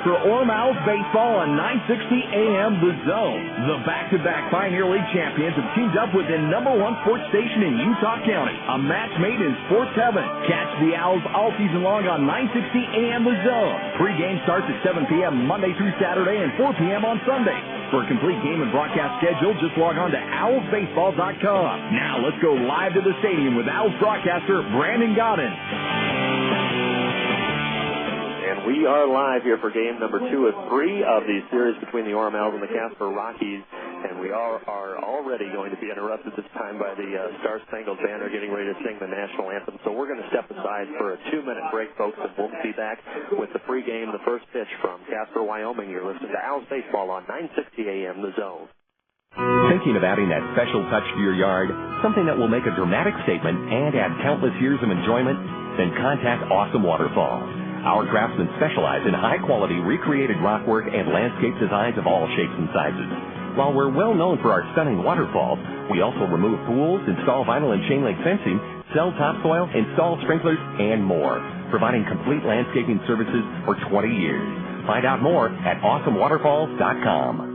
for Owlz baseball on 960 AM The Zone. The back-to-back Pioneer League champions have teamed up with the #1 sports station in Utah County. A match made in sports heaven. Catch the Owls all season long on 960 AM The Zone. Pre-game starts at 7 p.m. Monday through Saturday and 4 p.m. on Sunday. For a complete game and broadcast schedule, just log on to owlsbaseball.com. Now let's go live to the stadium with Owls broadcaster Brandon Godden. And we are live here for game number 2 of 3 of the series between the Orem Owls and the Casper Rockies. And we are already going to be interrupted this time by the Star-Spangled Banner getting ready to sing the national anthem. So we're going to step aside for a 2-minute break, folks, and we'll be back with the pregame, the first pitch from Casper, Wyoming. You're listening to Owls Baseball on 960 AM The Zone. Thinking of adding that special touch to your yard, something that will make a dramatic statement and add countless years of enjoyment? Then contact Awesome Waterfalls. Our craftsmen specialize in high-quality recreated rockwork and landscape designs of all shapes and sizes. While we're well known for our stunning waterfalls, we also remove pools, install vinyl and chain link fencing, sell topsoil, install sprinklers, and more, providing complete landscaping services for 20 years. Find out more at awesomewaterfalls.com.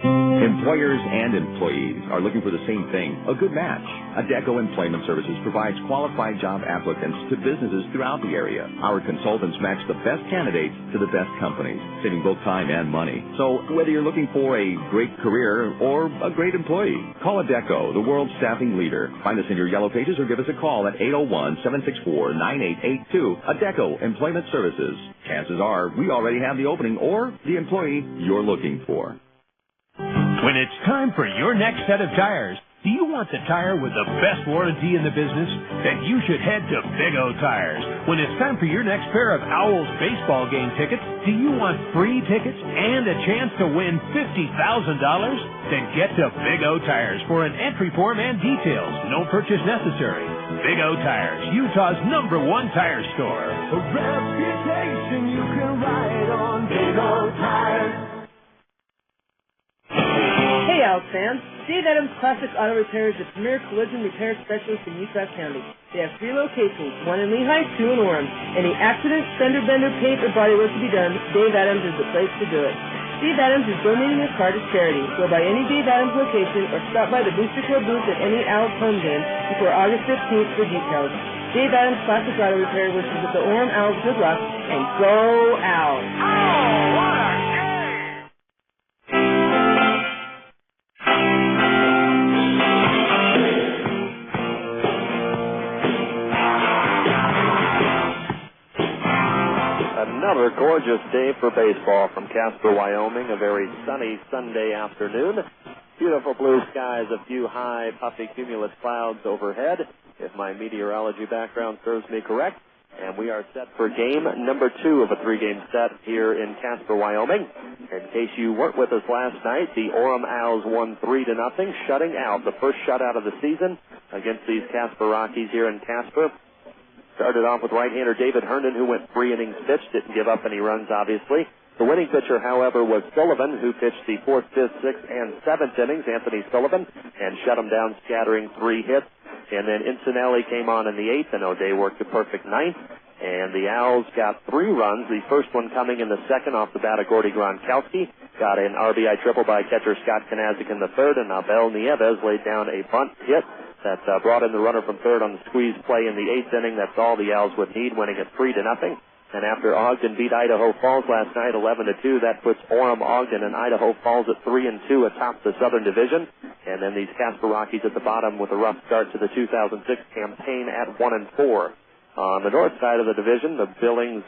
Employers and employees are looking for the same thing, a good match. Adecco Employment Services provides qualified job applicants to businesses throughout the area. Our consultants match the best candidates to the best companies, saving both time and money. So whether you're looking for a great career or a great employee, call Adecco, the world's staffing leader. Find us in your yellow pages or give us a call at 801-764-9882. Adecco Employment Services. Chances are we already have the opening or the employee you're looking for. When it's time for your next set of tires, do you want the tire with the best warranty in the business? Then you should head to Big O Tires. When it's time for your next pair of Owlz baseball game tickets, do you want free tickets and a chance to win $50,000? Then get to Big O Tires for an entry form and details. No purchase necessary. Big O Tires, Utah's #1 tire store. A reputation you can ride on. Big O Tires. Hey, Owls fans. Dave Adams Classic Auto Repair is the premier collision repair specialist in Utah County. They have 3 locations, 1 in Lehigh, 2 in Orem. Any accident, fender bender, paint, or bodywork to be done, Dave Adams is the place to do it. Dave Adams is donating his car to charity. Go by any Dave Adams location or stop by the Booster Club booth at any Owls home game before August 15th for details. Dave Adams Classic Auto Repair wishes that the Orem Owls good luck and go Owls! Oh, what a Another gorgeous day for baseball from Casper, Wyoming. A very sunny Sunday afternoon. Beautiful blue skies, a few high, puffy cumulus clouds overhead, if my meteorology background serves me correct. And we are set for game number 2 of a 3-game set here in Casper, Wyoming. In case you weren't with us last night, the Orem Owls won 3-0, shutting out the first shutout of the season against these Casper Rockies here in Casper. Started off with right-hander David Herndon, who went 3 innings pitched, didn't give up any runs, obviously. The winning pitcher, however, was Sullivan, who pitched the 4th, 5th, 6th, and 7th innings, Anthony Sullivan, and shut him down, scattering 3 hits. And then Incinelli came on in the 8th, and O'Day worked a perfect 9th. And the Owls got 3 runs, the first one coming in the 2nd off the bat of Gordy Gronkowski. Got an RBI triple by catcher Scott Kanazik in the 3rd, and Abel Nieves laid down a bunt hit that brought in the runner from 3rd on the squeeze play in the 8th inning. That's all the Owls would need, winning it 3-0. And after Ogden beat Idaho Falls last night 11-2, that puts Orem, Ogden, and Idaho Falls at 3-2 atop the Southern Division. And then these Casper Rockies at the bottom with a rough start to the 2006 campaign at 1-4. On the north side of the division, the Billings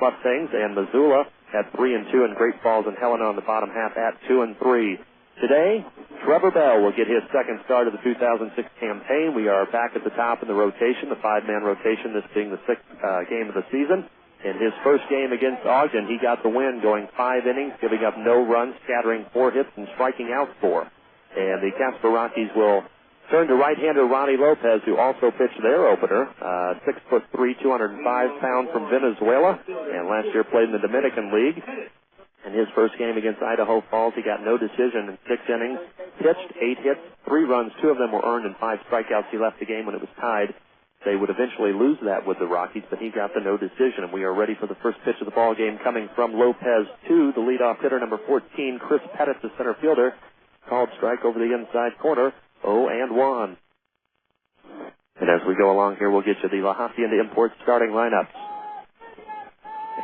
Mustangs and Missoula at 3-2, and Great Falls and Helena on the bottom half at 2-3. Today, Trevor Bell will get his 2nd start of the 2006 campaign. We are back at the top in the rotation, the 5-man rotation, this being the 6th game of the season. In his first game against Ogden, he got the win, going 5 innings, giving up no runs, scattering 4 hits, and striking out 4. And the Casper Rockies will turn to right-hander Ronnie Lopez, who also pitched their opener, 6'3", 205 pounds from Venezuela, and last year played in the Dominican League. In his first game against Idaho Falls, he got no decision in 6 innings, pitched 8 hits, 3 runs, 2 of them were earned, and 5 strikeouts. He left the game when it was tied They would eventually lose that with the Rockies, but he got the no decision, and we are ready for the first pitch of the ball game coming from Lopez to the leadoff hitter, number 14, Chris Pettit, the center fielder. Called strike over the inside corner, 0-1. And as we go along here, we'll get you the La Hacienda Imports starting lineups.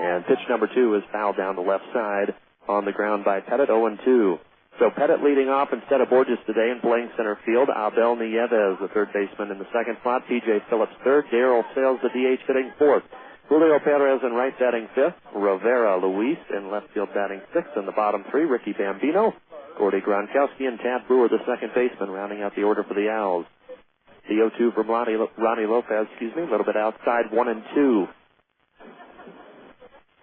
And pitch number 2 is fouled down the left side on the ground by Pettit, 0-2. So Pettit leading off instead of Borges today and playing center field. Abel Nieves, the third baseman, in the second slot. P.J. Phillips third. Darrell Sales, the DH, hitting fourth. Julio Perez in right batting fifth. Rivera Luis in left field batting sixth. In the bottom three, Ricky Bambino, Gordy Gronkowski, and Tad Brewer, the second baseman, rounding out the order for the Owls. The 0-2 from Ronnie Lopez, a little bit outside, 1-2.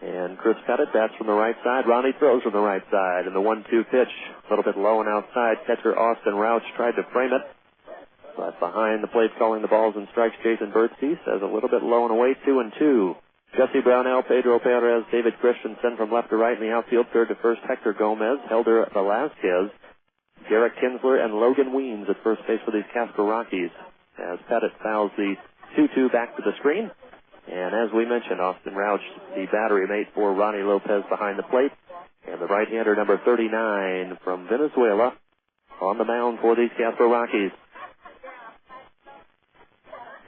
And Chris Pettit bats from the right side. Ronnie throws from the right side. And the 1-2 pitch, a little bit low and outside. Catcher Austin Rauch tried to frame it. But behind the plate calling the balls and strikes, Jason Birdsey says a little bit low and away, 2-2. Jesse Brownell, Pedro Perez, David Christensen from left to right in the outfield. Third to first, Hector Gomez, Helder Velasquez, Garrett Kinsler, and Logan Weems at first base for these Casper Rockies. As Pettit fouls the 2-2 back to the screen. And as we mentioned, Austin Rauch, the battery mate for Ronnie Lopez behind the plate. And the right-hander, number 39 from Venezuela, on the mound for these Casper Rockies.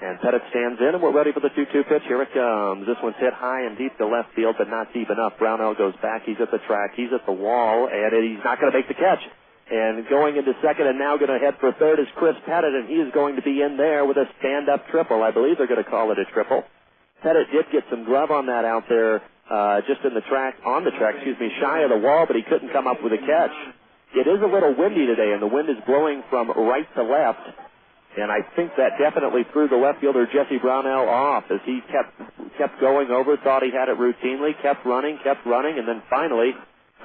And Pettit stands in, and we're ready for the 2-2 pitch. Here it comes. This one's hit high and deep to left field, but not deep enough. Brownell goes back. He's at the track. He's at the wall, and he's not going to make the catch. And going into second and now going to head for third is Chris Pettit, and he is going to be in there with a stand-up triple. I believe they're going to call it a triple. Pettit did get some glove on that out there, just on the track, shy of the wall, but he couldn't come up with a catch. It is a little windy today, and the wind is blowing from right to left, and I think that definitely threw the left fielder Jesse Brownell off as he kept going over, thought he had it routinely, kept running, and then finally,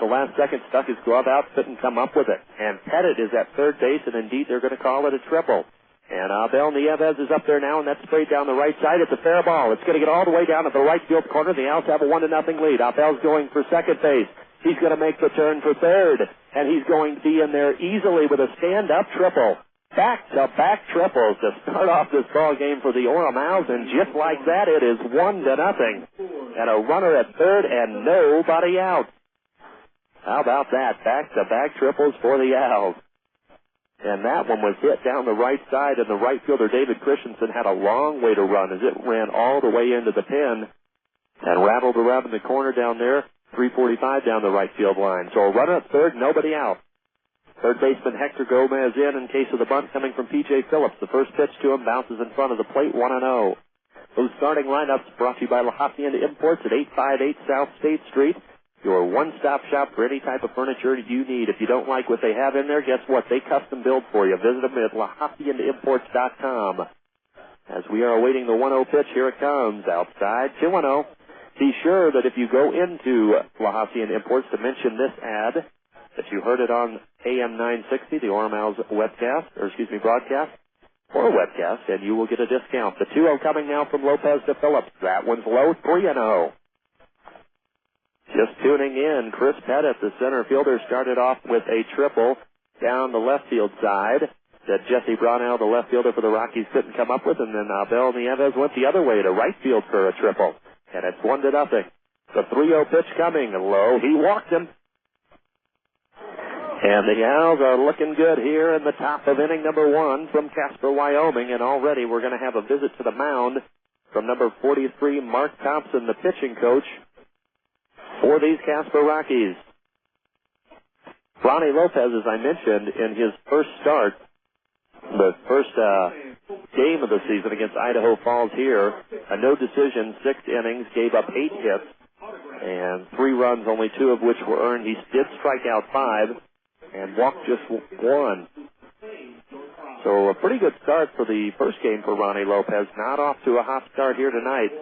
the last second stuck his glove out, couldn't come up with it. And Pettit is at third base, and indeed they're going to call it a triple. And Abel Nieves is up there now, and that's sprayed down the right side. It's a fair ball. It's going to get all the way down to the right field corner. The Owls have a 1-0 lead. Abel's going for second base. He's going to make the turn for third, and he's going to be in there easily with a stand-up triple. Back-to-back triples to start off this ball game for the Orem Owls, and just like that, it is 1-0. And a runner at third and nobody out. How about that? Back-to-back triples for the Owls. And that one was hit down the right side, and the right fielder, David Christensen, had a long way to run as it ran all the way into the pen and rattled around in the corner down there, 345 down the right field line. So a runner at third, nobody out. Third baseman Hector Gomez in case of the bunt coming from P.J. Phillips. The first pitch to him bounces in front of the plate, 1-0. Those starting lineups brought to you by La Hacienda Imports at 858 South State Street. Your one-stop shop for any type of furniture you need. If you don't like what they have in there, guess what? They custom build for you. Visit them at LaHaciendaImports.com. As we are awaiting the 1-0 pitch, here it comes. Outside, 2-0. Be sure that if you go into La Hacienda Imports to mention this ad, that you heard it on AM 960, the Orem Owls broadcast, or webcast, and you will get a discount. The 2-0 coming now from Lopez to Phillips. That one's low, 3-0. Just tuning in, Chris Pettit, the center fielder, started off with a triple down the left field side that Jesse Brownell, the left fielder for the Rockies, couldn't come up with, and then Abel Nieves went the other way to right field for a triple, and it's 1-0. The 3-0 pitch coming, low, he walked him. And the Owls are looking good here in the top of inning number 1 from Casper, Wyoming, and already we're going to have a visit to the mound from number 43, Mark Thompson, the pitching coach for these Casper Rockies. Ronnie Lopez, as I mentioned, in his first start, the first game of the season against Idaho Falls here, a no decision, 6 innings, gave up 8 hits, and 3 runs, only 2 of which were earned. He did strike out 5 and walked just 1. So a pretty good start for the first game for Ronnie Lopez. Not off to a hot start here tonight.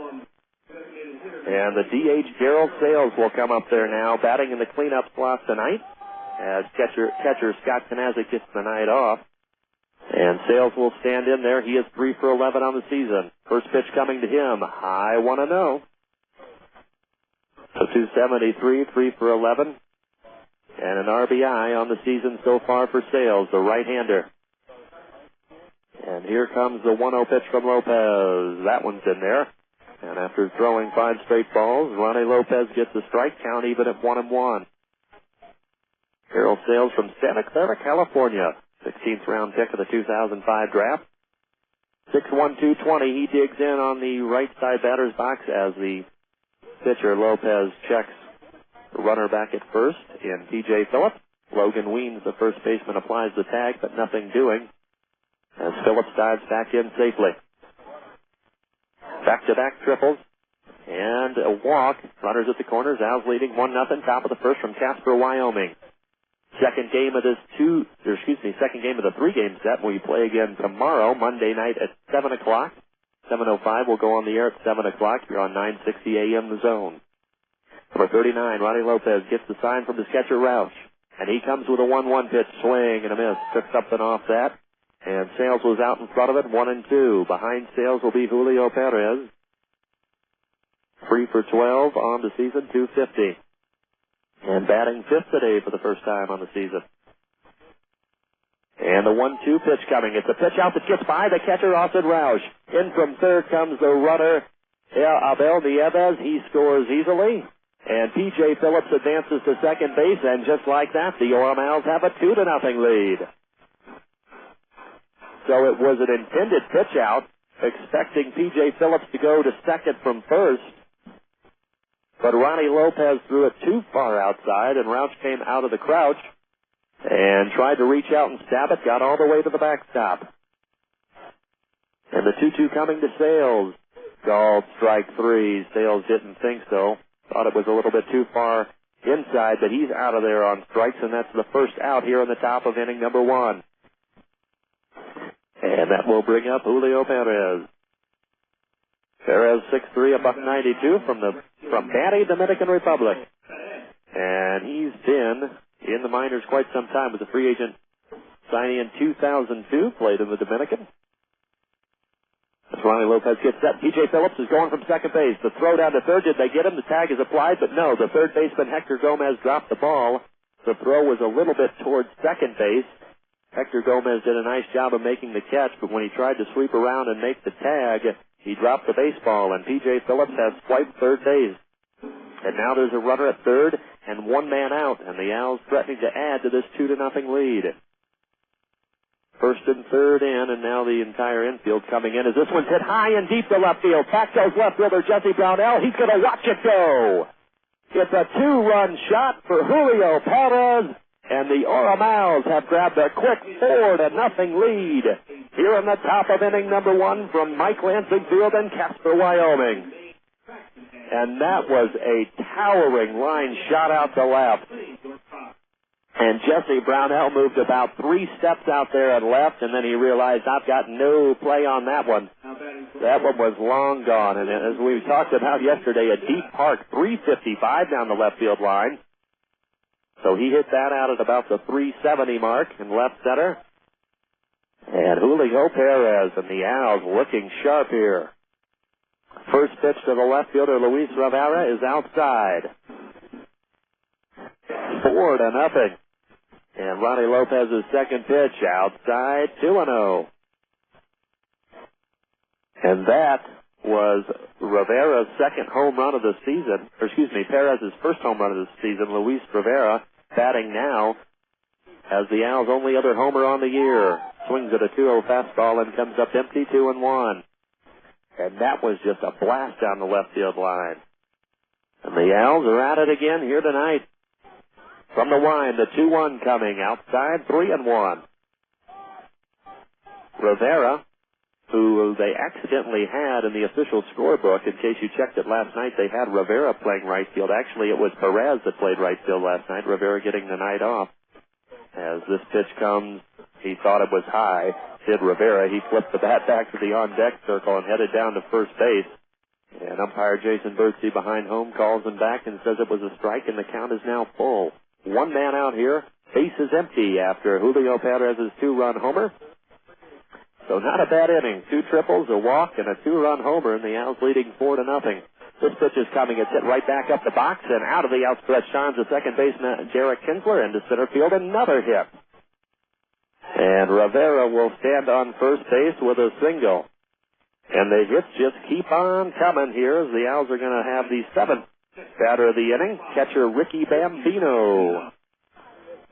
And the DH, Darrell Sales, will come up there now, batting in the cleanup slot tonight, as catcher Scott Kanazik gets the night off. And Sales will stand in there. He is 3 for 11 on the season. First pitch coming to him, high 1-0. So 273, 3 for 11. And an RBI on the season so far for Sales, the right-hander. And And here comes the 1-0 pitch from Lopez. That one's in there. And after throwing 5 straight balls, Ronnie Lopez gets a strike count even at 1-1. Harold Sales from Santa Clara, California. 16th round pick of the 2005 draft. 6'1", 220. He digs in on the right side batter's box as the pitcher Lopez checks the runner back at first in P.J. Phillips. Logan Weems, the first baseman, applies the tag, but nothing doing as Phillips dives back in safely. Back-to-back triples and a walk. Runners at the corners. Owlz leading 1-0. Top of the first from Casper, Wyoming. Second game of the 3-game set. We play again tomorrow, Monday night at 7 o'clock. 7:05 will go on the air at 7 o'clock. You're on 960 AM The Zone. Number 39, Ronnie Lopez gets the sign from his catcher, Roush. And he comes with a 1-1 pitch, swing and a miss. Took something off that. And Sales was out in front of it, 1-2. Behind Sales will be Julio Perez. 3 for 12 on the season, 250. And batting fifth today for the first time on the season. And the 1-2 pitch coming. It's a pitch out that gets by the catcher, Austin Roush. In from third comes the runner, Abel Nieves. He scores easily. And P.J. Phillips advances to second base, and just like that, the Orem Owls have a 2-0 lead. So it was an intended pitch out, expecting P.J. Phillips to go to second from first. But Ronnie Lopez threw it too far outside, and Roush came out of the crouch and tried to reach out and stab it, got all the way to the backstop. And the 2-2 coming to Sales. Called strike 3. Sales didn't think so. Thought it was a little bit too far inside, but he's out of there on strikes, and that's the first out here in the top of inning number 1. And that will bring up Julio Perez. Perez 6'3", $192 from Bani, Dominican Republic. And he's been in the minors quite some time. Was a free agent signing in 2002, played in the Dominican. As Ronnie Lopez gets set, P.J. Phillips is going from second base. The throw down to third, did they get him? The tag is applied, but no. The third baseman, Héctor Gómez, dropped the ball. The throw was a little bit towards second base. Héctor Gómez did a nice job of making the catch, but when he tried to sweep around and make the tag, he dropped the baseball, and P.J. Phillips has swiped third base. And now there's a runner at third and one man out, and the Owls threatening to add to this 2-0 lead. First and third in, and now the entire infield coming in as this one's hit high and deep to left field. Back goes left fielder Jesse Brownell. He's going to watch it go. It's a 2-run shot for Julio Perez, and the Orem Owls have grabbed a quick 4-0 lead here in the top of inning number 1 from Mike Lansing Field in Casper, Wyoming. And that was a towering line shot out to left. And Jesse Brownell moved about 3 steps out there and left, and then he realized, I've got no play on that one. That one was long gone. And as we talked about yesterday, a deep park, 355 down the left field line. So he hit that out at about the 370 mark in left center. And Julio Perez and the Owls looking sharp here. First pitch to the left fielder, Luis Rivera, is outside. 4-0. And Ronnie Lopez's second pitch outside, 2-0. And that was Rivera's second home run of the season. Perez's first home run of the season. Luis Rivera batting now as the Owls' only other homer on the year. Swings at a 2-0 fastball and comes up empty, 2-1. And that was just a blast down the left field line. And the Owls are at it again here tonight. From the line, the 2-1 coming outside, 3-1. Rivera, who they accidentally had in the official scorebook, in case you checked it last night, they had Rivera playing right field. Actually, it was Perez that played right field last night, Rivera getting the night off. As this pitch comes, he thought it was high. Did Rivera. He flipped the bat back to the on-deck circle and headed down to first base. And umpire Jason Birdsey behind home calls him back and says it was a strike, and the count is now full. One man out here. Base is empty after Julio Perez's 2-run homer. So not a bad inning. 2 triples, a walk, and a 2-run homer, and the Owls leading 4-0. This pitch is coming. It's hit right back up the box and out of the outstretched arms of second baseman Derek Kinsler into center field. Another hit. And Rivera will stand on first base with a single. And the hits just keep on coming here as the Owls are going to have the seventh batter of the inning, catcher Ricky Bambino.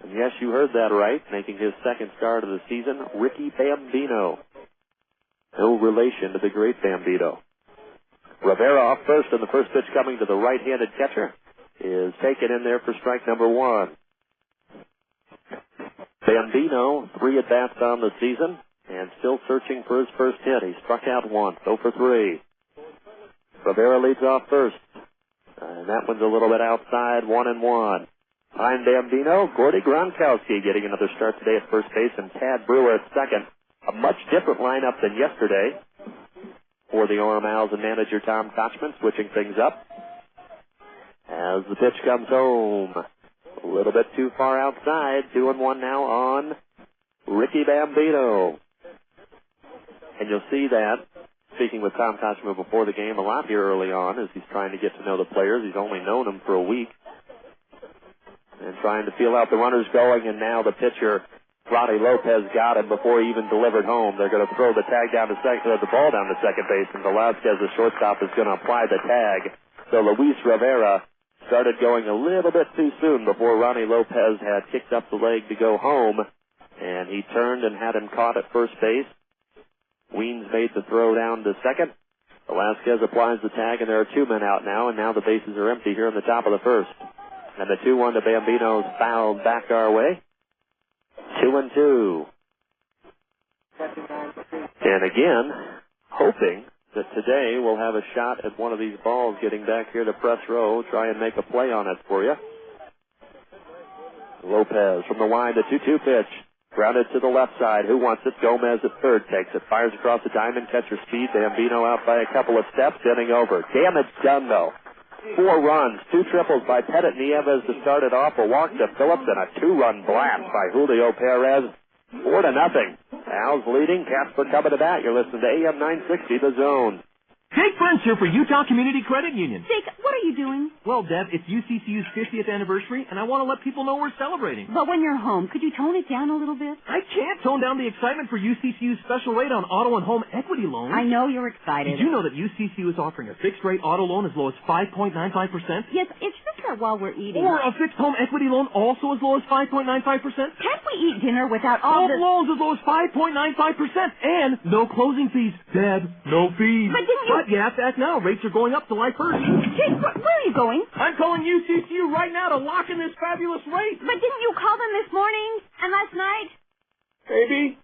And yes, you heard that right, making his second start of the season, Ricky Bambino. No relation to the great Bambino. Rivera off first, and the first pitch coming to the right-handed catcher is taken in there for strike number one. Bambino, 3 at-bats on the season, and still searching for his first hit. He struck out once, 0 for 3. Rivera leads off first, and that one's a little bit outside, 1-1. Behind Bambino, Gordy Gronkowski getting another start today at first base, and Tad Brewer at second. A much different lineup than yesterday for the Orem Owls and manager Tom Kochman, switching things up. As the pitch comes home, a little bit too far outside, 2-1 now on Ricky Bambino. And you'll see that, speaking with Tom Kochman before the game a lot here early on, as he's trying to get to know the players. He's only known them for a week. And trying to feel out the runners going, and now the pitcher, Ronnie Lopez, got him before he even delivered home. They're going to throw the tag down to second, the ball down to second base, and Velazquez, the shortstop, is going to apply the tag. So Luis Rivera started going a little bit too soon before Ronnie Lopez had kicked up the leg to go home, and he turned and had him caught at first base. Weens made the throw down to second. Velazquez applies the tag, and there are 2 men out now, and now the bases are empty here in the top of the first. And the 2-1 to Bambino's fouled back our way. 2-2. And again, hoping that today we'll have a shot at one of these balls getting back here to press row, try and make a play on it for you. Lopez from the wide, the 2-2 pitch. Grounded to the left side. Who wants it? Gómez at third takes it. Fires across the diamond. Catcher speed. Bambino out by a couple of steps. Inning over. Damage done, though. 4 runs. 2 triples by Pettit and Nieves to start it off. A walk to Phillips and a 2-run blast by Julio Perez. 4-0. Owls leading. Casper coming to bat. You're listening to AM 960, The Zone. Jake Brent's here for Utah Community Credit Union. Jake, what are you doing? Well, Deb, it's UCCU's 50th anniversary, and I want to let people know we're celebrating. But when you're home, could you tone it down a little bit? I can't tone down the excitement for UCCU's special rate on auto and home equity loans. I know you're excited. Did you know that UCCU is offering a fixed-rate auto loan as low as 5.95%? Yes, it's just that while we're eating. Or a fixed home equity loan also as low as 5.95%? Can't we eat dinner without all the loans as low as 5.95% and no closing fees. Deb, no fees. But didn't you... But you have to act now. Rates are going up July 1st. Jake, where are you going? I'm calling UCCU right now to lock in this fabulous rate. But didn't you call them this morning and last night? Baby.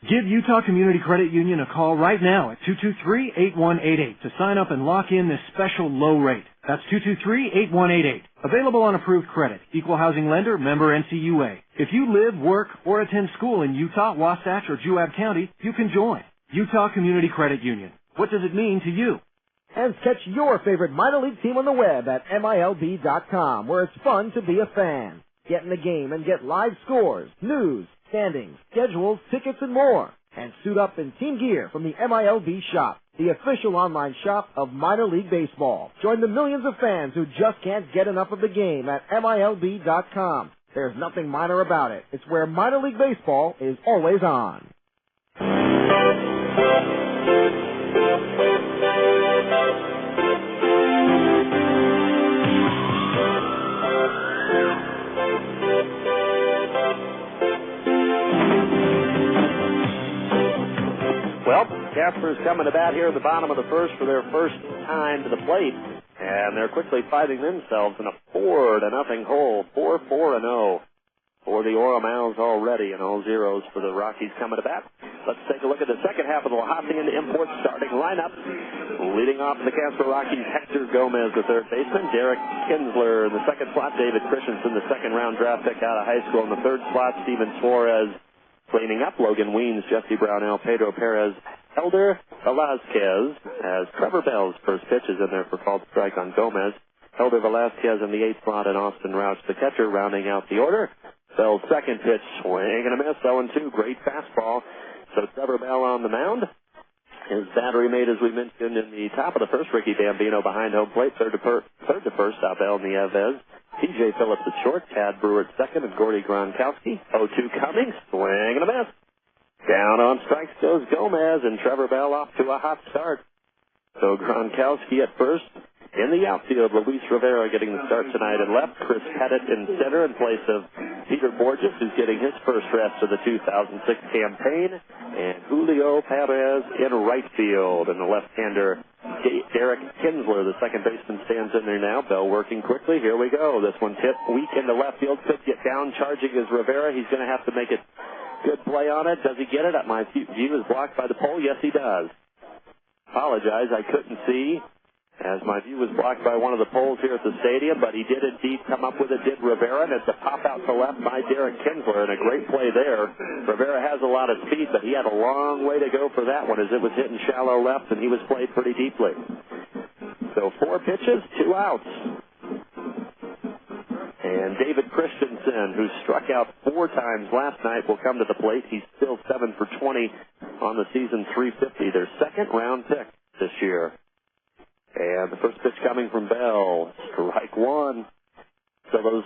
Give Utah Community Credit Union a call right now at 223-8188 to sign up and lock in this special low rate. That's 223-8188. Available on approved credit. Equal housing lender, member NCUA. If you live, work, or attend school in Utah, Wasatch, or Juab County, you can join. Utah Community Credit Union. What does it mean to you? And catch your favorite minor league team on the web at MILB.com, where it's fun to be a fan. Get in the game and get live scores, news, standings, schedules, tickets, and more. And suit up in team gear from the MILB Shop, the official online shop of minor league baseball. Join the millions of fans who just can't get enough of the game at MILB.com. There's nothing minor about it. It's where minor league baseball is always on. Well, Casper's coming to bat here at the bottom of the first for their first time to the plate, and they're quickly finding themselves in a 4-0 hole, 4-4-0 for the Orem Owls already, and all zeros for the Rockies coming to bat. Let's take a look at the second half of the Hacienda Import starting lineup. Leading off the Casper Rockies, Héctor Gómez, the third baseman, Derek Kinsler in the second slot, David Christensen, the second-round draft pick out of high school in the third slot, Steven Suarez. Cleaning up, Logan Weens, Jesse Brownell, Pedro Perez, Elder Velazquez, as Trevor Bell's first pitch is in there for called strike on Gómez. Elder Velazquez in the eighth slot, and Austin Roush, the catcher, rounding out the order. Bell's second pitch, swing and a miss, 0-2, great fastball. So Trevor Bell on the mound. His battery mate, as we mentioned, in the top of the first, Ricky Bambino behind home plate, third to first, Abel Nieves. T.J. Phillips at short, Tad Brewer at second, and Gordy Gronkowski. 0-2 coming, swing and a miss. Down on strikes goes Gómez, and Trevor Bell off to a hot start. So Gronkowski at first. In the outfield, Luis Rivera getting the start tonight in left. Chris Pettit in center in place of Peter Borges, who's getting his first rest of the 2006 campaign. And Julio Perez in right field. And the left-hander, Derek Kinsler, the second baseman, stands in there now. Bell working quickly. Here we go. This one's hit weak into left field. Could get down. Charging is Rivera. He's going to have to make a good play on it. Does he get it? My view is blocked by the pole. Yes, he does. Apologize, I couldn't see, as my view was blocked by one of the poles here at the stadium, but he did indeed come up with it, did Rivera, and it's a pop out to left by Derek Kinsler, and a great play there. Rivera has a lot of speed, but he had a long way to go for that one, as it was hitting shallow left, and he was played pretty deeply. So 4 pitches, 2 outs. And David Christensen, who struck out 4 times last night, will come to the plate. He's still 7 for 20 on the season, 350. Their second-round pick this year. And the first pitch coming from Bell. Strike 1. So those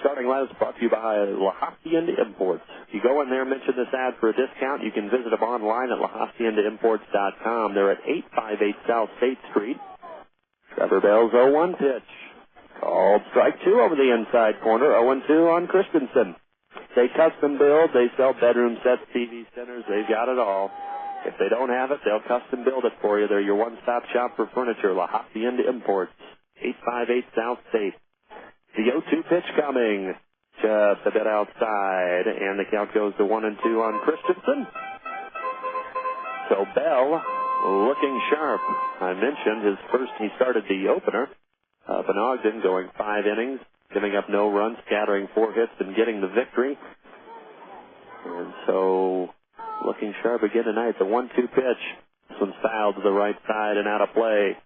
starting lineups brought to you by Lahacienda Imports. If you go in there and mention this ad for a discount, you can visit them online at LaHaciendaImports.com. They're at 858 South State Street. Trevor Bell's 0-1 pitch. Called strike 2 over the inside corner. 0-2 on Christensen. They custom build. They sell bedroom sets, TV centers. They've got it all. If they don't have it, they'll custom build it for you. They're your one-stop shop for furniture. La Hacienda Imports, 858 South State. The 0-2 pitch coming just a bit outside, and the count goes to 1-2 on Christensen. So Bell looking sharp. I mentioned he started the opener up in Ogden, going 5 innings, giving up no runs, scattering 4 hits, and getting the victory. And so looking sharp again tonight. The 1-2 pitch. This one's fouled to the right side and out of play.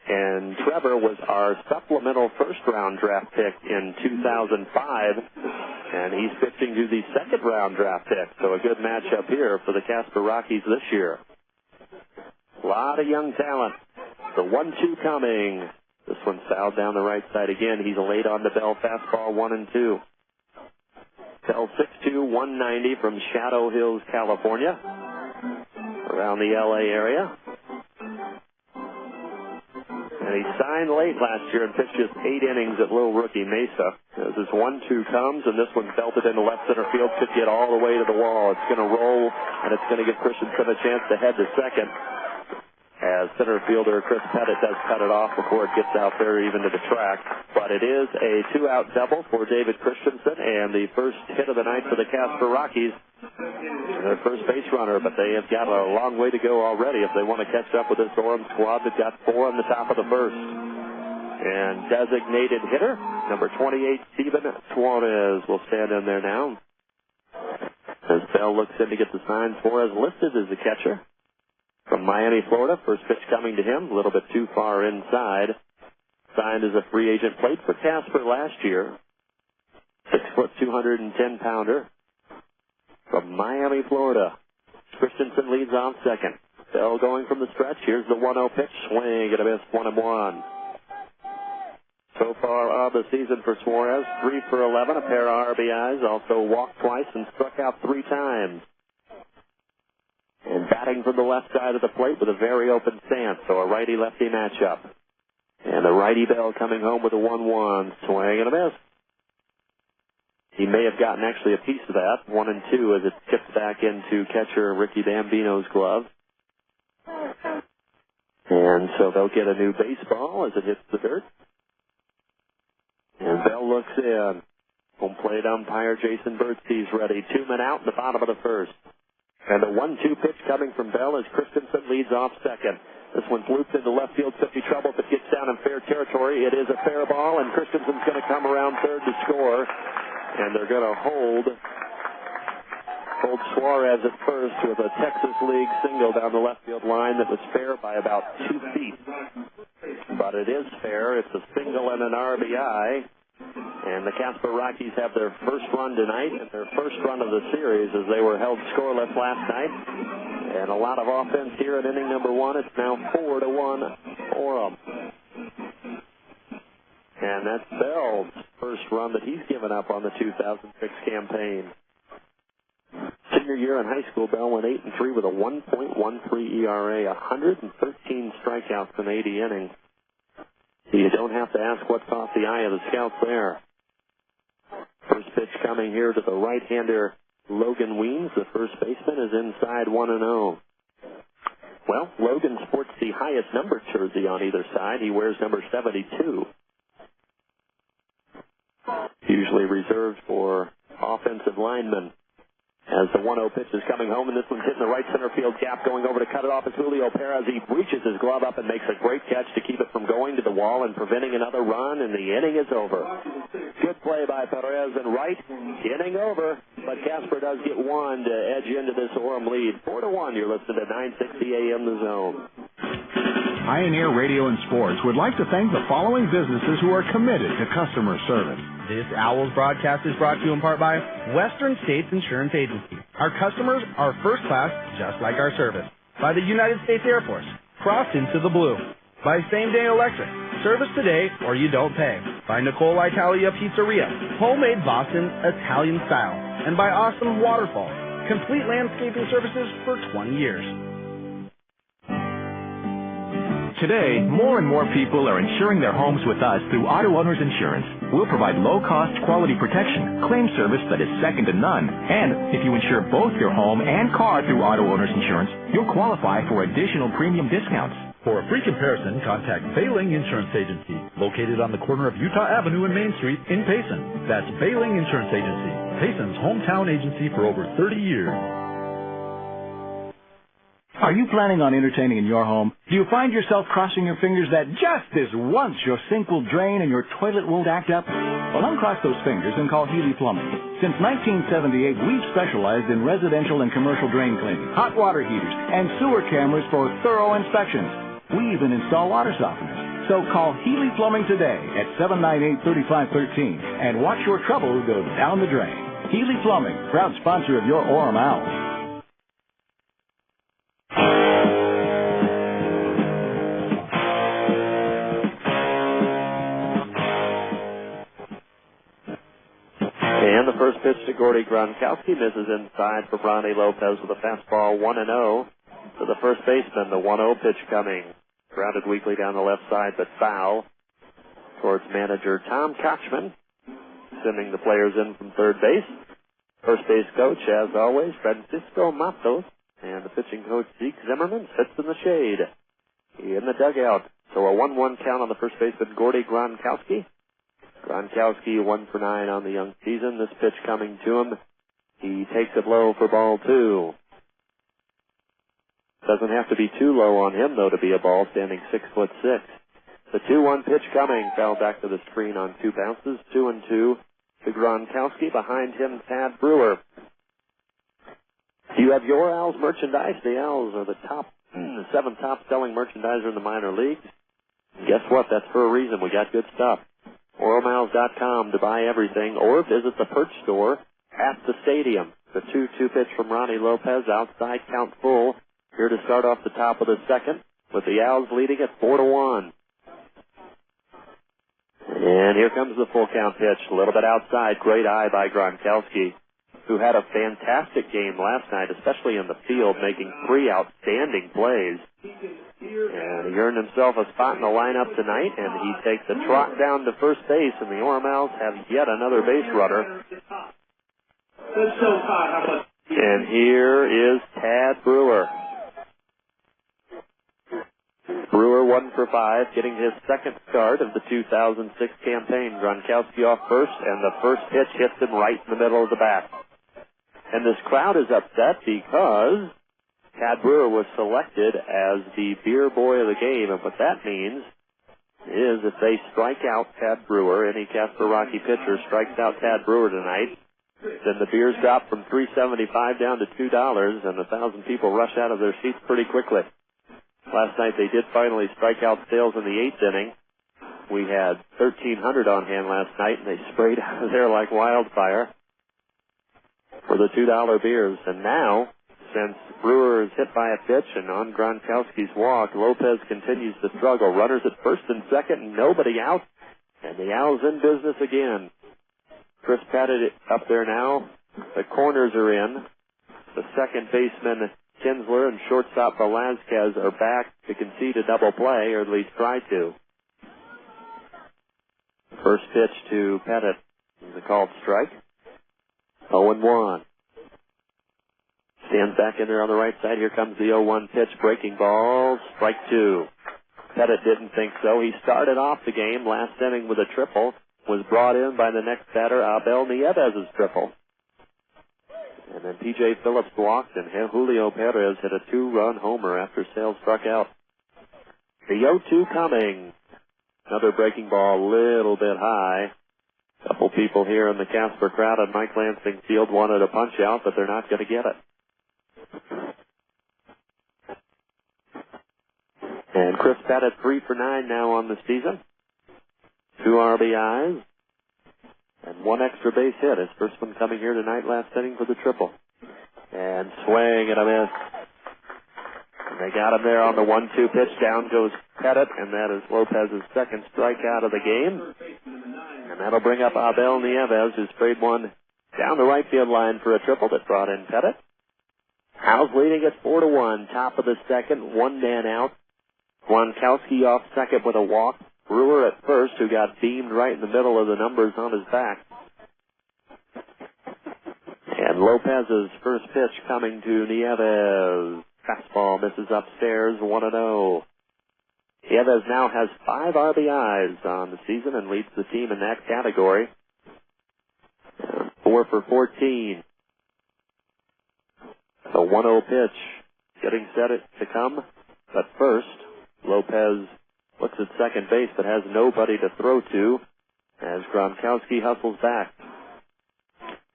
And Trevor was our supplemental first-round draft pick in 2005, and he's pitching to the second-round draft pick. So a good matchup here for the Casper Rockies this year. A lot of young talent. The 1-2 coming. This one's fouled down the right side again. He's laid on the Bell fastball, 1-2. Bell 6'2", 190 from Shadow Hills, California, around the L.A. area. And he signed late last year and pitched just 8 innings at Little Rookie Mesa. As this 1-2 comes, and this one belted into left center field, could get all the way to the wall. It's going to roll, and it's going to give Christensen a chance to head to second, as center fielder Chris Pettit does cut it off before it gets out there even to the track. But it is a 2-out double for David Christensen, and the first hit of the night for the Casper Rockies. Their first base runner, but they have got a long way to go already if they want to catch up with this Orem squad that got 4 on the top of the first. And designated hitter, number 28, Steven Suarez, will stand in there now. As Bell looks in to get the sign, Suarez listed as the catcher. From Miami, Florida, first pitch coming to him, a little bit too far inside. Signed as a free agent, played for Casper last year. 6', 210-pounder. From Miami, Florida. Christensen leads off second. Bell going from the stretch. Here's the 1-0 pitch. Swing and a miss, 1-1. So far of the season for Suarez, 3 for 11, a pair of RBIs, also walked twice and struck out 3 times. And batting from the left side of the plate with a very open stance, so a righty-lefty matchup. And the righty Bell coming home with a 1-1, swing and a miss. He may have gotten actually a piece of that, 1-2, as it tips back into catcher Ricky Bambino's glove. And so they'll get a new baseball as it hits the dirt. And Bell looks in. Home plate umpire Jason Birdstee's ready. 2 men out in the bottom of the first. And the 1-2 pitch coming from Bell as Christensen leads off second. This one's looped into left field, 50 trouble. If it gets down in fair territory, it is a fair ball, and Christensen's going to come around third to score. And they're going to hold Suarez at first with a Texas League single down the left field line that was fair by about 2 feet. But it is fair. It's a single and an RBI. And the Casper Rockies have their first run tonight and their first run of the series as they were held scoreless last night. And a lot of offense here in inning number 1. It's now 4-1 Orem. And that's Bell's first run that he's given up on the 2006 campaign. Senior junior year in high school, Bell went 8-3 with a 1.13 ERA, 113 strikeouts in 80 innings. You don't have to ask what caught the eye of the scouts there. First pitch coming here to the right-hander, Logan Weems, the first baseman, is inside 1-0. Well, Logan sports the highest numbered jersey on either side. He wears number 72. Usually reserved for offensive linemen. As the 1-0 pitch is coming home, and this one's hitting the right center field gap, going over to cut it off is Julio Perez. He reaches his glove up and makes a great catch to keep it from going to the wall and preventing another run, and the inning is over. Good play by Perez and Wright. Inning over, but Casper does get one to edge into this Orem lead. 4-1, you're listening to 960 AM The Zone. Pioneer Radio and Sports would like to thank the following businesses who are committed to customer service. This Owlz broadcast is brought to you in part by Western States Insurance Agency. Our customers are first class, just like our service. By the United States Air Force, crossed into the blue. By Same Day Electric, service today or you don't pay. By Nicole Italia Pizzeria, homemade Boston Italian style. And by Awesome Waterfall, complete landscaping services for 20 years. Today, more and more people are insuring their homes with us through Auto Owners Insurance. We'll provide low-cost, quality protection, claim service that is second to none. And if you insure both your home and car through Auto Owners Insurance, you'll qualify for additional premium discounts. For a free comparison, contact Bailing Insurance Agency, located on the corner of Utah Avenue and Main Street in Payson. That's Bailing Insurance Agency, Payson's hometown agency for over 30 years. Are you planning on entertaining in your home? Do you find yourself crossing your fingers that just this once your sink will drain and your toilet won't act up? Well, uncross those fingers and call Healy Plumbing. Since 1978, we've specialized in residential and commercial drain cleaning, hot water heaters, and sewer cameras for thorough inspections. We even install water softeners. So call Healy Plumbing today at 798-3513 and watch your trouble go down the drain. Healy Plumbing, proud sponsor of your Orem Owls. And the first pitch to Gordy Gronkowski misses inside from Ronnie Lopez with a fastball 1-0 to the first baseman. The 1-0 pitch coming. Grounded weakly down the left side, but foul towards manager Tom Kochman, sending the players in from third base. First base coach, as always, Francisco Matos, and the pitching coach Zeke Zimmerman sits in the shade in the dugout. So a 1-1 count on the first baseman Gordy Gronkowski. Gronkowski 1 for 9 on the young season. This pitch coming to him. He takes it low for ball 2. Doesn't have to be too low on him, though, to be a ball, standing 6'6". The 2-1 pitch coming. Foul back to the screen on 2 bounces. 2-2 to Gronkowski. Behind him, Tad Brewer. Do you have your Owlz merchandise? The Owlz are the 7th top-selling merchandiser in the minor leagues. Guess what? That's for a reason. We got good stuff. OremOwlz.com to buy everything, or visit the Perch store at the stadium. The 2-2 pitch from Ronnie Lopez, outside, count full. Here to start off the top of the second, with the Owls leading at 4-1. And here comes the full count pitch, a little bit outside. Great eye by Gronkowski, who had a fantastic game last night, especially in the field, making 3 outstanding plays. And he earned himself a spot in the lineup tonight, and he takes a trot down to first base, and the Orem Owls have yet another base runner. And here is Tad Brewer. Brewer 1 for 5, getting his second start of the 2006 campaign. Gronkowski off first, and the first pitch hits him right in the middle of the bat. And this crowd is upset because Tad Brewer was selected as the beer boy of the game, and what that means is if they strike out Tad Brewer, any Casper Rocky pitcher strikes out Tad Brewer tonight, then the beers drop from $3.75 down to $2, and 1,000 people rush out of their seats pretty quickly. Last night they did finally strike out Sales in the 8th inning. We had 1,300 on hand last night, and they sprayed out of there like wildfire for the $2 beers. And now, since Brewer is hit by a pitch and on Gronkowski's walk, Lopez continues to struggle. Runners at first and second, nobody out, and the Owls in business again. Chris Pettit up there now. The corners are in. The second baseman, Kinsler, and shortstop Velazquez are back to concede a double play, or at least try to. First pitch to Pettit is a called strike. 0-1. Stands back in there on the right side. Here comes the 0-1 pitch. Breaking ball. Strike 2. Pettit didn't think so. He started off the game last inning with a triple. Was brought in by the next batter, Abel Nieves' triple. And then P.J. Phillips walked, and Julio Perez hit a 2-run homer after Sales struck out. The 0-2 coming. Another breaking ball, a little bit high. A couple people here in the Casper crowd at Mike Lansing Field wanted a punch out, but they're not going to get it. And Chris Pettit 3 for 9 now on the season. 2 RBIs. And 1 extra base hit. His first one coming here tonight, last inning for the triple. And swing and a miss. And they got him there on the 1-2 pitch. Down goes Pettit, and that is Lopez's second strikeout of the game. And that'll bring up Abel Nieves, who's sprayed one down the right field line for a triple that brought in Pettit. Owlz leading at 4-1. Top of the second, 1 man out. Gronkowski off second with a walk. Brewer at first, who got beamed right in the middle of the numbers on his back. And Lopez's first pitch coming to Nieves. Fastball misses upstairs, 1-0. Nieves now has 5 RBIs on the season and leads the team in that category. 4 for 14. The 1-0 pitch getting set to come. But first, Lopez looks at second base but has nobody to throw to as Gronkowski hustles back.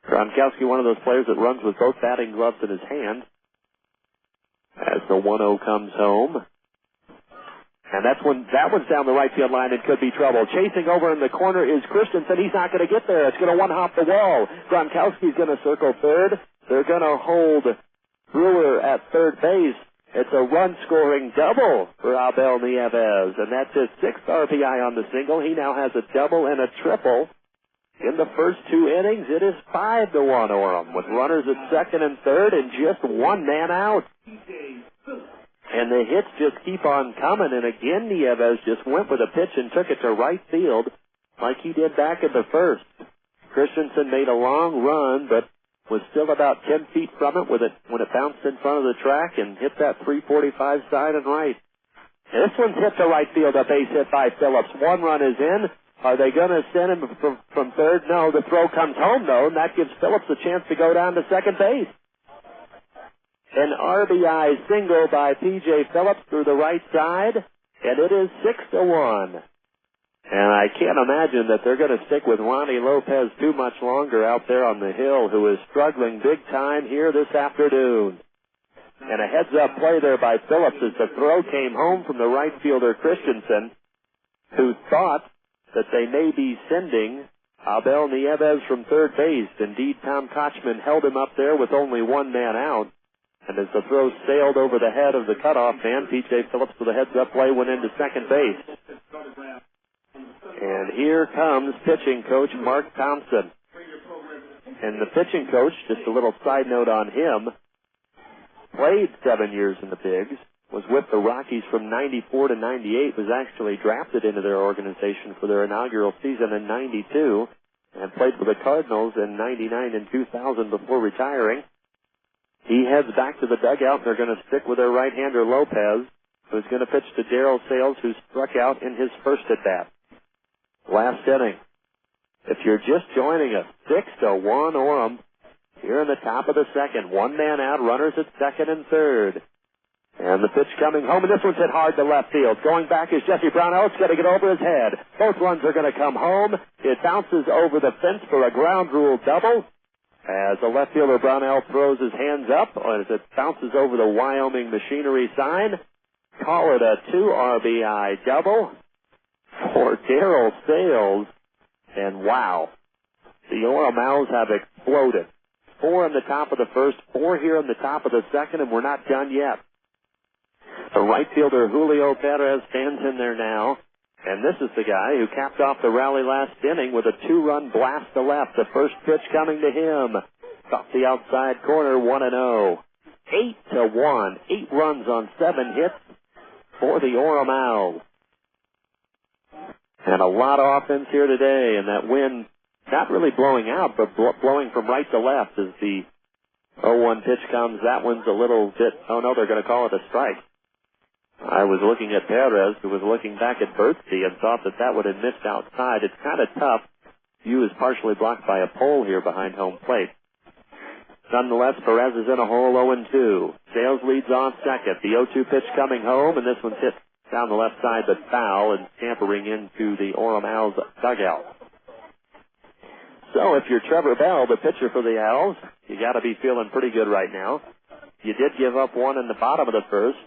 Gronkowski, one of those players that runs with both batting gloves in his hand. As the 1-0 comes home. And that one's down the right field line and could be trouble. Chasing over in the corner is Christensen. He's not going to get there. It's going to one-hop the wall. Gronkowski's going to circle third. They're going to hold Brewer at third base. It's a run-scoring double for Abel Nieves, and that's his 6th RBI on the single. He now has a double and a triple. In the first 2 innings, it is 5-1 Orem, with runners at second and third and just 1 man out. And the hits just keep on coming, and again Nieves just went with a pitch and took it to right field like he did back in the first. Christensen made a long run, but was still about 10 feet from it when it bounced in front of the track and hit that 345 side and right. And this one's hit to right field, a base hit by Phillips. 1 run is in. Are they going to send him from third? No, the throw comes home, though, and that gives Phillips a chance to go down to second base. An RBI single by P.J. Phillips through the right side, and it is 6-1. And I can't imagine that they're going to stick with Ronnie Lopez too much longer out there on the hill, who is struggling big time here this afternoon. And a heads-up play there by Phillips as the throw came home from the right fielder Christensen, who thought that they may be sending Abel Nieves from third base. Indeed, Tom Kochman held him up there with only 1 man out. And as the throw sailed over the head of the cutoff man, P.J. Phillips with a heads-up play went into second base. And here comes pitching coach Mark Thompson. And the pitching coach, just a little side note on him, played 7 years in the Bigs, was with the Rockies from 94 to 98, was actually drafted into their organization for their inaugural season in 92, and played for the Cardinals in 99 and 2000 before retiring. He heads back to the dugout, and they're going to stick with their right-hander Lopez, who's going to pitch to Darryl Sales, who struck out in his first at-bat. Last inning. If you're just joining us, 6-1 Orem. Here in the top of the second. 1 man out, runners at second and third. And the pitch coming home, and this one's hit hard to left field. Going back is Jesse Brownell. It's going to get over his head. Both runs are going to come home. It bounces over the fence for a ground rule double. As the left fielder Brownell throws his hands up, as it bounces over the Wyoming machinery sign. Call it a 2 RBI double for Darryl Sales. And wow, the Orem Owls have exploded. 4 in the top of the first, 4 here in the top of the second, and we're not done yet. The right fielder Julio Perez stands in there now, and this is the guy who capped off the rally last inning with a 2-run blast to left. The first pitch coming to him. Off the outside corner, 1-0. 8-1. 8 runs on 7 hits for the Orem Owls. And a lot of offense here today, and that wind not really blowing out, but blowing from right to left as the 0-1 pitch comes. That one's a little bit, oh no, they're going to call it a strike. I was looking at Perez, who was looking back at Birdsey, and thought that would have missed outside. It's kind of tough. View is partially blocked by a pole here behind home plate. Nonetheless, Perez is in a hole 0-2. Sales leads off second. The 0-2 pitch coming home, and this one's hit down the left side, but foul and tampering into the Orem Owls dugout. So if you're Trevor Bell, the pitcher for the Owls, you got to be feeling pretty good right now. You did give up one in the bottom of the first,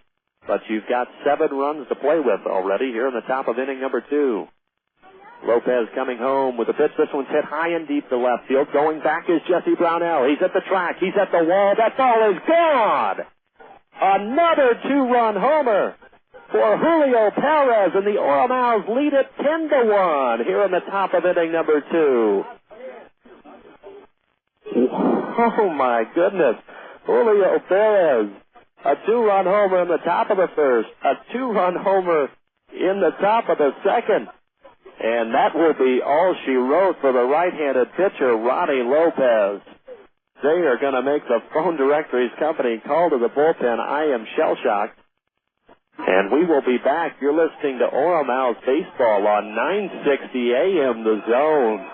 but you've got 7 runs to play with already here in the top of inning number 2. Lopez coming home with a pitch. This one's hit high and deep to left field. Going back is Jesse Brownell. He's at the track. He's at the wall. That ball is gone. Another 2-run homer for Julio Perez, and the Orem Owls lead it 10-1 here in the top of inning number 2. Oh my goodness. Julio Perez, a 2-run homer in the top of the first, a 2-run homer in the top of the second. And that will be all she wrote for the right-handed pitcher, Ronnie Lopez. They are going to make the phone directories company call to the bullpen. I am shell-shocked. And we will be back. You're listening to Orem Owls Baseball on 960 AM The Zone.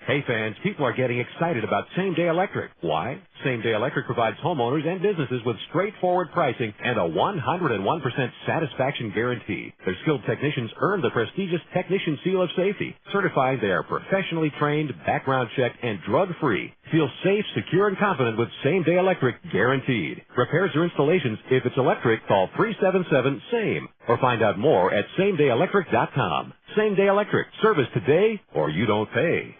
Hey fans, people are getting excited about Same-Day Electric. Why? Same-Day Electric provides homeowners and businesses with straightforward pricing and a 101% satisfaction guarantee. Their skilled technicians earn the prestigious Technician Seal of Safety, certifying they are professionally trained, background checked, and drug-free. Feel safe, secure, and confident with Same-Day Electric guaranteed. Repairs or installations, if it's electric, call 377-SAME or find out more at SameDayElectric.com. Same-Day Electric. Service today or you don't pay.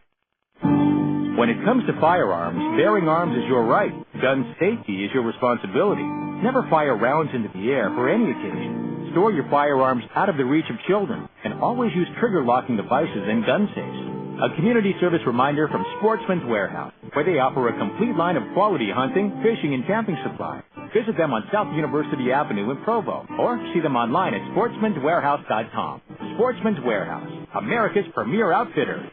When it comes to firearms, bearing arms is your right. Gun safety is your responsibility. Never fire rounds into the air for any occasion. Store your firearms out of the reach of children, and always use trigger locking devices in gun safes. A community service reminder from Sportsman's Warehouse, where they offer a complete line of quality hunting, fishing, and camping supplies. Visit them on South University Avenue in Provo, or see them online at sportsmanswarehouse.com. Sportsman's Warehouse, America's premier outfitter.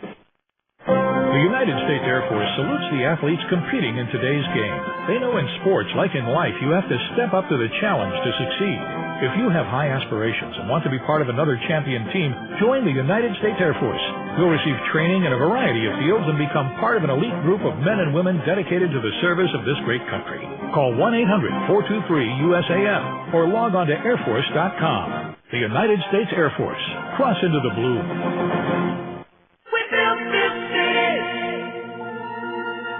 The United States Air Force salutes the athletes competing in today's game. They know in sports, like in life, you have to step up to the challenge to succeed. If you have high aspirations and want to be part of another champion team, join the United States Air Force. You'll receive training in a variety of fields and become part of an elite group of men and women dedicated to the service of this great country. Call 1-800-423-USAF or log on to airforce.com. The United States Air Force. Cross into the blue. We built this city.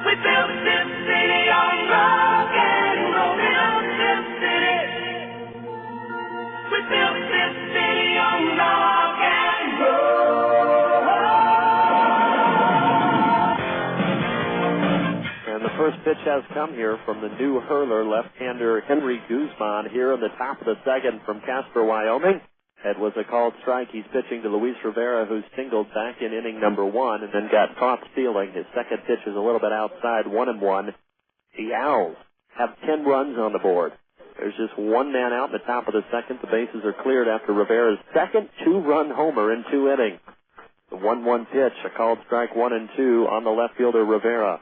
We built this city on rock and roll. Built this city. We built this city on rock and roll. And the first pitch has come here from the new hurler, left-hander Henry Guzman, here in the top of the second from Casper, Wyoming. It was a called strike. He's pitching to Luis Rivera, who singled back in inning number 1 and then got caught stealing. His second pitch is a little bit outside, 1-1. The Owls have 10 runs on the board. There's just one man out in the top of the second. The bases are cleared after Rivera's second 2-run homer in 2 innings. The 1-1 pitch, a called strike, 1-2 on the left fielder Rivera.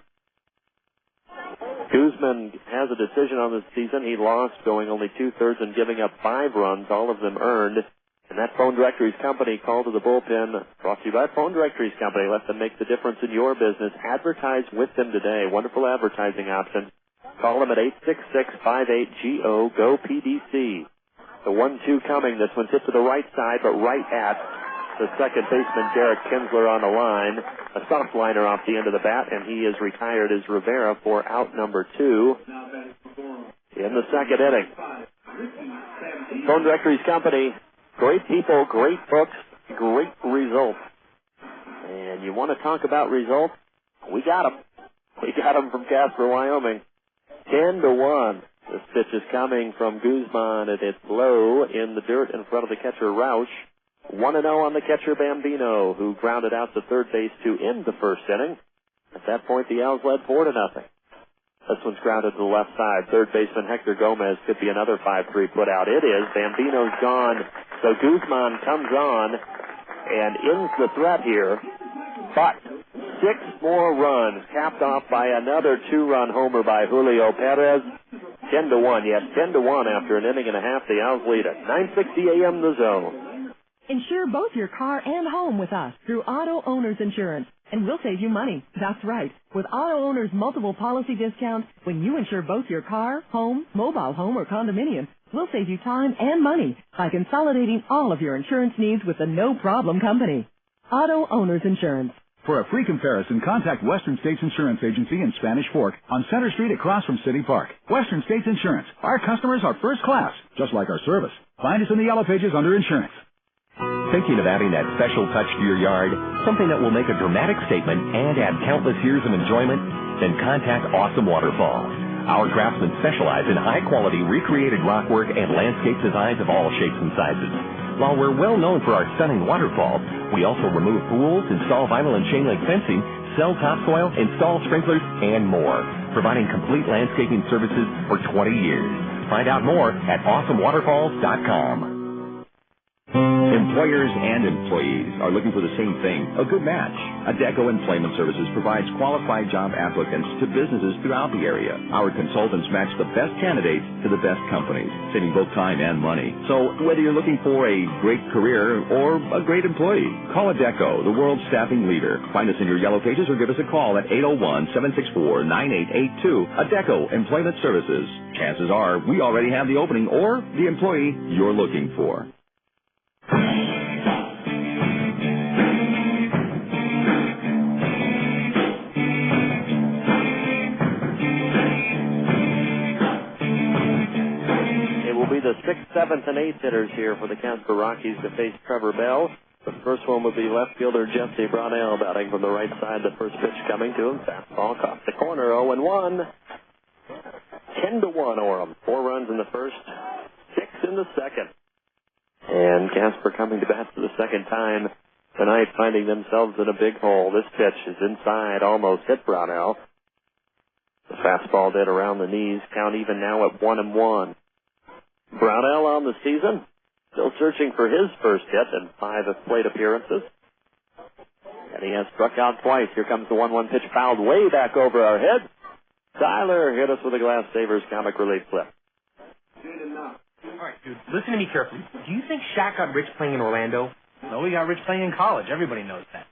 Guzman has a decision on the season. He lost, going only 2/3 and giving up 5 runs, all of them earned. And that Phone Directories Company call to the bullpen, brought to you by Phone Directories Company. Let them make the difference in your business. Advertise with them today. Wonderful advertising option. Call them at 866-58-GO. Go PDC. The 1-2 coming. This one's hit to the right side, but right at the second baseman, Derek Kinsler, on the line. A soft liner off the end of the bat, and he is retired as Rivera for out number 2 in the second inning. Phone Directories Company. Great people, great books, great results. And you want to talk about results? We got them. We got them from Casper, Wyoming. 10-1. This pitch is coming from Guzman, and it's low in the dirt in front of the catcher, Rausch. 1-0 on the catcher, Bambino, who grounded out to third base to end the first inning. At that point, the Owls led 4-0. This one's grounded to the left side. Third baseman Héctor Gómez could be another 5-3 put out. It is. Bambino's gone. So Guzman comes on and ends the threat here. But 6 more runs, capped off by another 2-run homer by Julio Perez. 10-1. Yes, 10-1 after an inning and a half. The Owls lead it. 9:60 a.m. The Zone. Insure both your car and home with us through Auto Owners Insurance, and we'll save you money. That's right. With Auto Owners multiple policy discounts, when you insure both your car, home, mobile home, or condominium, we'll save you time and money by consolidating all of your insurance needs with the no-problem company. Auto Owners Insurance. For a free comparison, contact Western States Insurance Agency in Spanish Fork on Center Street across from City Park. Western States Insurance. Our customers are first class, just like our service. Find us in the yellow pages under insurance. Thinking of adding that special touch to your yard? Something that will make a dramatic statement and add countless years of enjoyment? Then contact Awesome Waterfalls. Our craftsmen specialize in high-quality recreated rockwork and landscape designs of all shapes and sizes. While we're well known for our stunning waterfalls, we also remove pools, install vinyl and chain link fencing, sell topsoil, install sprinklers, and more, providing complete landscaping services for 20 years. Find out more at awesomewaterfalls.com. Employers and employees are looking for the same thing, a good match. Adecco Employment Services provides qualified job applicants to businesses throughout the area. Our consultants match the best candidates to the best companies, saving both time and money. So whether you're looking for a great career or a great employee, call Adecco, the world's staffing leader. Find us in your yellow pages or give us a call at 801-764-9882. Adecco Employment Services. Chances are we already have the opening or the employee you're looking for. The 6th, 7th, and 8th hitters here for the Casper Rockies to face Trevor Bell. The first one would be left fielder Jesse Brownell batting from the right side. The first pitch coming to him. Fastball off the corner, 0-1. 10-1 Orem. 4 runs in the first, 6 in the second. And Casper coming to bat for the second time tonight, finding themselves in a big hole. This pitch is inside, almost hit Brownell. The fastball did around the knees. Count even now at 1-1. Brownell on the season, still searching for his first hit in 5 plate appearances. And he has struck out twice. Here comes the 1-1 pitch, fouled way back over our head. Tyler hit us with a Glass Savers comic relief flip. All right, dude, listen to me carefully. Do you think Shaq got rich playing in Orlando? No, he got rich playing in college. Everybody knows that.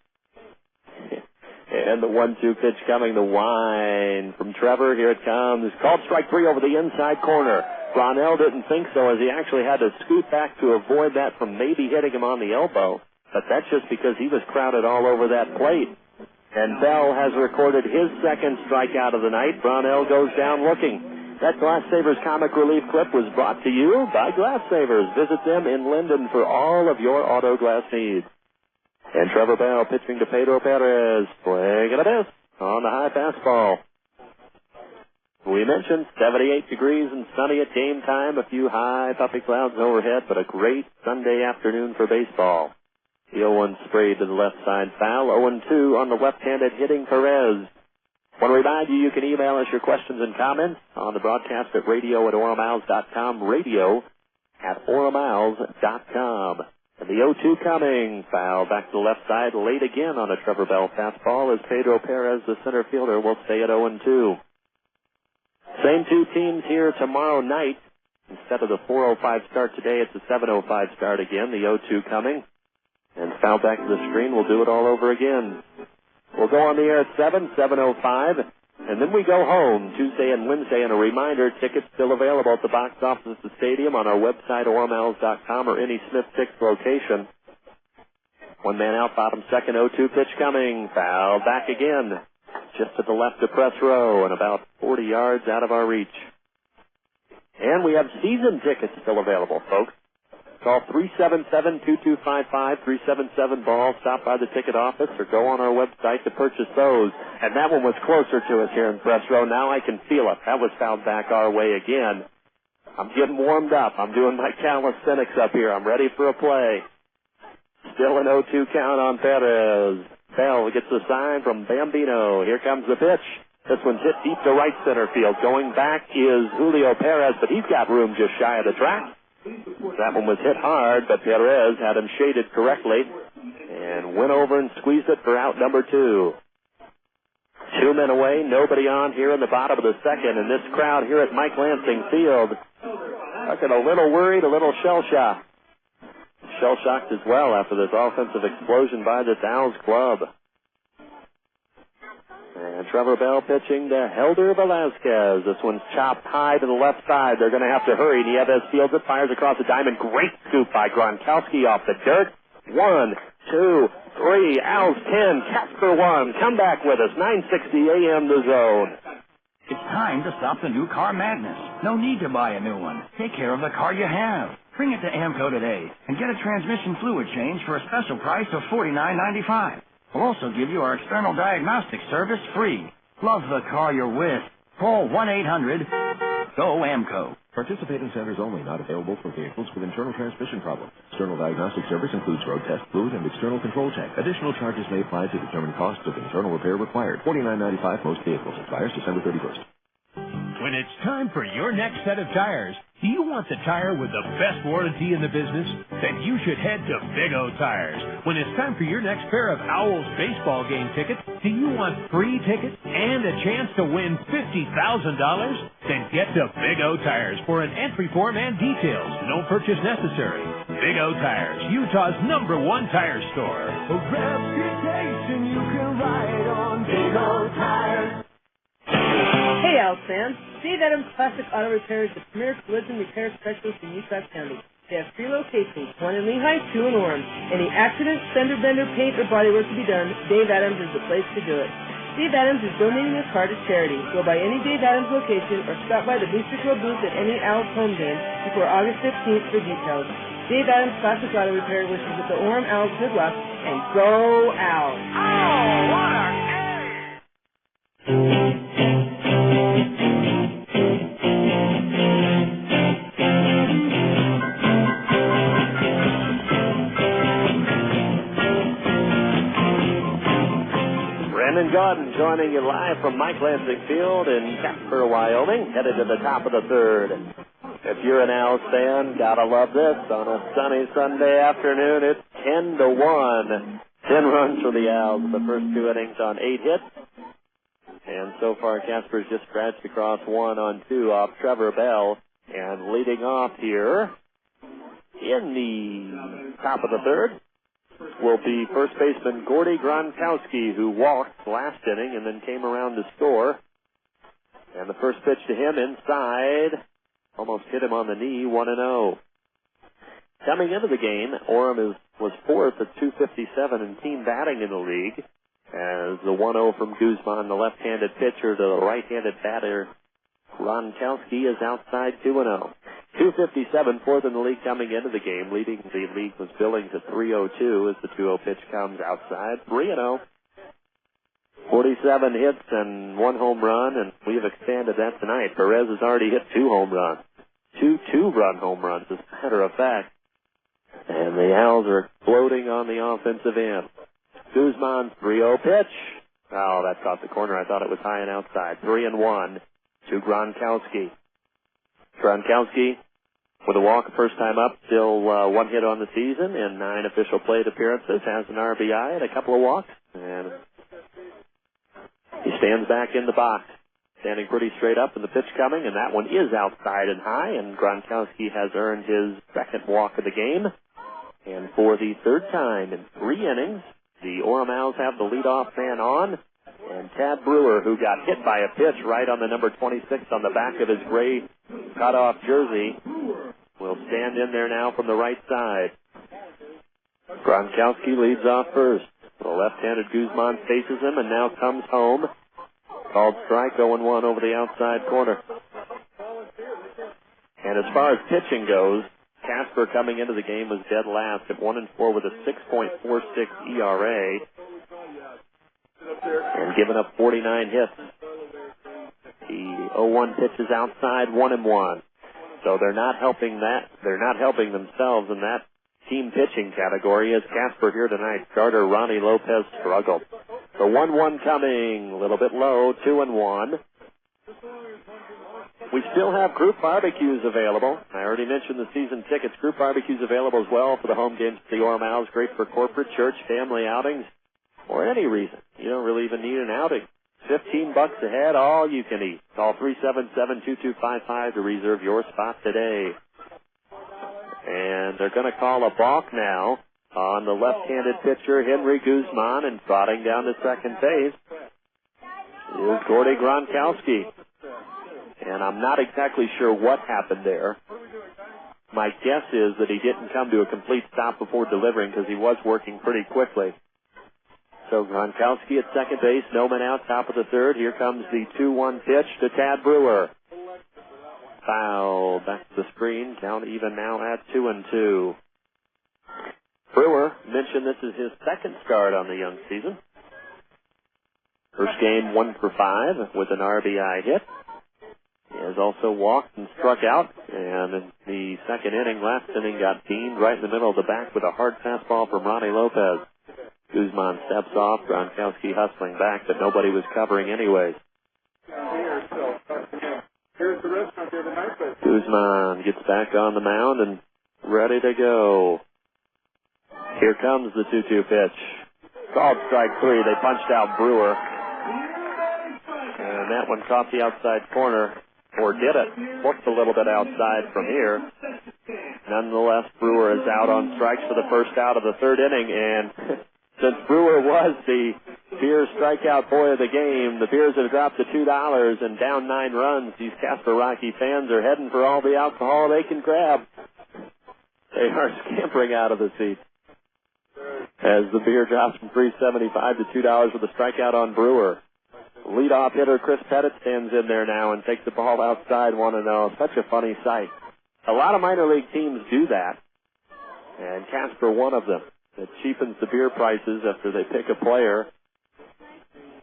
And the 1-2 pitch coming, the wind from Trevor. Here it comes. Called strike 3 over the inside corner. Brownell didn't think so, as he actually had to scoot back to avoid that from maybe hitting him on the elbow. But that's just because he was crowded all over that plate. And Bell has recorded his second strikeout of the night. Brownell goes down looking. That Glass Savers comic relief clip was brought to you by Glass Savers. Visit them in Linden for all of your auto glass needs. And Trevor Bell pitching to Pedro Perez. Swing and a miss on the high fastball. We mentioned 78 degrees and sunny at game time. A few high puffy clouds overhead, but a great Sunday afternoon for baseball. The 0-1 sprayed to the left side foul. 0-2 on the left-handed hitting Perez. Want to remind you, you can email us your questions and comments on the broadcast at radio@oremowls.com, radio@oremowls.com. And the 0-2 coming. Foul back to the left side, late again on a Trevor Bell fastball, as Pedro Perez, the center fielder, will stay at 0-2. Same 2 teams here tomorrow night. Instead of the 4:05 start today, it's a 7:05 start again. The 0-2 coming. And foul back to the screen. We'll do it all over again. We'll go on the air at 7:05. And then we go home Tuesday and Wednesday. And a reminder, tickets still available at the box office at the stadium, on our website, oremowls.com, or any Smith 6 location. 1 man out, bottom second, 0-2 pitch coming. Foul back again. Just to the left of press row and about 40 yards out of our reach. And we have season tickets still available, folks. Call 377-2255, 377-BALL. Stop by the ticket office or go on our website to purchase those. And that one was closer to us here in press row. Now I can feel it. That was fouled back our way again. I'm getting warmed up. I'm doing my calisthenics up here. I'm ready for a play. Still an 0-2 count on Perez. Bell gets the sign from Bambino. Here comes the pitch. This one's hit deep to right center field. Going back is Julio Perez, but he's got room just shy of the track. That one was hit hard, but Perez had him shaded correctly and went over and squeezed it for out number 2. 2 men away, nobody on here in the bottom of the second, and this crowd here at Mike Lansing Field looking a little worried, a little shell-shocked. Shell-shocked as well after this offensive explosion by this Owlz club. And Trevor Bell pitching to Helder Velasquez. This one's chopped high to the left side. They're going to have to hurry. Nieves fields it, fires across the diamond. Great scoop by Gronkowski off the dirt. 1, 2, 3, Owlz 10, Casper 1. Come back with us, 960 AM The Zone. It's time to stop the new car madness. No need to buy a new one. Take care of the car you have. Bring it to AMCO today and get a transmission fluid change for a special price of $49.95. We'll also give you our external diagnostic service free. Love the car you're with. Call 1-800-GO-AMCO. Participating centers only, not available for vehicles with internal transmission problems. External diagnostic service includes road test, fluid, and external control check. Additional charges may apply to determine costs of internal repair required. $49.95 most vehicles. Expires December 31st. When it's time for your next set of tires, do you want the tire with the best warranty in the business? Then you should head to Big O Tires. When it's time for your next pair of Owlz baseball game tickets, do you want free tickets and a chance to win $50,000? Then get to Big O Tires for an entry form and details. No purchase necessary. Big O Tires, Utah's #1 tire store. A reputation you can ride on. Big O Tires. Hey, Owlz fans. Dave Adams Classic Auto Repair is the premier collision repair specialist in Utah County. They have 3 locations, 1 in Lehigh, 2 in Orem. Any accident, fender bender, paint, or bodywork to be done, Dave Adams is the place to do it. Dave Adams is donating his car to charity. Go by any Dave Adams location or stop by the Booster Club booth at any Owlz home game before August 15th for details. Dave Adams Classic Auto Repair wishes that the Orem Owlz good luck and go Owlz. Oh, what a Brandon Gordon joining you live from Mike Lansing Field in Casper, Wyoming, headed to the top of the 3rd. If you're an Owlz fan, gotta love this. On a sunny Sunday afternoon, it's 10-1. 10 runs for the Owlz in the first 2 innings on 8 hits. And so far, Casper's just scratched across 1 on 2 off Trevor Bell. And leading off here in the top of the 3rd will be first baseman Gordy Gronkowski, who walked last inning and then came around to score. And the first pitch to him inside almost hit him on the knee, 1-0. Coming into the game, Orem was 4th at .257 in team batting in the league, as the 1-0 from Guzman, the left-handed pitcher, to the right-handed batter, Gronkowski, is outside 2-0. .257, 4th in the league coming into the game. Leading the league was Billings at .302 as the 2-0 pitch comes outside. 3-0. 47 hits and 1 home run, and we have expanded that tonight. Perez has already hit 2 home runs. 2 2-run home runs, as a matter of fact. And the Owlz are exploding on the offensive end. Guzman, 3-0 pitch. Oh, that caught the corner. I thought it was high and outside. 3-1 to Gronkowski. Gronkowski with a walk first time up, still 1 hit on the season and 9 official plate appearances, has an RBI and a couple of walks, and he stands back in the box, standing pretty straight up, and the pitch coming, and that one is outside and high, and Gronkowski has earned his 2nd walk of the game. And for the 3rd time in 3 innings, the Orem Owlz have the leadoff man on, and Tad Brewer, who got hit by a pitch right on the number 26 on the back of his gray cut-off jersey, will stand in there now from the right side. Gronkowski leads off first. The left-handed Guzman faces him and now comes home. Called strike, 0-1 over the outside corner. And as far as pitching goes, Casper coming into the game was dead last at 1-4 with a 6.46 ERA. And giving up 49 hits. The 0-1 pitch is outside, 1-1. So they're not helping themselves in that team pitching category as Casper here tonight. Starter Ronnie Lopez struggled. The 1-1 coming, a little bit low, 2-1. We still have group barbecues available. I already mentioned the season tickets. Group barbecues available as well for the home games at the Orem Owlz. Great for corporate, church, family outings, or any reason. You don't really even need an outing. $15 a head, all you can eat. Call 377-2255 to reserve your spot today. And they're going to call a balk now on the left-handed pitcher, Henry Guzman, and trotting down to second base is Gordy Gronkowski. And I'm not exactly sure what happened there. My guess is that he didn't come to a complete stop before delivering because he was working pretty quickly. So Gronkowski at second base, no man out, top of the third. Here comes the 2-1 pitch to Tad Brewer. Foul back to the screen. Count even now at 2-2. Brewer mentioned this is his second start on the young season. First game 1 for 5 with an RBI hit. He has also walked and struck out, and in the second inning, last inning, got beamed right in the middle of the back with a hard fastball from Ronnie Lopez. Guzman steps off, Gronkowski hustling back, but nobody was covering anyways. Guzman gets back on the mound and ready to go. Here comes the 2-2 pitch. Called strike 3. They punched out Brewer. And that one caught the outside corner. Or did it? Looked a little bit outside from here. Nonetheless, Brewer is out on strikes for the first out of the third inning. And since Brewer was the Beer strikeout boy of the game, the Beers have dropped to $2 and down 9 runs. These Casper Rocky fans are heading for all the alcohol they can grab. They are scampering out of the seats as the Beer drops from $3.75 to $2 with a strikeout on Brewer. Leadoff hitter Chris Pettit stands in there now and takes the ball outside 1-0. Such a funny sight. A lot of minor league teams do that, and Casper one of them. It cheapens the beer prices after they pick a player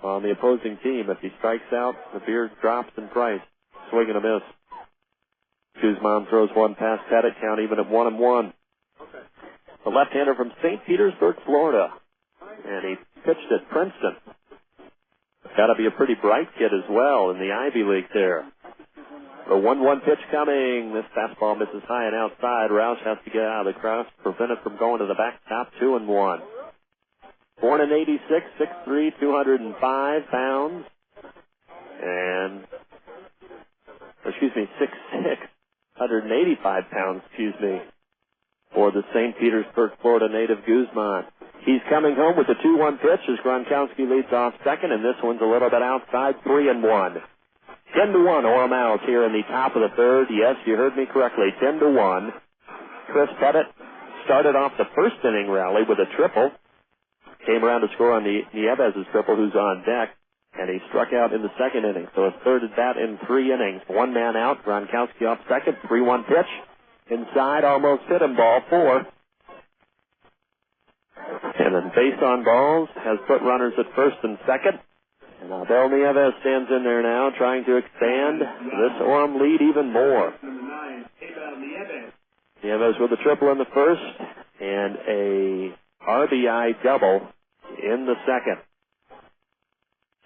on the opposing team. If he strikes out, the beer drops in price. Swing and a miss. Guzman throws one past Pettit, count even at 1-1. The left-hander from St. Petersburg, Florida, and he pitched at Princeton. Got to be a pretty bright kid as well in the Ivy League there. The 1-1 pitch coming. This fastball misses high and outside. Roush has to get out of the cross, prevent it from going to the backstop. 2-1. Born in 86, 6'3", 205 pounds. And, 6'6", 185 pounds, for the St. Petersburg, Florida native Guzman. He's coming home with the 2-1 pitch as Gronkowski leads off second, and this one's a little bit outside, 3-1. 10-1, Orem Owlz here in the top of the third. Yes, you heard me correctly, 10-1. Chris Pettit started off the first inning rally with a triple. Came around to score on the Nieves' triple, who's on deck, and he struck out in the second inning. So a third at bat in 3 innings. 1 man out, Gronkowski off second, 3-1 pitch. Inside, almost hit him, ball 4. And then base on balls has put runners at first and second. And Abel Nieves stands in there now trying to expand this Orem lead even more. Nieves with a triple in the first and a RBI double in the second.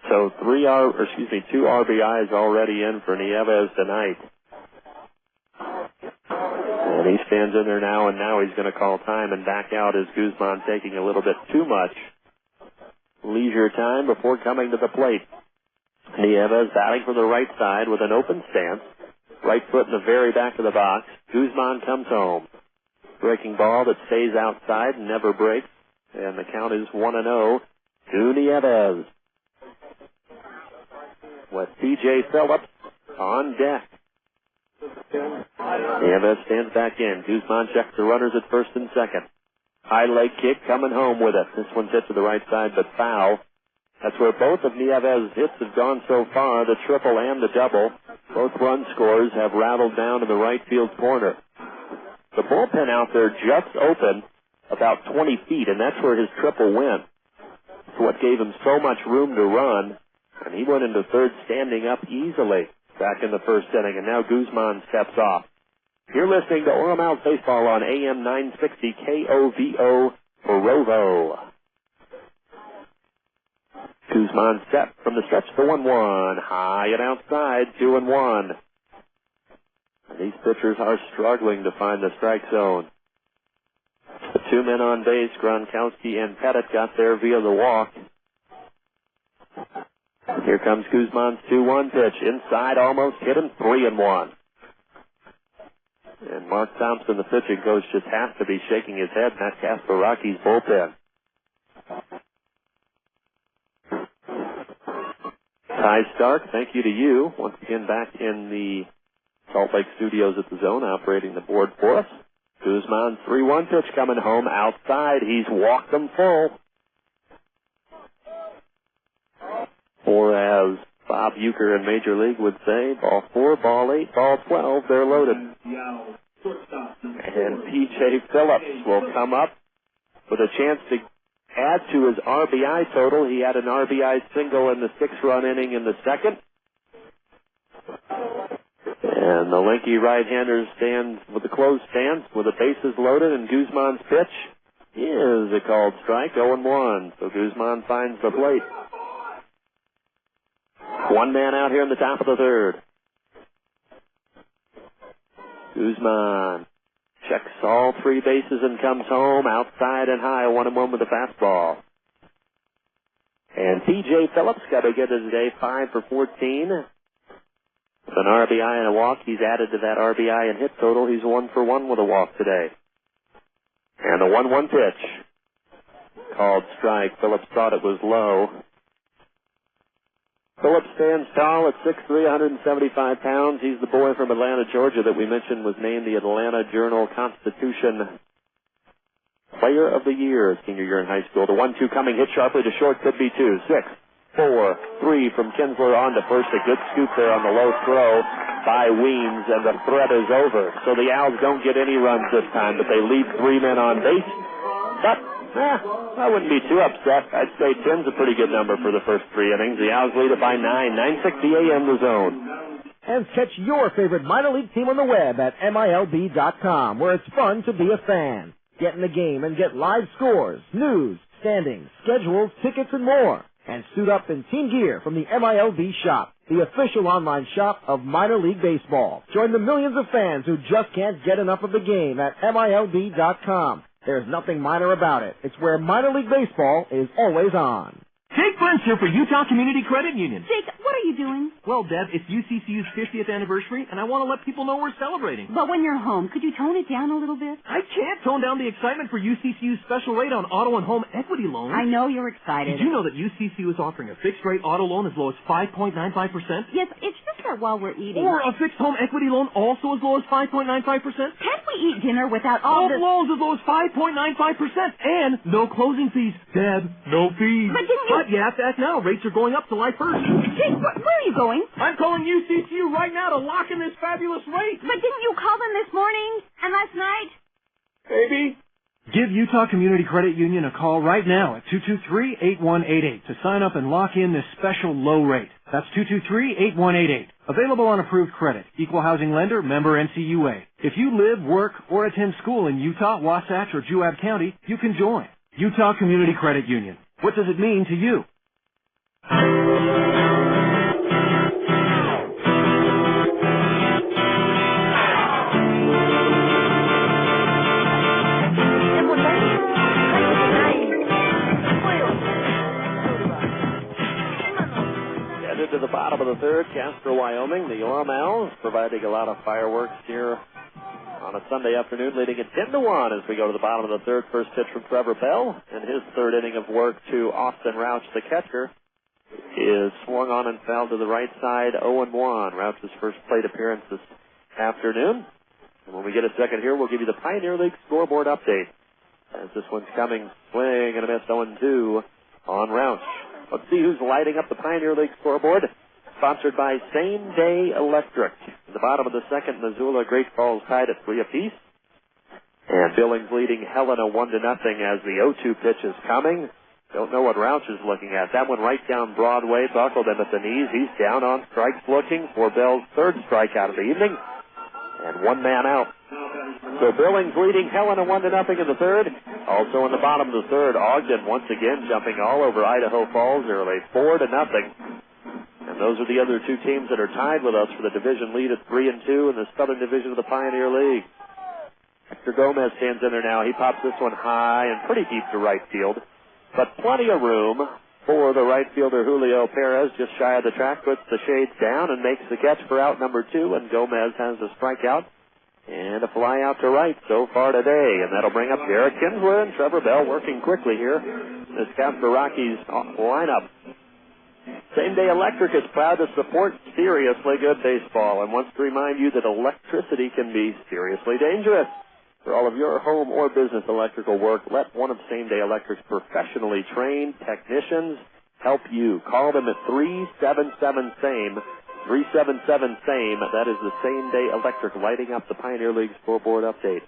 So 2 RBIs already in for Nieves tonight. And he stands in there now, and now he's going to call time and back out as Guzman taking a little bit too much leisure time before coming to the plate. Nieves batting from the right side with an open stance. Right foot in the very back of the box. Guzman comes home. Breaking ball that stays outside and never breaks. And the count is 1-0 to Nieves. With P.J. Phillips on deck. Nieves stands back in. Guzman checks the runners at first and second. High leg kick coming home with it. This one's hit to the right side, but foul. That's where both of Nieves' hits have gone so far, the triple and the double. Both run scores have rattled down in the right field corner. The bullpen out there just open about 20 feet, and that's where his triple went. It's what gave him so much room to run, and he went into third standing up easily back in the first inning, and now Guzman steps off. You're listening to Orem Owlz Baseball on AM 960 KOVO Provo. Guzman set from the stretch, the 1-1. High and outside, 2-1. And these pitchers are struggling to find the strike zone. The two men on base, Gronkowski and Pettit, got there via the walk. Here comes Guzman's 2-1 pitch. Inside, almost hit him, 3-1. And Mark Thompson, the pitching coach, just has to be shaking his head in that Casper Rockies bullpen. Ty Stark, thank you to you. Once again, back in the Salt Lake studios at the Zone, operating the board for us. Guzman's 3-1 pitch coming home outside. He's walked them full. Or as Bob Uecker in Major League would say, ball 4, ball 8, ball 12, they're loaded. And P.J. Phillips will come up with a chance to add to his RBI total. He had an RBI single in the 6-run inning in the second. And the lanky right-hander stands with the closed stance with the bases loaded, and Guzman's pitch is a called strike, 0-1. So Guzman finds the plate. One man out here in the top of the third. Guzman checks all three bases and comes home outside and high, 1-1 with a fastball. And P.J. Phillips got to get his day 5 for 14. With an RBI and a walk, he's added to that RBI and hit total. He's 1 for 1 with a walk today. And the 1-1 pitch. Called strike. Phillips thought it was low. Phillips stands tall at 6'3", 175 pounds. He's the boy from Atlanta, Georgia that we mentioned was named the Atlanta Journal-Constitution Player of the Year, senior year in high school. The 1-2 coming, hit sharply to short, could be 2. 6, 4, 3 from Kinsler on to first. A good scoop there on the low throw by Weems, and the threat is over. So the Owls don't get any runs this time, but they leave 3 men on base. But I wouldn't be too upset. I'd say 10's a pretty good number for the first 3 innings. The Owls lead it by 9. 9:60 a.m. the Zone. And catch your favorite minor league team on the web at MILB.com, where it's fun to be a fan. Get in the game and get live scores, news, standings, schedules, tickets, and more. And suit up in team gear from the MILB Shop, the official online shop of minor league baseball. Join the millions of fans who just can't get enough of the game at MILB.com. There's nothing minor about it. It's where minor league baseball is always on. Jake Bunch here for Utah Community Credit Union. Jake, what are you doing? Well, Deb, it's UCCU's 50th anniversary, and I want to let people know we're celebrating. But when you're home, could you tone it down a little bit? I can't tone down the excitement for UCCU's special rate on auto and home equity loans. I know you're excited. Did you know that UCCU is offering a fixed-rate auto loan as low as 5.95%? Yes, it's just that while we're eating. Or a fixed home equity loan also as low as 5.95%? Can't we eat dinner without all the loans as low as 5.95%, and no closing fees. Deb, no fees. But you have to act now. Rates are going up July 1st. Jake, where are you going? I'm calling UCCU right now to lock in this fabulous rate. But didn't you call them this morning and last night? Baby. Give Utah Community Credit Union a call right now at 223-8188 to sign up and lock in this special low rate. That's 223-8188. Available on approved credit. Equal housing lender, member NCUA. If you live, work, or attend school in Utah, Wasatch, or Juab County, you can join. Utah Community Credit Union. What does it mean to you? To the bottom of the third, Casper, Wyoming, the Orem Owlz providing a lot of fireworks here on a Sunday afternoon, leading it 10-1 as we go to the bottom of the third. First pitch from Trevor Bell, and his third inning of work to Austin Rauch, the catcher, is swung on and fouled to the right side, 0-1. Rauch's first plate appearance this afternoon. And when we get a second here, we'll give you the Pioneer League scoreboard update. As this one's coming, swing and a miss, 0-2 on Rauch. Let's see who's lighting up the Pioneer League scoreboard. Sponsored by Same Day Electric. At the bottom of the second, Missoula Great Falls tied at 3 apiece. And Billings leading Helena 1-0 as the 0-2 pitch is coming. Don't know what Rauch is looking at. That one right down Broadway, buckled him at the knees. He's down on strikes looking for Bell's third strikeout of the evening. And one man out. So Billings leading Helena 1-0 in the third. Also in the bottom of the third, Ogden once again jumping all over Idaho Falls early, 4-0. And those are the other two teams that are tied with us for the division lead at 3-2 in the Southern Division of the Pioneer League. Héctor Gómez stands in there now. He pops this one high and pretty deep to right field, but plenty of room for the right fielder Julio Perez, just shy of the track, puts the shades down and makes the catch for out number 2, and Gómez has a strikeout and a fly out to right so far today, and that'll bring up Derek Kinsler and Trevor Bell working quickly here. This Casper Rockies lineup. Same Day Electric is proud to support seriously good baseball and wants to remind you that electricity can be seriously dangerous. For all of your home or business electrical work, let one of Same Day Electric's professionally trained technicians help you. Call them at 377-SAME. 377-SAME. That is the Same Day Electric lighting up the Pioneer League scoreboard update.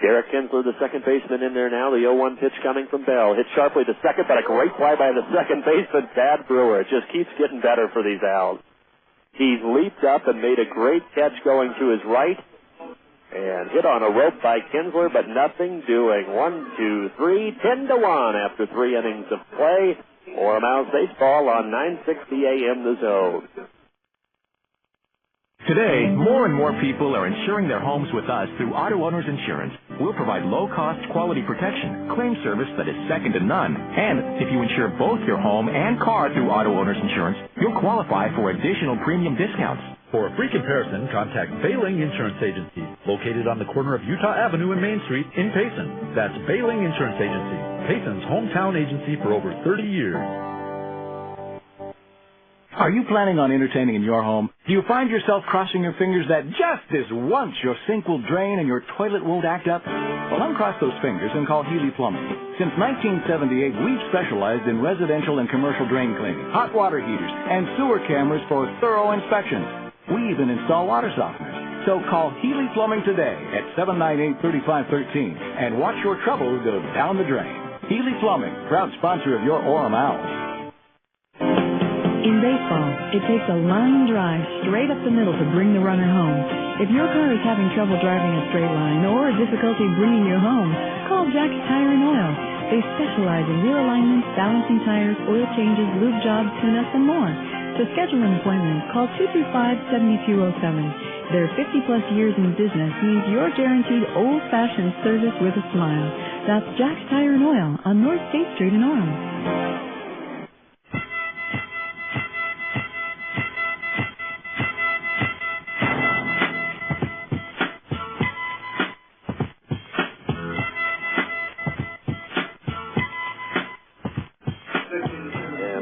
Derek Kinsler, the second baseman, in there now. The 0-1 pitch coming from Bell. Hit sharply to second, but a great play by the second baseman, Thad Brewer. It just keeps getting better for these Owls. He's leaped up and made a great catch going to his right and hit on a rope by Kinsler, but nothing doing. 1-2-3, 10-1 after 3 innings of play. Orem Owls baseball on 960 AM The Zone. Today, more and more people are insuring their homes with us through Auto Owners Insurance. We'll provide low-cost quality protection, claim service that is second to none. And if you insure both your home and car through Auto Owners Insurance, you'll qualify for additional premium discounts. For a free comparison, contact Bailing Insurance Agency, located on the corner of Utah Avenue and Main Street in Payson. That's Bailing Insurance Agency, Payson's hometown agency for over 30 years. Are you planning on entertaining in your home? Do you find yourself crossing your fingers that just this once your sink will drain and your toilet won't act up? Well, uncross those fingers and call Healy Plumbing. Since 1978, we've specialized in residential and commercial drain cleaning, hot water heaters, and sewer cameras for thorough inspections. We even install water softeners. So call Healy Plumbing today at 798-3513 and watch your troubles go down the drain. Healy Plumbing, proud sponsor of your Orem Owls. In baseball, it takes a line drive straight up the middle to bring the runner home. If your car is having trouble driving a straight line or difficulty bringing you home, call Jack's Tire and Oil. They specialize in wheel alignments, balancing tires, oil changes, lube jobs, tune-ups, and more. To schedule an appointment, call 225-7207. Their 50-plus years in business means you're guaranteed old-fashioned service with a smile. That's Jack's Tire and Oil on North State Street in Orem.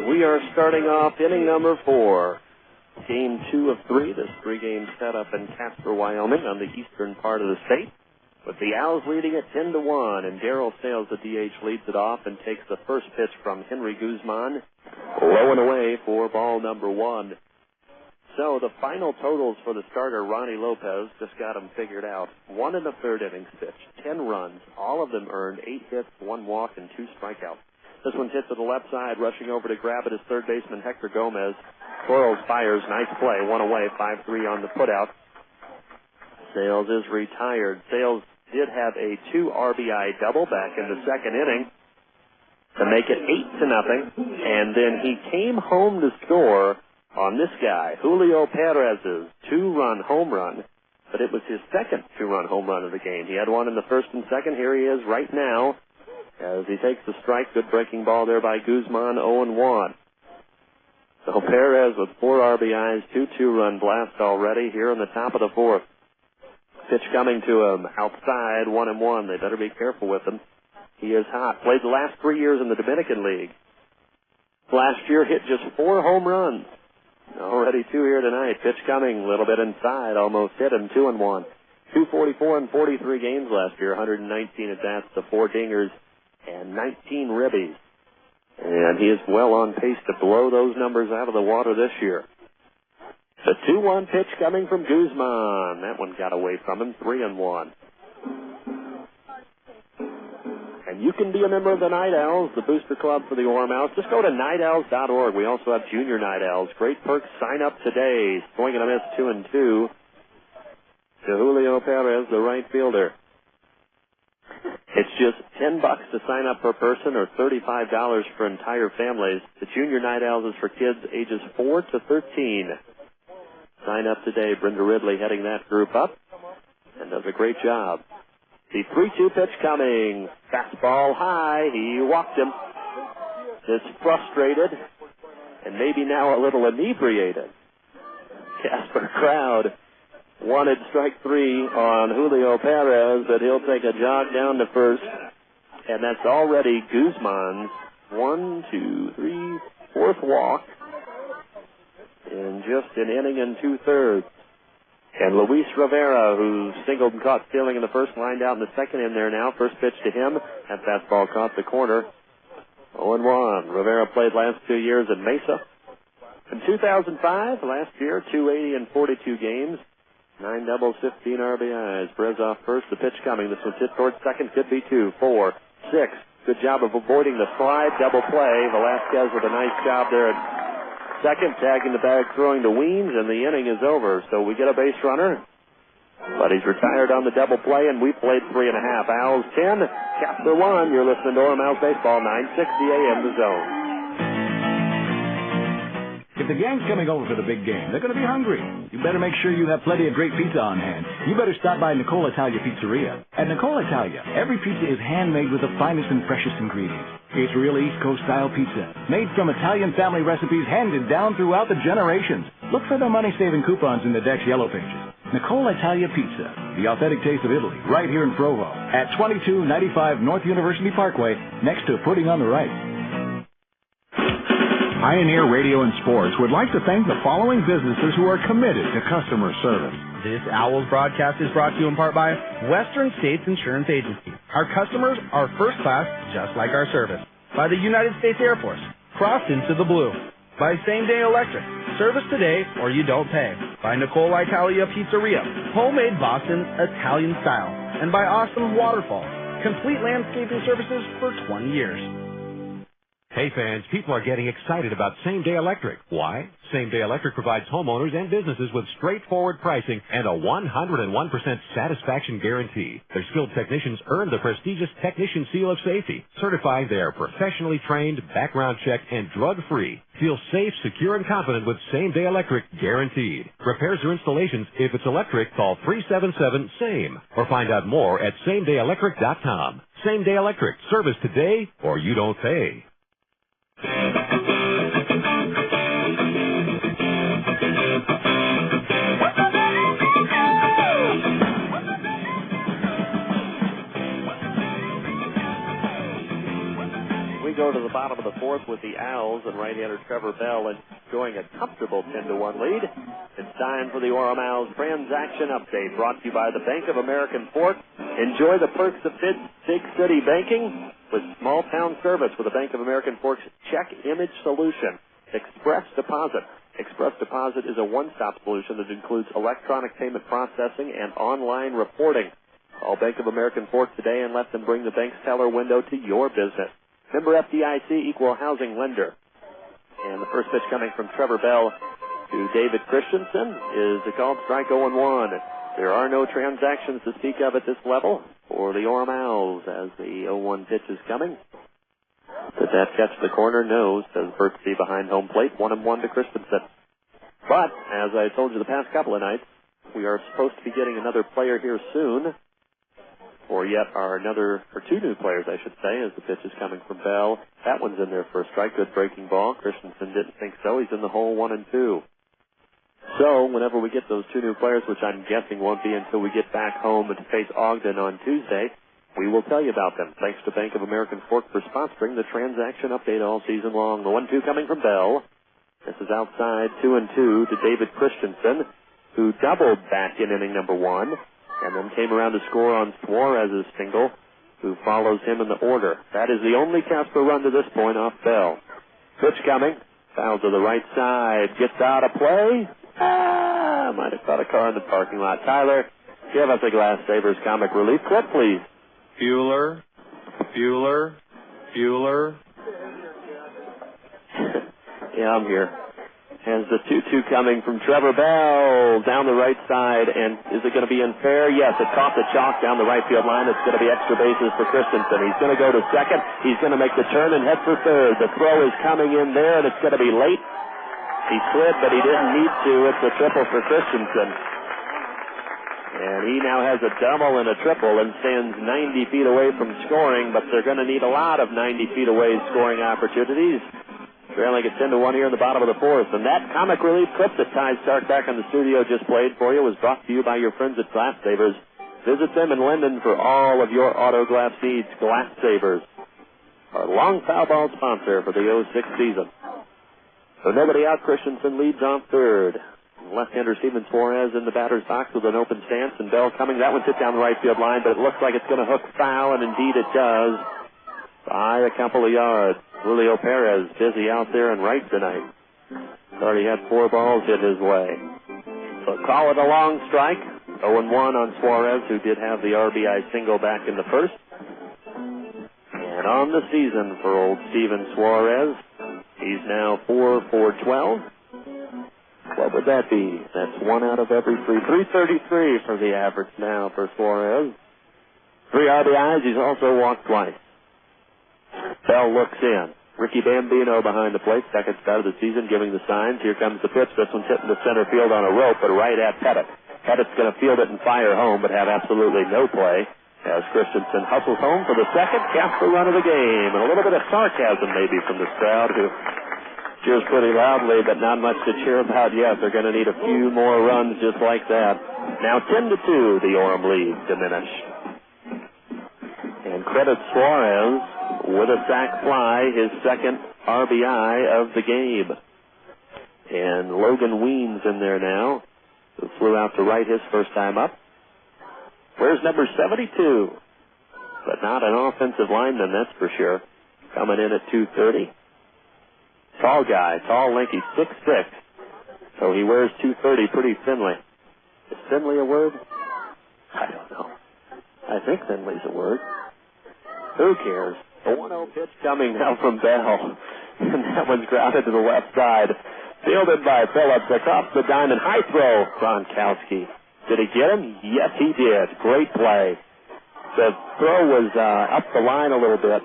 We are starting off inning number 4. Game 2 of 3. This 3-game setup in Casper, Wyoming on the eastern part of the state. With the Owls leading at 10-1, and Darryl Sales, the DH, leads it off and takes the first pitch from Henry Guzman. Low and away for ball number 1. So the final totals for the starter, Ronnie Lopez, just got them figured out. 1 in the third innings pitch, 10 runs, all of them earned, 8 hits, 1 walk, and 2 strikeouts. This one's hit to the left side, rushing over to grab it is third baseman Héctor Gómez. Quarles fires, nice play, 1 away, 5-3 on the putout. Sales is retired. Sales did have a 2 RBI double back in the second inning to make it 8-0, and then he came home to score on this guy, Julio Perez's 2-run home run, but it was his second 2-run home run of the game. He had one in the first and second. Here he is right now as he takes the strike. Good breaking ball there by Guzman, 0-1. So Perez with 4 RBIs, 2 2-run blasts already here in the top of the fourth. Pitch coming to him outside, 1-1. They better be careful with him. He is hot. Played the last 3 years in the Dominican League. Last year hit just 4 home runs. Already 2 here tonight. Pitch coming, a little bit inside, almost hit him, 2-1. 244 in 43 games last year, 119 at-bats to 4 dingers and 19 ribbies. And he is well on pace to blow those numbers out of the water this year. The 2-1 pitch coming from Guzman. That one got away from him, 3-1. And you can be a member of the Night Owls, the booster club for the Orem Owls. Just go to nightowls.org. We also have Junior Night Owls. Great perks. Sign up today. Swing and a miss, 2-2. to Julio Perez, the right fielder. It's just $10 to sign up per person or $35 for entire families. The Junior Night Owls is for kids ages 4 to 13. Sign up today. Brenda Ridley heading that group up and does a great job. The 3-2 pitch coming. Fastball high. He walked him. Is frustrated and maybe now a little inebriated. Casper crowd wanted strike 3 on Julio Perez, but he'll take a jog down to first. And that's already Guzman's 4th walk in just an inning and 2/3. And Luis Rivera, who singled and caught stealing in the first, lined out in the second in there now. First pitch to him. That fastball caught the corner. 0-1. Rivera played last 2 years at Mesa. In 2005, last year, 280 in 42 games. 9 doubles, 15 RBIs. Brezov first, the pitch coming. This one's hit towards second, could be 2, 4, 6. Good job of avoiding the slide, double play. Velasquez with a nice job there at second, tagging the bag, throwing to Weems, and the inning is over. So we get a base runner, but he's retired on the double play, and we played 3.5. Owls 10, Casper 1. You're listening to Orem Owls Baseball, 960 AM The Zone. If the gang's coming over for the big game, they're going to be hungry. You better make sure you have plenty of great pizza on hand. You better stop by Nicole Italia Pizzeria. At Nicole Italia, every pizza is handmade with the finest and freshest ingredients. It's real East Coast style pizza, made from Italian family recipes handed down throughout the generations. Look for the money-saving coupons in the deck's yellow pages. Nicole Italia Pizza, the authentic taste of Italy, right here in Provo, at 2295 North University Parkway, next to Pudding on the Right. Pioneer Radio and Sports would like to thank the following businesses who are committed to customer service. This Owlz broadcast is brought to you in part by Western States Insurance Agency. Our customers are first class, just like our service. By the United States Air Force, crossed into the blue. By Same Day Electric, service today or you don't pay. By Nicole Italia Pizzeria, homemade Boston Italian style. And by Awesome Waterfall, complete landscaping services for 20 years. Hey fans, people are getting excited about Same Day Electric. Why? Same Day Electric provides homeowners and businesses with straightforward pricing and a 101% satisfaction guarantee. Their skilled technicians earn the prestigious Technician Seal of Safety, certifying they are professionally trained, background checked, and drug-free. Feel safe, secure, and confident with Same Day Electric, guaranteed. Repairs or installations, if it's electric, call 377-SAME or find out more at SameDayElectric.com. Same Day Electric, service today or you don't pay. We go to the bottom of the 4th with the Owls and right-hander Trevor Bell enjoying a comfortable 10-1 lead. It's time for the Orem Owls transaction update, brought to you by the Bank of American Fork. Enjoy the perks of big city banking with small town service with the Bank of American Fork's check image solution. Express Deposit. Express Deposit is a one-stop solution that includes electronic payment processing and online reporting. Call Bank of American Fork today and let them bring the bank's teller window to your business. Member FDIC, equal housing lender. And the first pitch coming from Trevor Bell to David Christensen is a called strike 0-1. There are no transactions to speak of at this level for the Orem Owls as the 0-1 pitch is coming. Did that catch the corner? No, says Bertsy behind home plate. 1-1 to Christensen. But, as I told you the past couple of nights, we are supposed to be getting another player here soon. Or two new players, I should say, as the pitch is coming from Bell. That one's in there for a strike. Good breaking ball. Christensen didn't think so. He's in the hole 1-2. So, whenever we get those two new players, which I'm guessing won't be until we get back home and face Ogden on Tuesday, we will tell you about them. Thanks to Bank of American Fork for sponsoring the transaction update all season long. The 1-2 coming from Bell. This is outside 2-2 to David Christensen, who doubled back in inning number 1, and then came around to score on Suarez's single, who follows him in the order. That is the only Casper run to this point off Bell. Pitch coming. Foul to the right side. Gets out of play. Might have caught a car in the parking lot. Tyler, give us a Glass Savers comic relief clip, please. Bueller. Yeah, I'm here. As the 2-2 coming from Trevor Bell down the right side, and is it going to be unfair? Yes, it caught the chalk down the right field line. It's going to be extra bases for Christensen. He's going to go to second. He's going to make the turn and head for third. The throw is coming in there, and it's going to be late. He slid, but he didn't need to. It's a triple for Christensen. And he now has a double and a triple and stands 90 feet away from scoring, but they're going to need a lot of 90 feet away scoring opportunities. Trailing at 10-1 here in the bottom of the fourth. And that comic relief clip that Ty Stark back in the studio just played for you was brought to you by your friends at Glass Savers. Visit them in Linden for all of your auto glass needs. Glass Savers, our long foul ball sponsor for the 06 season. So nobody out. Christensen leads off third. Left-hander Steven Suarez in the batter's box with an open stance, and Bell coming. That one hit down the right field line, but it looks like it's going to hook foul, and indeed it does, by a couple of yards. Julio Perez busy out there in right tonight. Already had 4 balls hit his way. So call it a long strike. 0-1 on Suarez, who did have the RBI single back in the first. And on the season for old Steven Suarez, he's now 4 for 12. What would that be? That's 1 out of every 3. 333 for the average now for Suarez. 3 RBIs. He's also walked twice. Bell looks in. Ricky Bambino behind the plate, second start of the season, giving the signs. Here comes the pitch. This one's hitting the center field on a rope, but right at Pettit. Pettit's going to field it and fire home, but have absolutely no play. As Christensen hustles home for the second Casper run of the game. And a little bit of sarcasm maybe from this crowd, who cheers pretty loudly, but not much to cheer about yet. They're going to need a few more runs just like that. Now 10-2, the Orem lead diminished. And credit Suarez with a sac fly, his second RBI of the game. And Logan Weems in there now, who flew out to right his first time up. Where's number 72? But not an offensive lineman, that's for sure. Coming in at 230. Tall guy, tall, lanky, 6'6". So he wears 230 pretty thinly. Is thinly a word? I don't know. I think thinly's a word. Who cares? A 1-0 pitch coming now from Bell. And that one's grounded to the left side. Fielded by Phillips across the diamond. High throw, Gronkowski. Did he get him? Yes, he did. Great play. The throw was up the line a little bit.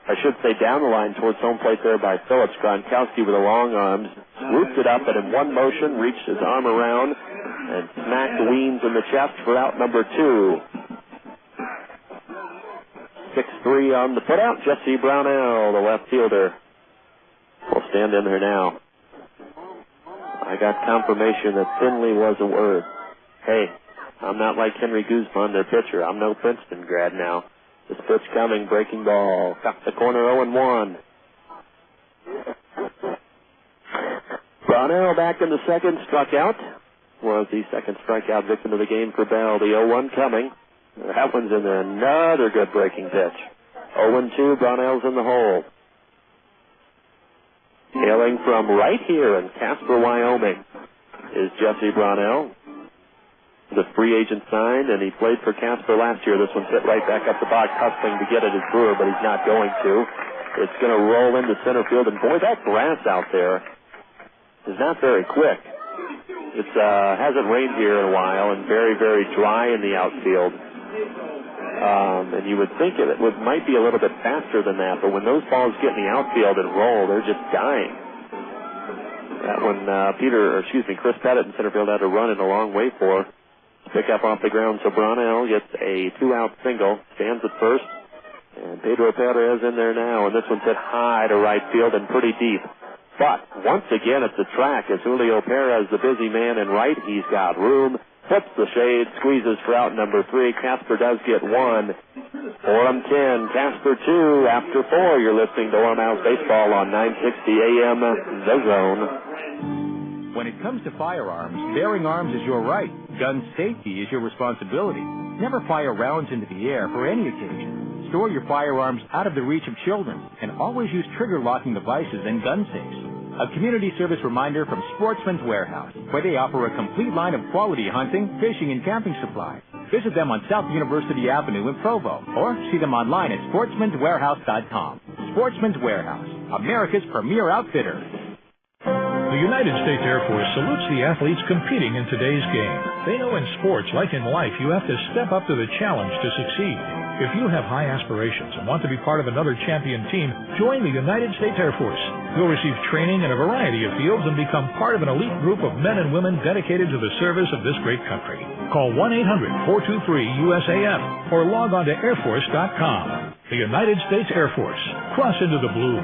I should say down the line towards home plate there by Phillips. Gronkowski with the long arms. Swooped it up and in one motion reached his arm around and smacked Weems in the chest for out number 2. 6-3 on the putout. Jesse Brownell, the left fielder, will stand in there now. I got confirmation that thinly was a word. Hey, I'm not like Henry Guzman, their pitcher. I'm no Princeton grad now. This pitch coming, breaking ball. Got the corner 0-1. Brownell back in the second, struck out. Was the second strikeout victim of the game for Bell. The 0-1 coming. That one's in there. Another good breaking pitch. 0-2, Brownell's in the hole. Hailing from right here in Casper, Wyoming, is Jesse Brownell. The free agent signed, and he played for Casper last year. This one's hit right back up the box, hustling to get it as Brewer, but he's not going to. It's going to roll into center field, and boy, that grass out there is not very quick. It hasn't rained here in a while, and very, very dry in the outfield. And you would think it might be a little bit faster than that, but when those balls get in the outfield and roll, they're just dying. That one, Chris Pettit in center field had to run it a long way for. Pick up off the ground, so Brownell gets a 2-out single, stands at first, and Pedro Perez in there now, and this one's hit high to right field and pretty deep. But once again at the track is Julio Perez, the busy man in right. He's got room. Flips the shade, squeezes for out number 3. Casper does get 1. Orem 10, Casper 2. After 4, you're listening to Orem Owlz Baseball on 960 AM The Zone. When it comes to firearms, bearing arms is your right. Gun safety is your responsibility. Never fire rounds into the air for any occasion. Store your firearms out of the reach of children, and always use trigger locking devices and gun safes. A community service reminder from Sportsman's Warehouse, where they offer a complete line of quality hunting, fishing, and camping supplies. Visit them on South University Avenue in Provo, or see them online at sportsmanswarehouse.com. Sportsman's Warehouse, America's premier outfitter. The United States Air Force salutes the athletes competing in today's game. They know in sports, like in life, you have to step up to the challenge to succeed. If you have high aspirations and want to be part of another champion team, join the United States Air Force. You'll receive training in a variety of fields and become part of an elite group of men and women dedicated to the service of this great country. Call 1-800-423-USAF or log on to airforce.com. The United States Air Force. Cross into the blue.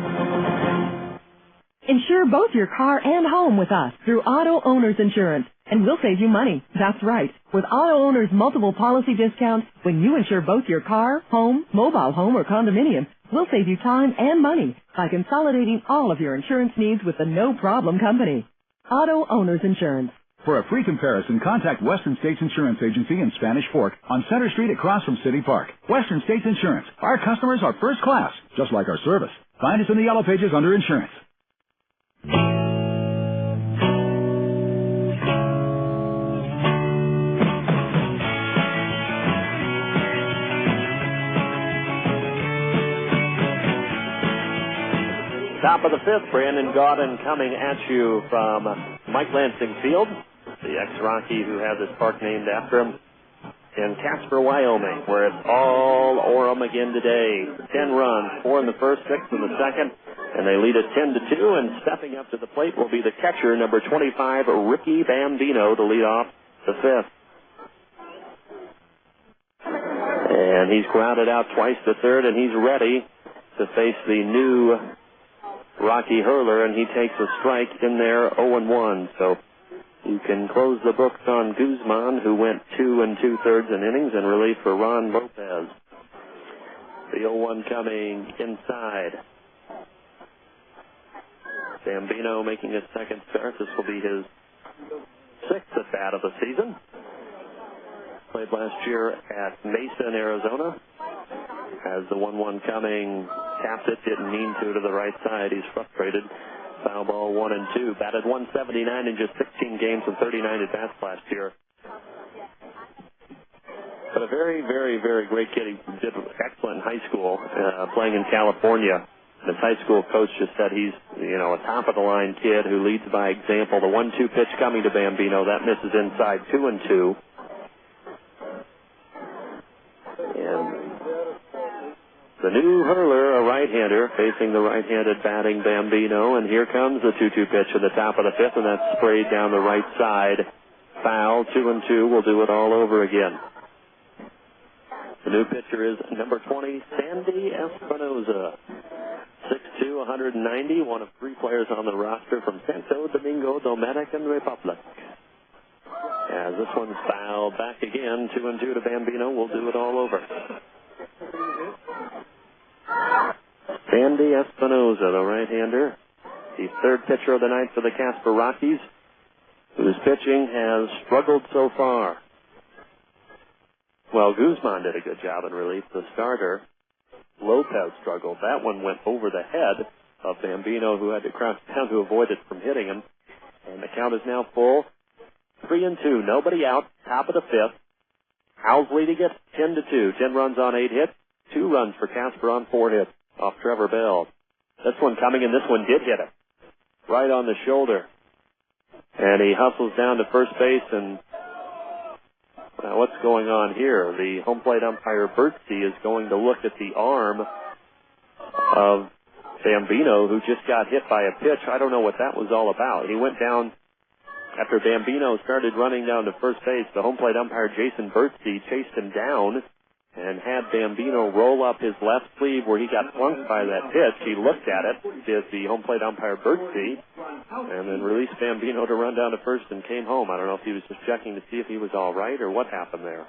Insure both your car and home with us through Auto Owners Insurance, and we'll save you money. That's right. With Auto Owners multiple policy discounts, when you insure both your car, home, mobile home, or condominium, we'll save you time and money by consolidating all of your insurance needs with the no-problem company. Auto Owners Insurance. For a free comparison, contact Western States Insurance Agency in Spanish Fork on Center Street across from City Park. Western States Insurance. Our customers are first class, just like our service. Find us in the yellow pages under insurance. Top of the fifth, Brandon Gaudin coming at you from Mike Lansing Field, the ex-Rocky who had this park named after him, in Casper, Wyoming, where it's all Orem again today. 10 runs, 4 in the first, 6 in the second, and they lead it 10-2, and stepping up to the plate will be the catcher, number 25, Ricky Bambino, to lead off the fifth. And he's grounded out twice to third, and he's ready to face the new Rocky hurler, and he takes a strike in there, 0-1. So you can close the books on Guzman, who went 2 2/3 innings in relief for Ron Lopez. The 0-1 coming inside. Bambino making his second start. This will be his 6th at bat of the season. Played last year at Mesa in Arizona. As the 1-1 coming, tapped it, didn't mean to the right side. He's frustrated. Foul ball 1-2. Batted 179 in just 16 games and 39 at-bats last year. But a very, very, very great kid. He did excellent in high school, playing in California. And his high school coach just said he's, a top-of-the-line kid who leads by example. The 1-2 pitch coming to Bambino, that misses inside, 2-2. And the new hurler, a right-hander, facing the right-handed batting Bambino. And here comes the 2-2 pitch at the top of the fifth, and that's sprayed down the right side. Foul, 2-2. We'll do it all over again. The new pitcher is number 20, Sandy Espinoza. 6'2", 190, one of 3 players on the roster from Santo Domingo, Dominican Republic. As this one's fouled back again, 2-2 to Bambino. We'll do it all over. Sandy Espinoza, the right-hander, the 3rd pitcher of the night for the Casper Rockies, whose pitching has struggled so far. Well, Guzman did a good job in relief. The starter, Lopez, struggled. That one went over the head of Bambino, who had to crouch down to avoid it from hitting him. And the count is now full. 3-2. Nobody out. Top of the fifth. Owlz leading it 10-2. 10 runs on 8 hits. 2 runs for Casper on 4 hits off Trevor Bell. This one coming, and this one did hit him. Right on the shoulder. And he hustles down to first base, and now what's going on here? The home plate umpire, Bertsy, is going to look at the arm of Bambino, who just got hit by a pitch. I don't know what that was all about. He went down after Bambino started running down to first base. The home plate umpire, Jason Bertsy, chased him down and had Bambino roll up his left sleeve where he got plunked by that pitch. He looked at it, did the home plate umpire, Bertsy, and then released Bambino to run down to first and came home. I don't know if he was just checking to see if he was all right or what happened there.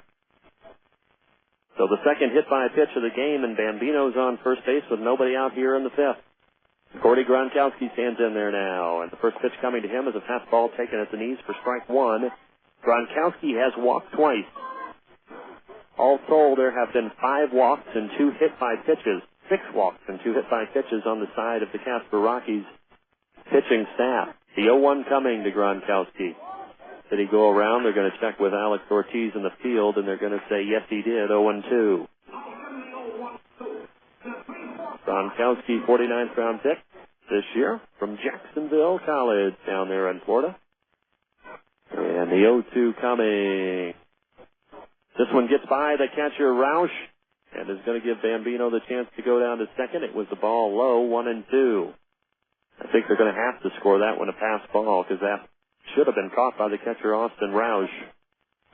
So the second hit by pitch of the game, and Bambino's on first base with nobody out here in the fifth. Gordy Gronkowski stands in there now, and the first pitch coming to him is a fastball taken at the knees for strike 1. Gronkowski has walked twice. All told, there have been 5 walks and 2 hit by pitches. 6 walks and 2 hit by pitches on the side of the Casper Rockies pitching staff. The 0-1 coming to Gronkowski. Did he go around? They're going to check with Alex Ortiz in the field, and they're going to say, yes, he did, 0-2. Gronkowski, 49th round pick. this year from Jacksonville College down there in Florida. And the 0-2 coming. This one gets by the catcher, Roush, and is going to give Bambino the chance to go down to second. It was the ball low, 1-2. I think they're going to have to score that one a pass ball because that should have been caught by the catcher, Austin Roush.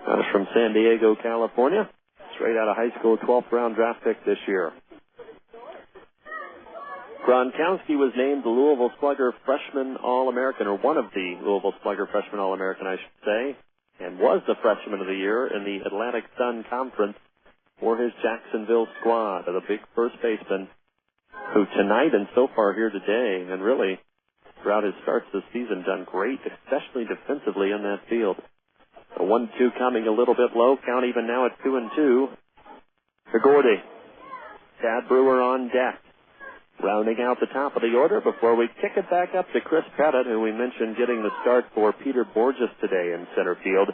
Roush from San Diego, California. Straight out of high school, 12th round draft pick this year. Gronkowski was named the Louisville Slugger Freshman All-American, or one of the Louisville Slugger Freshman All-American, I should say, and was the Freshman of the Year in the Atlantic Sun Conference for his Jacksonville squad, the big first baseman who tonight and so far here today, and really throughout his starts this season, done great, especially defensively in that field. The 1-2 coming a little bit low, count even now at 2-2 for Gordy. Tad Brewer on deck. Rounding out the top of the order before we kick it back up to Chris Pettit, who we mentioned getting the start for Peter Borges today in center field,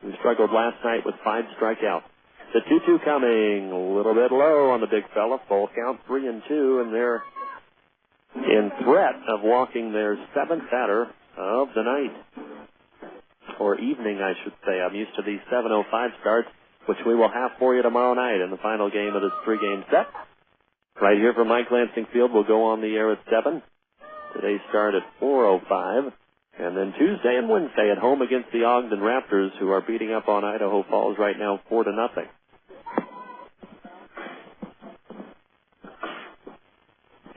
who struggled last night with 5 strikeouts. The 2-2 coming a little bit low on the big fella. Full count 3-2, and they're in threat of walking their 7th batter of the night. Or evening, I should say. I'm used to these 7:05 starts, which we will have for you tomorrow night in the final game of this 3-game set. Right here from Mike Lansing Field, we'll go on the air at 7. Today's start at 4:05. And then Tuesday and Wednesday at home against the Ogden Raptors, who are beating up on Idaho Falls right now 4-0.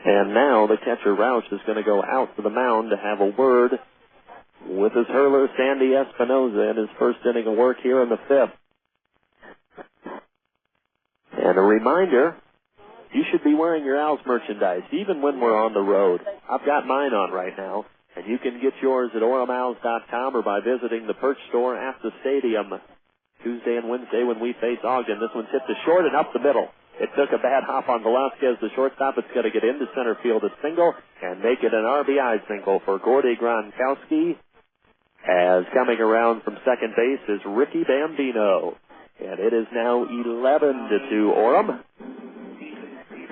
And now the catcher, Roush, is going to go out to the mound to have a word with his hurler, Sandy Espinoza, in his first inning of work here in the 5th. And a reminder, you should be wearing your Owlz merchandise, even when we're on the road. I've got mine on right now, and you can get yours at oremowlz.com or by visiting the Perch store at the stadium. Tuesday and Wednesday when we face Ogden. This one's hit to short and up the middle. It took a bad hop on Velasquez, the shortstop. It's going to get into center field a single and make it an RBI single for Gordy Gronkowski. As coming around from second base is Ricky Bambino. And it is now 11-2 Orem.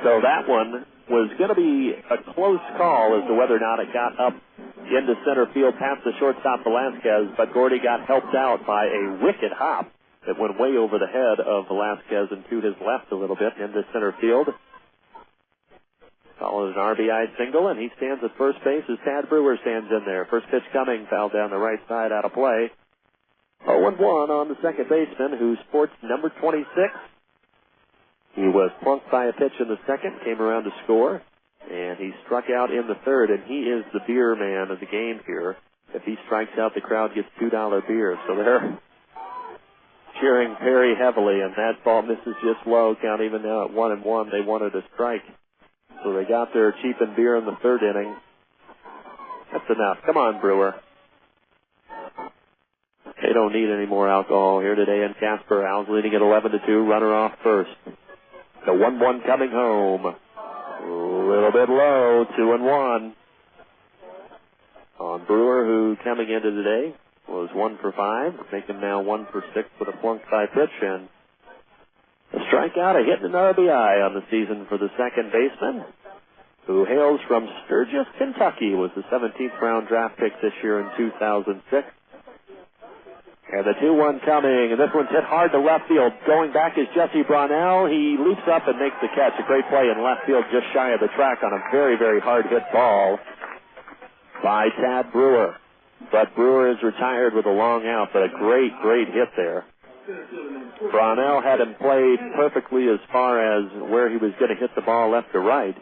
So that one was going to be a close call as to whether or not it got up into center field past the shortstop Velasquez, but Gordy got helped out by a wicked hop that went way over the head of Velasquez and to his left a little bit into center field. Followed an RBI single, and he stands at first base as Tad Brewer stands in there. First pitch coming, foul down the right side, out of play. 0-1 on the second baseman, who sports number 26. He was plunked by a pitch in the second, came around to score, and he struck out in the third, and he is the beer man of the game here. If he strikes out, the crowd gets $2 beer. So they're cheering very heavily, and that ball misses just low. Count even now at 1-1. They wanted a strike. So they got their cheapened beer in the third inning. That's enough. Come on, Brewer. They don't need any more alcohol here today in Casper. Owlz leading at 11-2. Runner off first. The 1-1 coming home. A little bit low. 2-1. On Brewer, who coming into today was 1 for 5. Making now 1 for 6 with a plunked by pitch. And a strikeout, a hit, and an RBI on the season for the second baseman, who hails from Sturgis, Kentucky, was the 17th round draft pick this year in 2006. And the 2-1 coming, and this one's hit hard to left field. Going back is Jesse Brownell. He leaps up and makes the catch. A great play in left field just shy of the track on a very, very hard hit ball by Tad Brewer. But Brewer is retired with a long out, but a great, great hit there. Brownell had him played perfectly as far as where he was going to hit the ball left or right,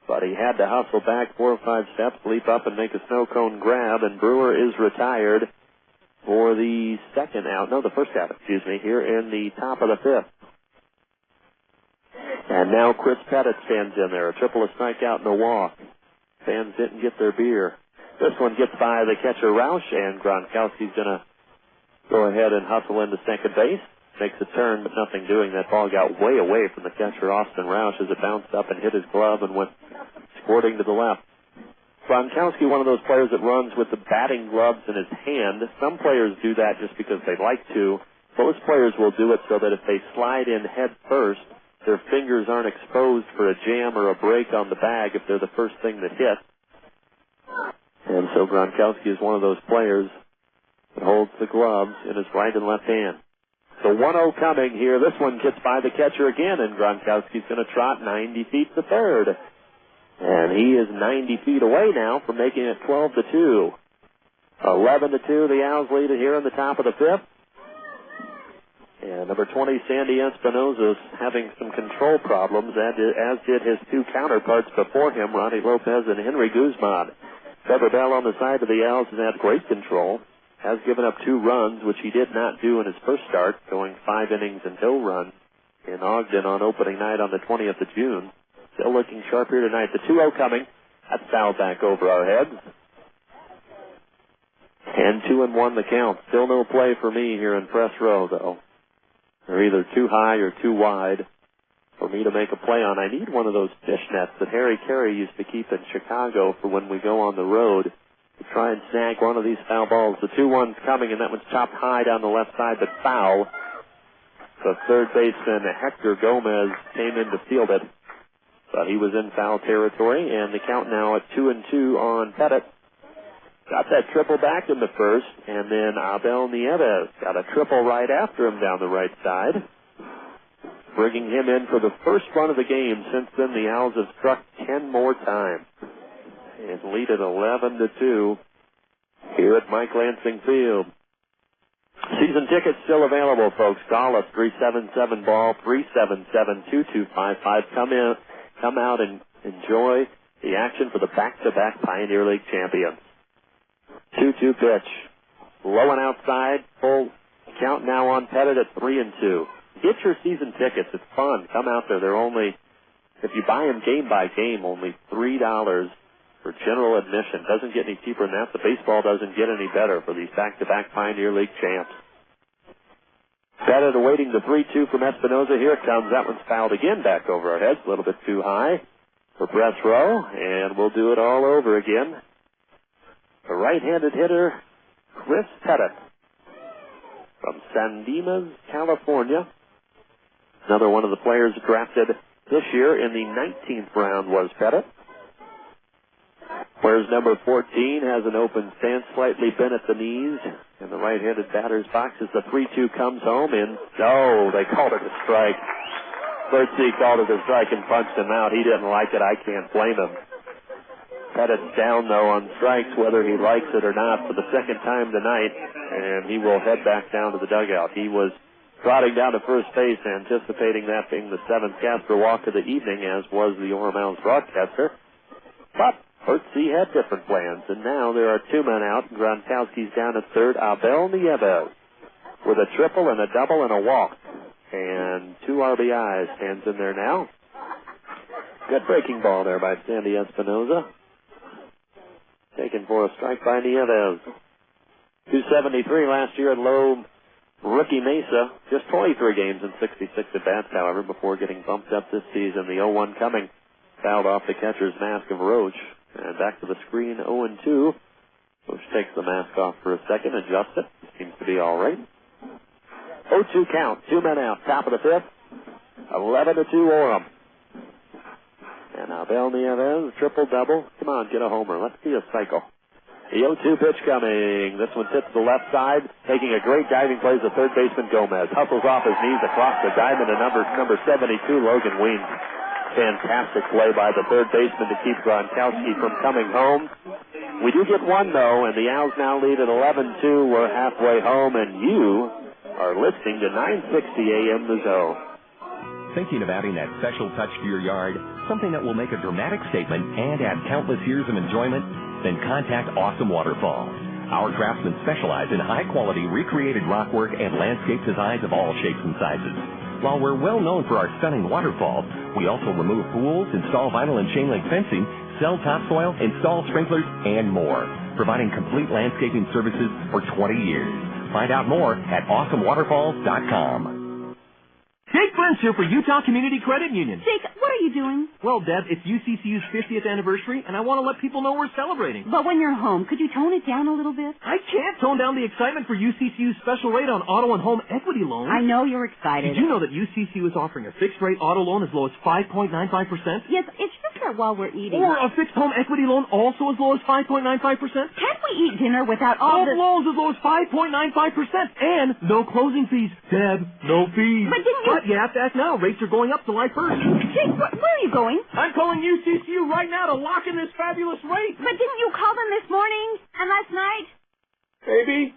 but he had to hustle back 4 or 5 steps, leap up and make a snow cone grab, and Brewer is retired for the first out, here in the top of the 5th. And now Chris Pettit stands in there, a triple, a strikeout, and a walk. Fans didn't get their beer. This one gets by the catcher Roush, and Gronkowski's going to go ahead and hustle into second base. Makes a turn, but nothing doing. That ball got way away from the catcher, Austin Roush, as it bounced up and hit his glove and went squirting to the left. Gronkowski, one of those players that runs with the batting gloves in his hand. Some players do that just because they like to. Most players will do it so that if they slide in head first, their fingers aren't exposed for a jam or a break on the bag if they're the first thing that hit. So Gronkowski is one of those players that holds the gloves in his right and left hand. So 1-0 coming here. This one gets by the catcher again, and Gronkowski's going to trot 90 feet to third. And he is 90 feet away now from making it 12-2. 11-2, the Owls lead it here in the top of the fifth. And number 20, Sandy Espinosa, having some control problems, as did his two counterparts before him, Ronnie Lopez and Henry Guzman. Trevor Bell on the side of the Owls has had great control, has given up 2 runs, which he did not do in his first start, going 5 innings and no runs in Ogden on opening night on the 20th of June. Still looking sharp here tonight. The 2-0 coming. That's foul back over our heads. And 2-1 the count. Still no play for me here in press row, though. They're either too high or too wide for me to make a play on. I need one of those fish nets that Harry Carey used to keep in Chicago for when we go on the road to try and snag one of these foul balls. The 2-1's coming, and that one's chopped high down the left side, but foul. The third baseman, Héctor Gómez, came in to field it, but he was in foul territory, and the count now at 2-2 on Pettit. Got that triple back in the first, and then Abel Nieves got a triple right after him down the right side, bringing him in for the first run of the game. Since then, the Owls have struck 10 more times and lead at 11-2 here at Mike Lansing Field. Season tickets still available, folks. Call us 377-BALL, 377-2255. Come out and enjoy the action for the back-to-back Pioneer League champions. 2-2 pitch. Low and outside. Full count now on Pettit at 3-2. Get your season tickets. It's fun. Come out there. They're only, if you buy them game by game, only $3 for general admission. Doesn't get any cheaper than that. The baseball doesn't get any better for these back-to-back Pioneer League champs. Pettit awaiting the 3-2 from Espinosa. Here it comes. That one's fouled again back over our heads. A little bit too high for press row. And we'll do it all over again. The right-handed hitter, Chris Pettit, from San Dimas, California. Another one of the players drafted this year in the 19th round was Pettit. Whereas number 14 has an open stance, slightly bent at the knees. In the right-handed batter's box as the 3-2 comes home in. Oh, they called it a strike. Bertzi called it a strike and punched him out. He didn't like it. I can't blame him. Pettit's down, though, on strikes, whether he likes it or not, for the second time tonight, and he will head back down to the dugout. He was trotting down to first base, anticipating that being the 7th Casper walk of the evening, as was the Orem Owlz broadcaster. But Bertzi had different plans, and now there are 2 men out. Gronkowski's down at third. Abel Nieves with a triple and a double and a walk, and 2 RBIs stands in there now. Good breaking ball there by Sandy Espinosa. Taken for a strike by Nieves. 273 last year at low Rookie Mesa. Just 23 games and 66 at-bats, however, before getting bumped up this season. The 0-1 coming. Fouled off the catcher's mask of Roach. And back to the screen, 0-2. Roach takes the mask off for a second, adjusts it. Seems to be all right. 0-2 count. 2 men out. Top of the fifth. 11-2 Orem. And Abel Nieves, triple-double. Come on, get a homer. Let's see a cycle. The 0-2 pitch coming. This one hits the left side. Taking a great diving play is the third baseman Gomez. Hustles off his knees across the diamond to number 72, Logan Weems. Fantastic play by the third baseman to keep Gronkowski from coming home. We do get one, though, and the Owls now lead at 11-2. We're halfway home, and you are listening to 960 AM The Zone. Thinking of adding that special touch to your yard, something that will make a dramatic statement and add countless years of enjoyment? Then contact Awesome Waterfalls. Our craftsmen specialize in high-quality recreated rockwork and landscape designs of all shapes and sizes. While we're well known for our stunning waterfalls, we also remove pools, install vinyl and chain link fencing, sell topsoil, install sprinklers, and more, providing complete landscaping services for 20 years. Find out more at awesomewaterfalls.com. Jake Burns here for Utah Community Credit Union. Jake, what are you doing? Well, Deb, it's UCCU's 50th anniversary, and I want to let people know we're celebrating. But when you're home, could you tone it down a little bit? I can't tone down the excitement for UCCU's special rate on auto and home equity loans. I know you're excited. Did you know that UCCU is offering a fixed-rate auto loan as low as 5.95%? Yes, it's just dinner while we're eating. Or a fixed home equity loan also as low as 5.95%. Can't we eat dinner without all Home loans as low as 5.95%. And no closing fees. Deb, no fees. But you have to act now. Rates are going up July 1st. Jake, where are you going? I'm calling UCCU right now to lock in this fabulous rate. But didn't you call them this morning and last night? Baby.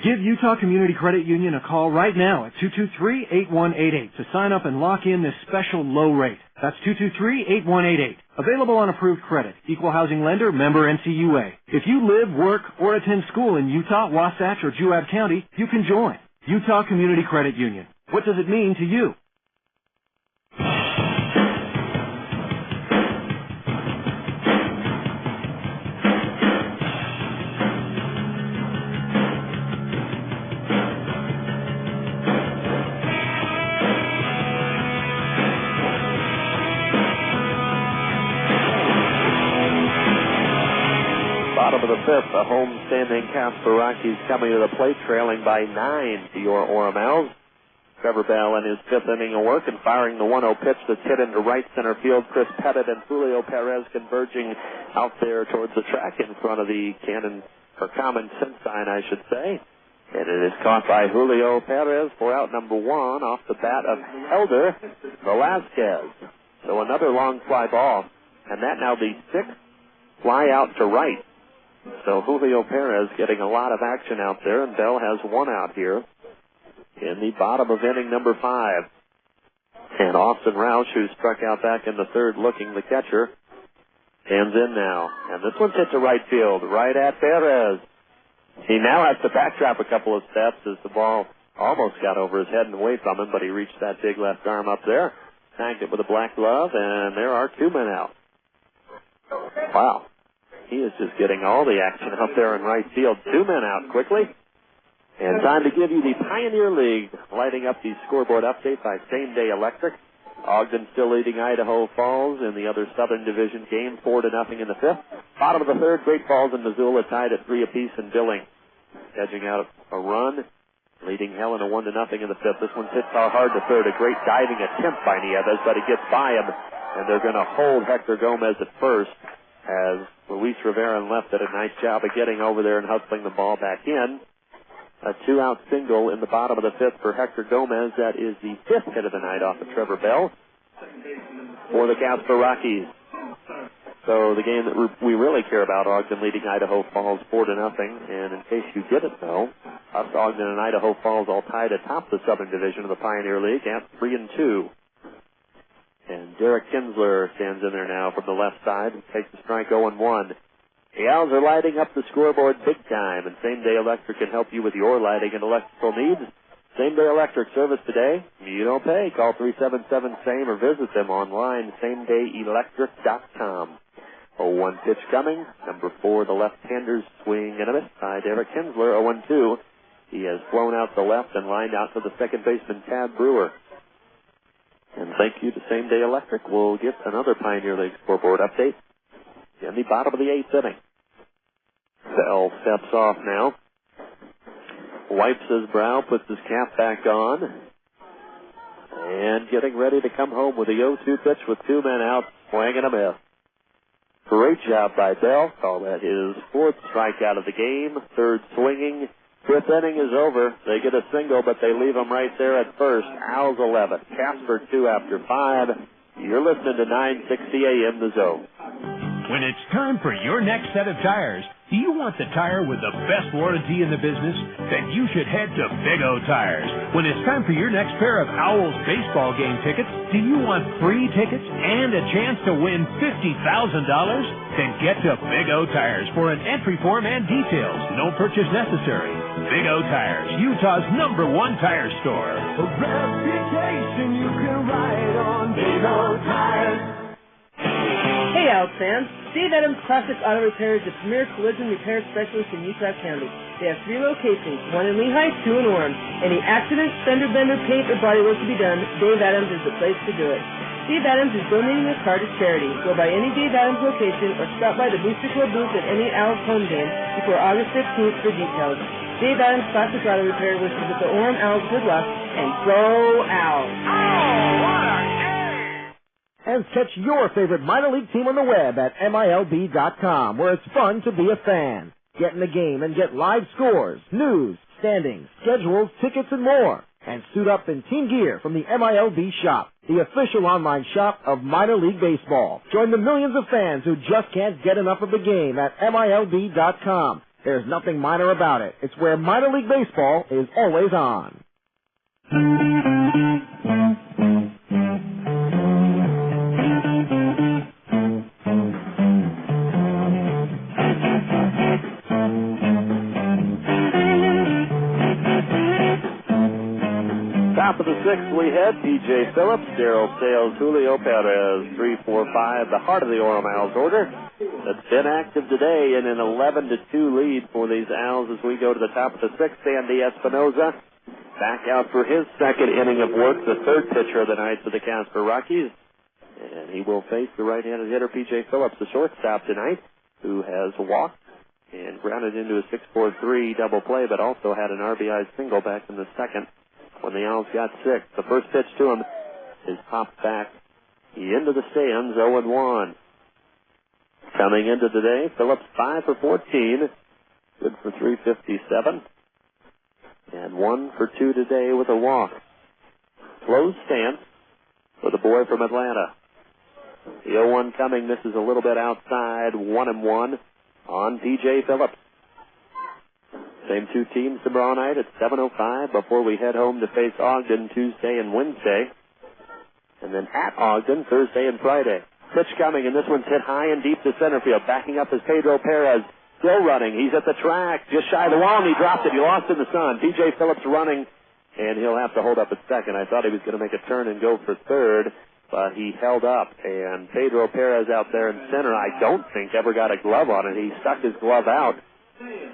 Give Utah Community Credit Union a call right now at 223-8188 to sign up and lock in this special low rate. That's 223-8188. Available on approved credit. Equal housing lender, member NCUA. If you live, work, or attend school in Utah, Wasatch, or Juab County, you can join. Utah Community Credit Union. What does it mean to you? Bottom of the fifth, the home-standing Casper Rockies coming to the plate, trailing by 9 to your Orem Owlz. Trevor Bell in his fifth inning of work and firing the 1-0 pitch that's hit into right center field. Chris Pettit and Julio Perez converging out there towards the track in front of the Common Sense sign, I should say. And it is caught by Julio Perez for out number 1 off the bat of Helder Velasquez. So another long fly ball, and that now the 6th fly out to right. So Julio Perez getting a lot of action out there, and Bell has 1 out here in the bottom of inning number 5. And Austin Roush, who struck out back in the 3rd looking the catcher, stands in now. And this one's hit to right field, right at Perez. He now has to backtrap a couple of steps as the ball almost got over his head and away from him, but he reached that big left arm up there, tagged it with a black glove, and there are 2 men out. Wow. He is just getting all the action out there in right field. 2 men out quickly. And time to give you the Pioneer League, lighting up the scoreboard update by Same Day Electric. Ogden still leading Idaho Falls in the other Southern Division game, 4-0 in the 5th. Bottom of the 3rd, Great Falls and Missoula tied at 3 apiece in Billings. Edging out a run, leading Helena 1-0 in the 5th. This one's hit hard to 3rd. A great diving attempt by Nieves, but he gets by him, and they're going to hold Héctor Gómez at first, as Luis Rivera left did a nice job of getting over there and hustling the ball back in. A 2-out single in the bottom of the 5th for Héctor Gómez. That is the 5th hit of the night off of Trevor Bell for the Casper Rockies. So the game that we really care about, Ogden leading Idaho Falls 4-0. And in case you didn't know, us Ogden and Idaho Falls all tied atop the Southern Division of the Pioneer League at 3-2. And Derek Kinsler stands in there now from the left side and takes the strike 0-1. The Owls are lighting up the scoreboard big time, and Same Day Electric can help you with your lighting and electrical needs. Same Day Electric service today. You don't pay. Call 377-SAME or visit them online, samedayelectric.com. 0-1 pitch coming. Number 4, the left-hander's swing and a miss by Derek Kinsler, 0-2. He has flown out the left and lined out to the second baseman, Tad Brewer. And thank you to Same Day Electric. We'll get another Pioneer League scoreboard update in the bottom of the 8th inning. Bell steps off now, wipes his brow, puts his cap back on, and getting ready to come home with a 0-2 pitch with 2 men out, swing and a miss. Great job by Bell. Call that his 4th strikeout of the game, 3rd swinging. 5th inning is over. They get a single, but they leave him right there at first. Owlz 11, Casper 2 after 5. You're listening to 960 AM The Zone. When it's time for your next set of tires, do you want the tire with the best warranty in the business? Then you should head to Big O Tires. When it's time for your next pair of Owlz baseball game tickets, do you want free tickets and a chance to win $50,000? Then get to Big O Tires for an entry form and details. No purchase necessary. Big O Tires, Utah's #1 tire store. A reputation you can ride on Big O Tires. Hey, Owlz fans. Dave Adams Classic Auto Repair is the premier collision repair specialist in Utah County. They have 3 locations, 1 in Lehigh, 2 in Orem. Any accident, fender bender, paint, or body work to be done, Dave Adams is the place to do it. Dave Adams is donating his car to charity. Go by any Dave Adams location or stop by the Booster Club booth at any Owlz home game before August 15th for details. Dave Adams Classic Auto Repair wishes that the Orem Owls good luck, and go Owls! Oh, what a game! And catch your favorite minor league team on the web at MILB.com, where it's fun to be a fan. Get in the game and get live scores, news, standings, schedules, tickets, and more. And suit up in team gear from the MILB Shop, the official online shop of minor league baseball. Join the millions of fans who just can't get enough of the game at MILB.com. There's nothing minor about it. It's where minor league baseball is always on. Top of the sixth, we had P.J. Phillips, Darrell Sales, Julio Perez, 3-4-5, the heart of the Orem Owls order. That's been active today in an 11-2 lead for these Owls as we go to the top of the sixth. Andy Espinoza back out for his second inning of work, the third pitcher of the night for the Casper Rockies. And he will face the right-handed hitter P.J. Phillips, the shortstop tonight, who has walked and grounded into a 6-4-3 double play, but also had an RBI single back in the second when the Owls got six. The first pitch to him is popped back into the stands, 0-1. Coming into today, Phillips 5 for 14, good for 357, and 1 for 2 today with a walk. Closed stance for the boy from Atlanta. The 0-1 coming, misses a little bit outside, 1-1 on P.J. Phillips. Same two teams tomorrow night at 7:05 before we head home to face Ogden Tuesday and Wednesday. And then at Ogden Thursday and Friday. Pitch coming, and this one's hit high and deep to center field. Backing up is Pedro Perez. Still running. He's at the track, just shy of the wall, and he dropped it. He lost in the sun. P.J. Phillips running, and he'll have to hold up at second. I thought he was going to make a turn and go for third, but he held up. And Pedro Perez out there in center, I don't think ever got a glove on it. He stuck his glove out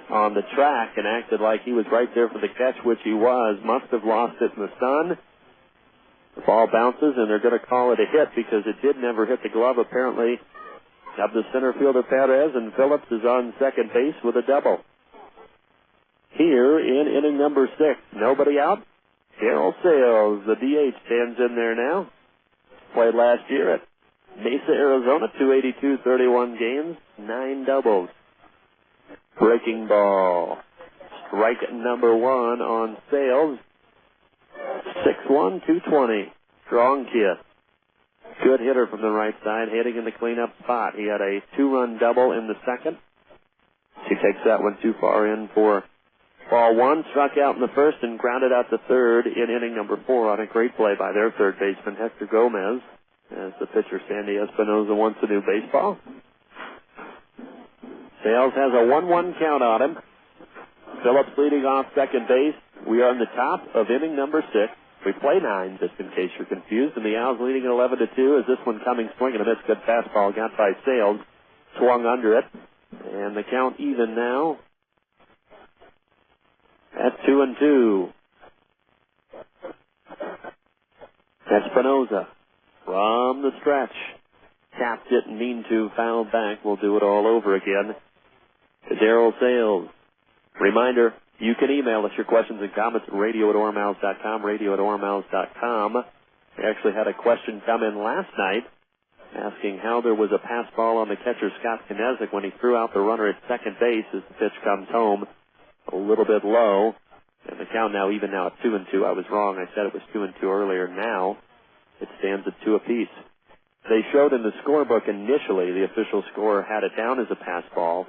on the track and acted like he was right there for the catch, which he was. Must have lost it in the sun. The ball bounces, and they're going to call it a hit because it did never hit the glove, apparently, of the center fielder Perez, and Phillips is on second base with a double. Here in inning number 6, nobody out. Darrell Sales, the DH, stands in there now. Played last year at Mesa, Arizona, 282, 31 games, 9 doubles. Breaking ball. Strike number 1 on Sales. 6'1", 220. Strong kid. Good hitter from the right side, hitting in the cleanup spot. He had a 2-run double in the second. He takes that one too far in for ball 1. Struck out in the first and grounded out to third in inning number 4 on a great play by their third baseman, Héctor Gómez, as the pitcher, Sandy Espinoza, wants a new baseball. Sales has a 1-1 count on him. Phillips leading off second base. We are in the top of inning number 6. We play 9, just in case you're confused. And the Owls leading at 11-2 as this one coming swing and a miss. Good fastball got by Sales. Swung under it. And the count even now at 2-2. Espinoza from the stretch. Tapped it and mean to, fouled back. We'll do it all over again. To Darrell Sales. Reminder, you can email us your questions and comments at radio@oremowls.com, radio@oremowls.com. We actually had a question come in last night asking how there was a pass ball on the catcher, Scott Kinesic, when he threw out the runner at second base as the pitch comes home a little bit low. And the count now even now at 2-2. I was wrong. I said it was 2-2 earlier. Now it stands at 2 apiece. They showed in the scorebook initially the official score had it down as a pass ball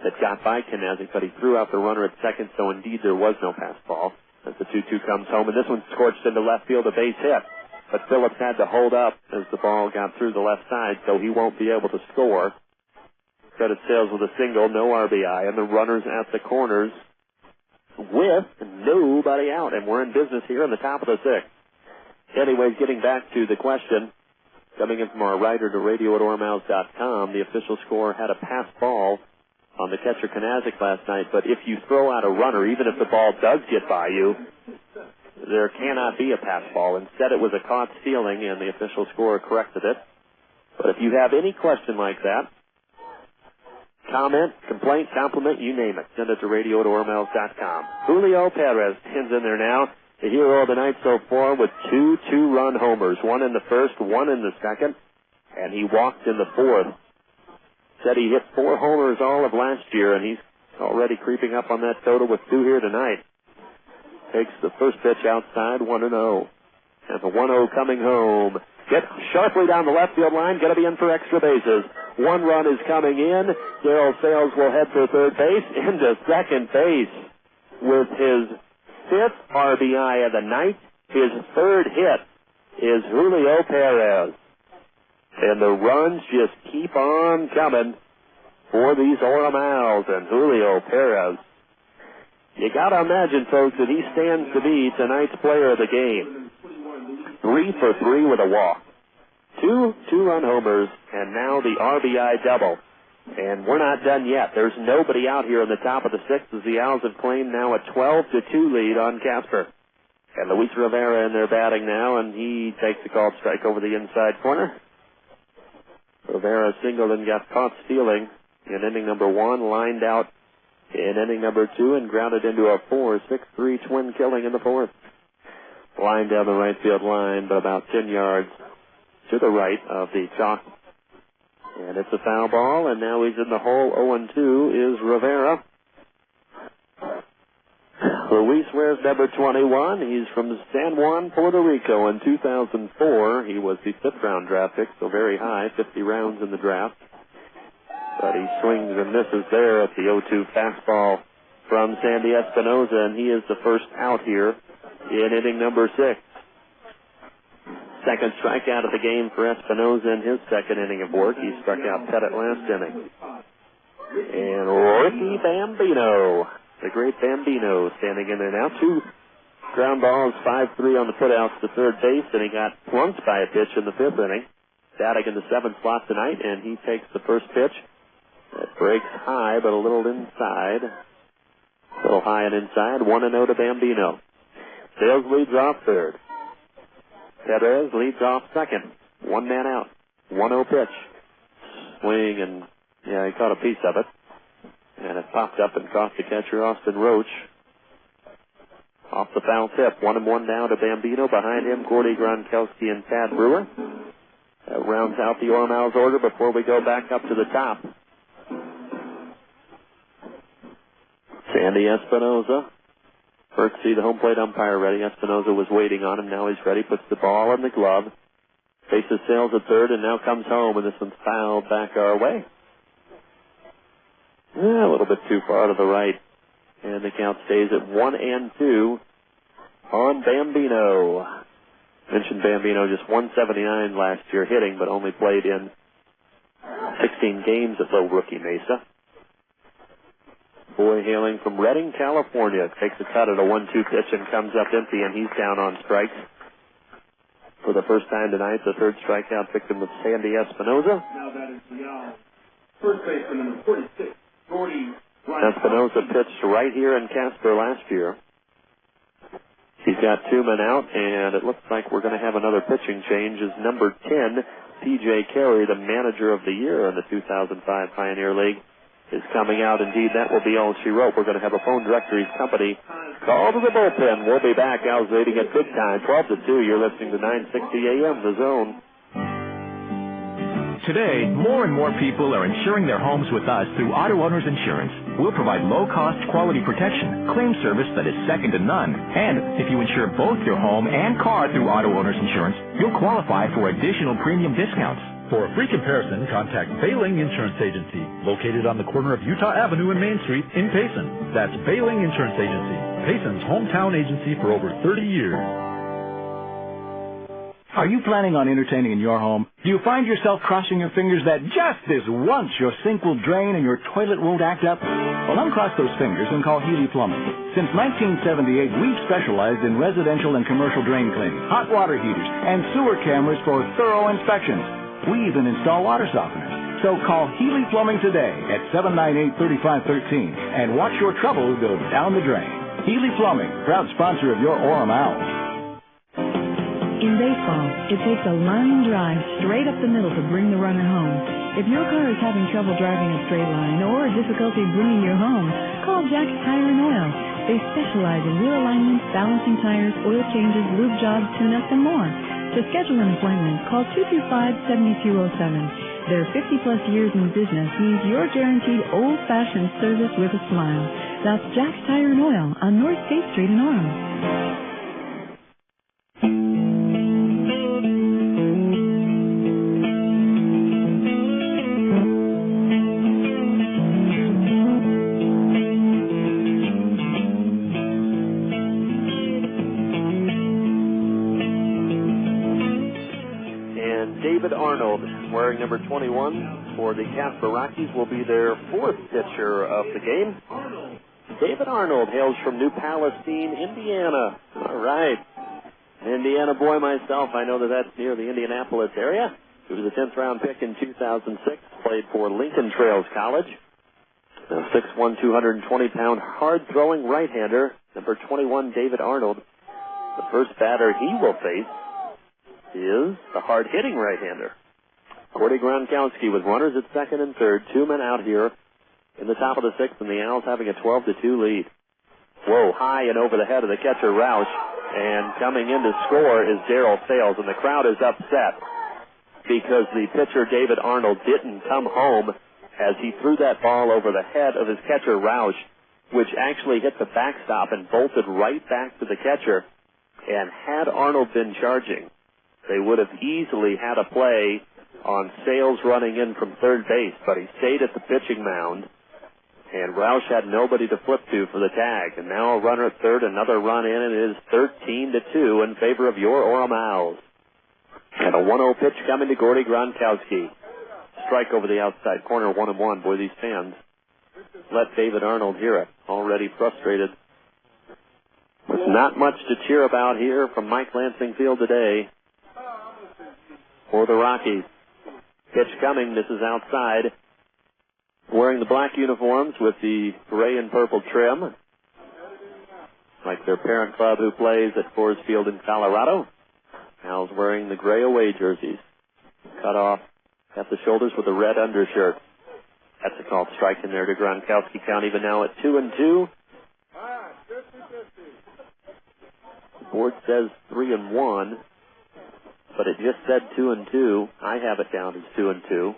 that got by Kinesic, but he threw out the runner at second, so indeed there was no pass ball as the 2-2 comes home. And this one scorched into left field, a base hit. But Phillips had to hold up as the ball got through the left side, so he won't be able to score. Credit Sales with a single, no RBI, and the runners at the corners with nobody out. And we're in business here in the top of the 6th. Anyways, getting back to the question, coming in from our writer to radio@oremowls.com, the official score had a pass ball on the catcher Kinesic last night, but if you throw out a runner, even if the ball does get by you, there cannot be a pass ball. Instead, it was a caught stealing, and the official scorer corrected it. But if you have any question like that, comment, complaint, compliment, you name it, send it to radio@oremowls.com. Julio Perez stands in there now, the hero of the night so far, with 2 two-run homers, 1 in the first, 1 in the second. and he walked in the fourth. Said he hit 4 homers all of last year, and he's already creeping up on that total with 2 here tonight. Takes the first pitch outside, 1-0. And the 1-0 coming home. Get sharply down the left field line, going to be in for extra bases. 1 run is coming in. Darryl Sales will head for third base, into second base with his 5th RBI of the night. His 3rd hit is Julio Perez. And the runs just keep on coming for these Orem Owls and Julio Perez. You got to imagine, folks, that he stands to be tonight's player of the game. 3 for 3 with a walk. 2 two-run homers, and now the RBI double. And we're not done yet. There's nobody out here in the top of the 6th as the Owls have claimed now a 12-2 lead on Casper. And Luis Rivera in there batting now, and he takes a called strike over the inside corner. Rivera singled and got caught stealing in inning number 1, lined out in inning number 2, and grounded into a 4-6-3 twin killing in the 4th. Line down the right field line, but about 10 yards to the right of the chalk. And it's a foul ball, and now he's in the hole. 0-2 is Rivera. Luis wears number 21. He's from San Juan, Puerto Rico in 2004. He was the 5th-round draft pick, so very high, 50 rounds in the draft. But he swings and misses there at the 0-2 fastball from Sandy Espinosa, and he is the first out here in inning number 6. Second strikeout of the game for Espinosa in his second inning of work. He struck out Pettit last inning. And Ricky Bambino, the great Bambino, standing in there now. 2 ground balls, 5-3 on the putouts to third base, and he got plunked by a pitch in the 5th inning. Batting in the 7th slot tonight, and he takes the first pitch. That breaks high, but a little inside. A little high and inside. 1-0 to Bambino. Sales leads off third. Perez leads off second. 1 man out. 1-0 pitch. Swing, and he caught a piece of it. And it popped up and cost the catcher Austin Roach. Off the foul tip. 1-1 now to Bambino. Behind him, Gordy Gronkowski and Tad Brewer. That rounds out the Orem Owls order before we go back up to the top. Sandy Espinosa. First, see the home plate umpire ready. Espinosa was waiting on him. Now he's ready. Puts the ball in the glove. Faces Sales at third, and now comes home, and this one's fouled back our way. A little bit too far to the right. And the count stays at 1-2 on Bambino. Mentioned Bambino just 179 last year hitting, but only played in 16 games at Low Rookie Mesa. Boy hailing from Redding, California, takes a cut at a 1-2 pitch and comes up empty, and he's down on strikes. For the first time tonight, the 3rd strikeout victim of Sandy Espinosa. Now that is the first baseman number 46, Gordy. Espinosa pitched right here in Casper last year. He's got 2 men out, and it looks like we're going to have another pitching change as number 10, P.J. Carey, the manager of the year in the 2005 Pioneer League, is coming out. Indeed, that will be all she wrote. We're going to have a phone directory's company call to the bullpen. We'll be back. Owlz leading at good time, 12-2. You're listening to 960 AM, The Zone. Today, more and more people are insuring their homes with us through Auto Owners Insurance. We'll provide low-cost quality protection, claim service that is second to none. And if you insure both your home and car through Auto Owners Insurance, you'll qualify for additional premium discounts. For a free comparison, contact Bailing Insurance Agency, located on the corner of Utah Avenue and Main Street in Payson. That's Bailing Insurance Agency, Payson's hometown agency for over 30 years. Are you planning on entertaining in your home? Do you find yourself crossing your fingers that just this once your sink will drain and your toilet won't act up? Well, uncross those fingers and call Healy Plumbing. Since 1978, we've specialized in residential and commercial drain cleaning, hot water heaters, and sewer cameras for thorough inspections. We even install water softeners. So call Healy Plumbing today at 798-3513 and watch your troubles go down the drain. Healy Plumbing, proud sponsor of your Orem Owls. In baseball, it takes a line drive straight up the middle to bring the runner home. If your car is having trouble driving a straight line or difficulty bringing you home, call Jack's Tire and Oil. They specialize in wheel alignments, balancing tires, oil changes, lube jobs, tune-ups, and more. To schedule an appointment, call 225-7207. Their 50-plus years in business means you're guaranteed old-fashioned service with a smile. That's Jack's Tire and Oil on North State Street in Orem. David Arnold, wearing number 21 for the Casper Rockies, will be their fourth pitcher of the game. David Arnold hails from New Palestine, Indiana. All right. An Indiana boy myself. I know that that's near the Indianapolis area. He was a 10th round pick in 2006, played for Lincoln Trails College. A 6'1", 220-pound, hard-throwing right-hander, number 21, David Arnold. The first batter he will face is the hard-hitting right-hander, Gordy Gronkowski, with runners at second and third, 2 men out here in the top of the sixth, and the Owls having a 12-2 lead. Whoa, high and over the head of the catcher, Roush, and coming in to score is Darryl Sales, and the crowd is upset because the pitcher, David Arnold, didn't come home as he threw that ball over the head of his catcher, Roush, which actually hit the backstop and bolted right back to the catcher. And had Arnold been charging, they would have easily had a play on Sales running in from third base, but he stayed at the pitching mound, and Roush had nobody to flip to for the tag. And now a runner at third, another run in, and it is 13-2 in favor of your Orem Owls. And a 1-0 pitch coming to Gordy Gronkowski. Strike over the outside corner, 1-1. Boy, these fans let David Arnold hear it. Already frustrated. There's not much to cheer about here from Mike Lansing Field today for the Rockies. Pitch coming. This is outside. Wearing the black uniforms with the gray and purple trim, like their parent club who plays at Coors Field in Colorado. Owls wearing the gray away jerseys. Cut off at the shoulders with a red undershirt. That's a called strike in there to Gronkowski. Count even now at 2-2. The board says 3-1. But it just said 2-2. I have it down as 2-2.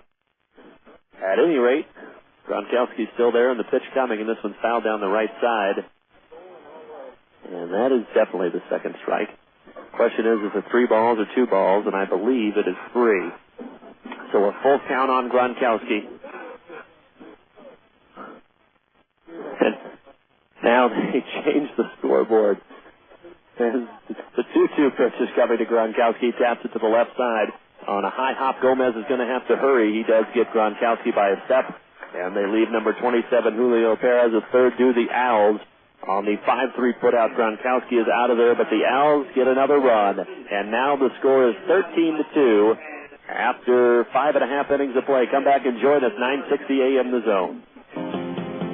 At any rate, Gronkowski's still there, and the pitch coming, and this one's fouled down the right side. And that is definitely the second strike. Question is it 3 balls or 2 balls? And I believe it is 3. So a full count on Gronkowski. And now they changed the scoreboard. And the 2-2 pitch is coming to Gronkowski. Taps it to the left side. On a high hop, Gomez is going to have to hurry. He does get Gronkowski by a step. And they leave number 27, Julio Perez, a third due the Owls. On the 5-3 put-out, Gronkowski is out of there, but the Owls get another run. And now the score is 13-2 after 5.5 innings of play. Come back and join us, 9:60 a.m. The Zone.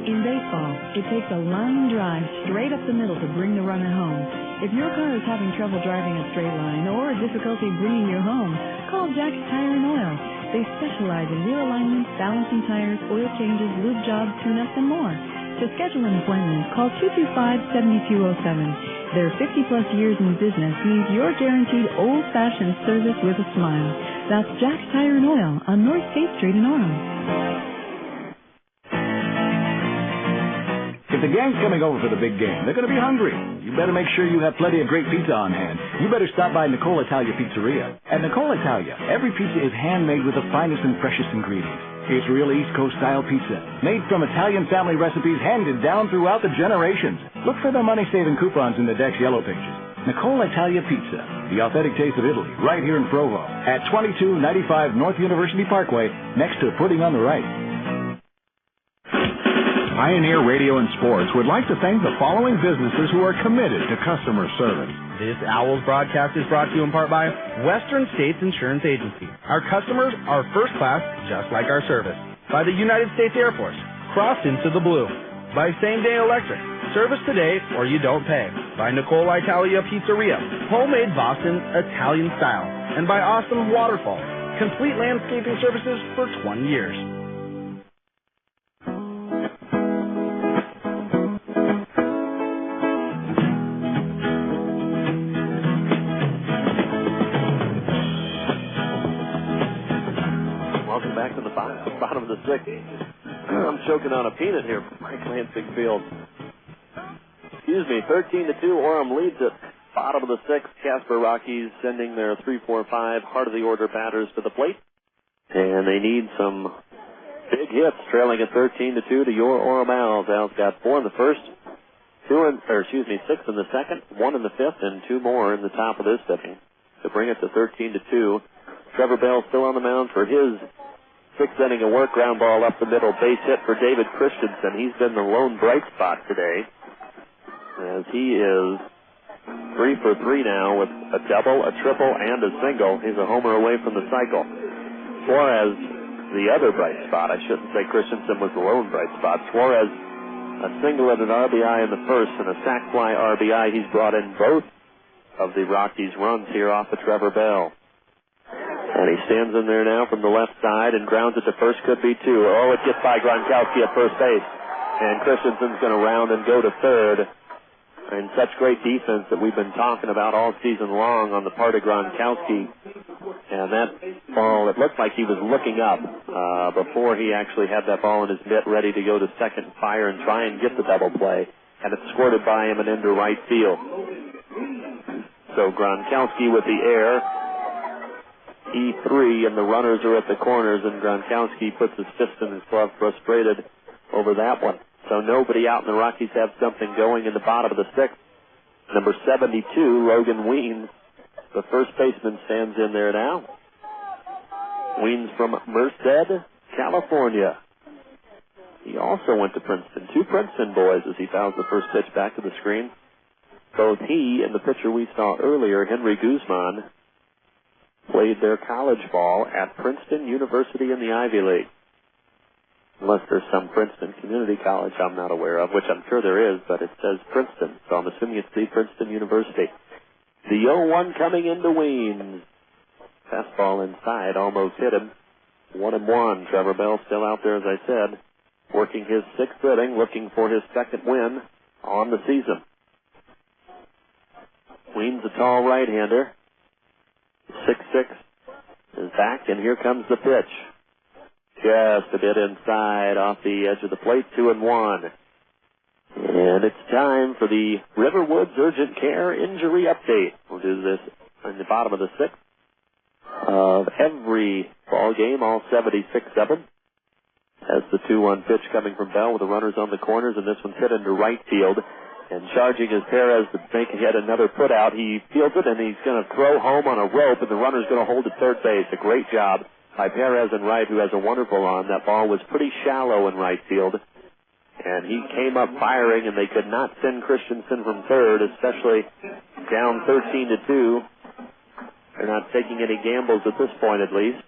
In baseball, it takes a line drive straight up the middle to bring the runner home. If your car is having trouble driving a straight line or difficulty bringing you home, call Jack's Tire and Oil. They specialize in wheel alignments, balancing tires, oil changes, lube jobs, tune-ups, and more. To schedule an appointment, call 225-7207. Their 50-plus years in business means you're guaranteed old-fashioned service with a smile. That's Jack's Tire and Oil on North State Street in Orem. If the gang's coming over for the big game, they're going to be hungry. You better make sure you have plenty of great pizza on hand. You better stop by Nicole Italia Pizzeria. At Nicole Italia, every pizza is handmade with the finest and freshest ingredients. It's real East Coast style pizza, made from Italian family recipes handed down throughout the generations. Look for the money-saving coupons in the deck's yellow pages. Nicole Italia Pizza, the authentic taste of Italy, right here in Provo, at 2295 North University Parkway, next to Pudding on the Right. Pioneer Radio and Sports would like to thank the following businesses who are committed to customer service. This Owlz broadcast is brought to you in part by Western States Insurance Agency. Our customers are first class, just like our service. By the United States Air Force, crossed into the blue. By Same Day Electric, service today or you don't pay. By Nicole Italia Pizzeria, homemade Boston Italian style. And by Awesome Waterfall, complete landscaping services for 20 years. 6th. I'm choking on a peanut here from Mike Lansing Field. 13-2, Orem leads it. Bottom of the 6th, Casper Rockies sending their 3-4-5 heart of the order batters to the plate. And they need some big hits, trailing at 13-2 to your Orem Owlz. Owlz got 4 in the first, 6 in the second, 1 in the fifth, and 2 more in the top of this inning to bring it to 13-2. Trevor Bell still on the mound for his 6th inning of work. Ground ball up the middle, base hit for David Christensen. He's been the lone bright spot today, as he is 3 for 3 now with a double, a triple, and a single. He's a homer away from the cycle. Suarez, the other bright spot. I shouldn't say Christensen was the lone bright spot. Suarez, a single and an RBI in the first, and a sac fly RBI. He's brought in both of the Rockies' runs here off of Trevor Bell. And he stands in there now from the left side and grounds it to first. Could be 2. Oh, it gets by Gronkowski at first base. And Christensen's going to round and go to third. And such great defense that we've been talking about all season long on the part of Gronkowski. And that ball, it looked like he was looking up before he actually had that ball in his mitt ready to go to second and fire and try and get the double play. And it squirted by him and into right field. So Gronkowski with the air. E3, and the runners are at the corners, and Gronkowski puts his fist in his glove, frustrated over that one. So nobody out, and the Rockies have something going in the bottom of the 6th. Number 72, Logan Weens, the first baseman, stands in there now. Weens from Merced, California. He also went to Princeton. 2 Princeton boys as he fouls the first pitch back to the screen. Both he and the pitcher we saw earlier, Henry Guzman, played their college ball at Princeton University in the Ivy League. Unless there's some Princeton Community College I'm not aware of, which I'm sure there is, but it says Princeton, so I'm assuming it's the Princeton University. The 0-1 coming into Weens. Fastball inside, almost hit him. 1-1. Trevor Bell still out there, as I said, working his 6th inning, looking for his 2nd win on the season. Weens, a tall right-hander. 6'6", is back, and here comes the pitch. Just a bit inside, off the edge of the plate, 2-1. And it's time for the Riverwoods Urgent Care Injury Update. We'll do this in the bottom of the 6th of every ball game, all 76 of them. As the 2-1 pitch coming from Bell with the runners on the corners, and this one's hit into right field. And charging is Perez to make yet another put out. He fields it, and he's going to throw home on a rope, and the runner's going to hold at third base. A great job by Perez in right, who has a wonderful arm. That ball was pretty shallow in right field, and he came up firing, and they could not send Christensen from third, especially down 13-2. They're not taking any gambles at this point, at least.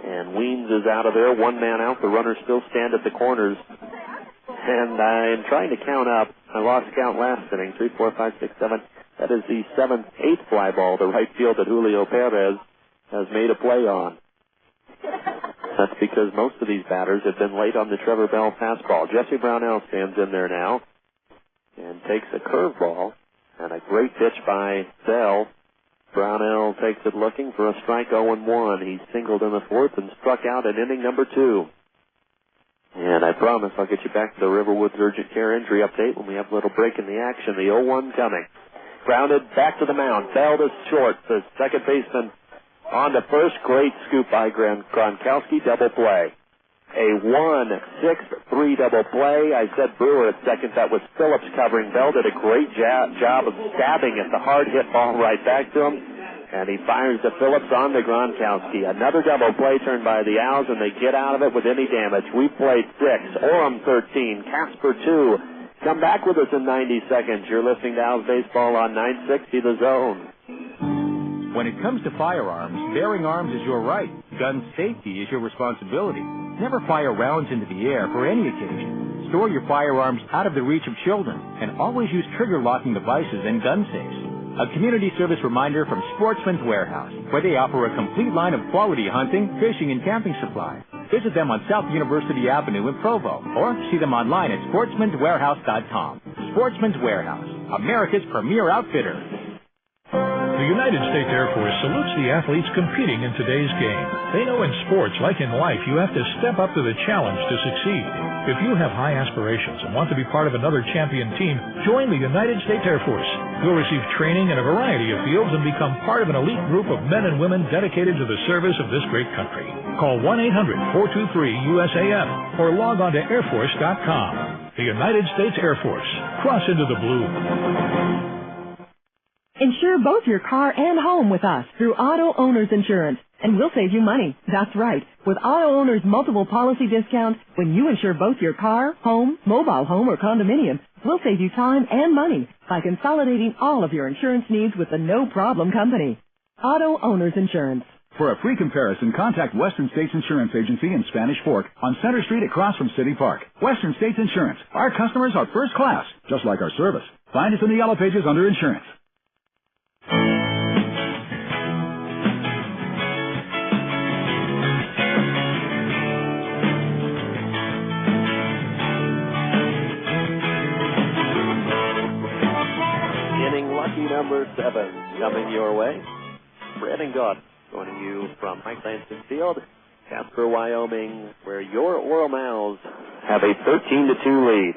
And Weens is out of there, 1 man out. The runners still stand at the corners. And I am trying to count up. I lost count last inning. 3, 4, 5, 6, 7. That is the 7th, 8th fly ball to right field that Julio Perez has made a play on. That's because most of these batters have been late on the Trevor Bell fastball. Jesse Brownell stands in there now and takes a curveball, and a great pitch by Bell. Brownell takes it looking for a strike, 0-1. He singled in the 4th and struck out in inning number 2. And I promise I'll get you back to the Riverwoods Urgent Care Injury Update when we have a little break in the action. The 0-1 coming. Grounded back to the mound. Bell to short. The second baseman on to first. Great scoop by Gronkowski. Double play. A 1-6-3 double play. I said Brewer at second. That was Phillips covering. Bell did a great job of stabbing at the hard hit ball right back to him. And he fires to Phillips on to Gronkowski. Another double play turned by the Owls, and they get out of it with any damage. We've played 6. Orem 13. Casper 2. Come back with us in 90 seconds. You're listening to Owls Baseball on 960 The Zone. When it comes to firearms, bearing arms is your right. Gun safety is your responsibility. Never fire rounds into the air for any occasion. Store your firearms out of the reach of children, and always use trigger locking devices and gun safes. A community service reminder from Sportsman's Warehouse, where they offer a complete line of quality hunting, fishing, and camping supplies. Visit them on South University Avenue in Provo, or see them online at sportsmanswarehouse.com. Sportsman's Warehouse, America's premier outfitter. The United States Air Force salutes the athletes competing in today's game. They know in sports, like in life, you have to step up to the challenge to succeed. If you have high aspirations and want to be part of another champion team, join the United States Air Force. You'll receive training in a variety of fields and become part of an elite group of men and women dedicated to the service of this great country. Call 1-800-423-USAF or log on to airforce.com. The United States Air Force. Cross into the blue. Insure both your car and home with us through Auto Owners Insurance, and we'll save you money. That's right. With Auto Owners multiple policy discount, when you insure both your car, home, mobile home, or condominium, we'll save you time and money by consolidating all of your insurance needs with the no-problem company. Auto Owners Insurance. For a free comparison, contact Western States Insurance Agency in Spanish Fork on Center Street across from City Park. Western States Insurance. Our customers are first class, just like our service. Find us in the yellow pages under insurance. Lucky number 7 coming your way. Brandon Gott joining you from Mike Lansing Field, Casper, Wyoming, where your Orem Owlz have a 13-2 lead.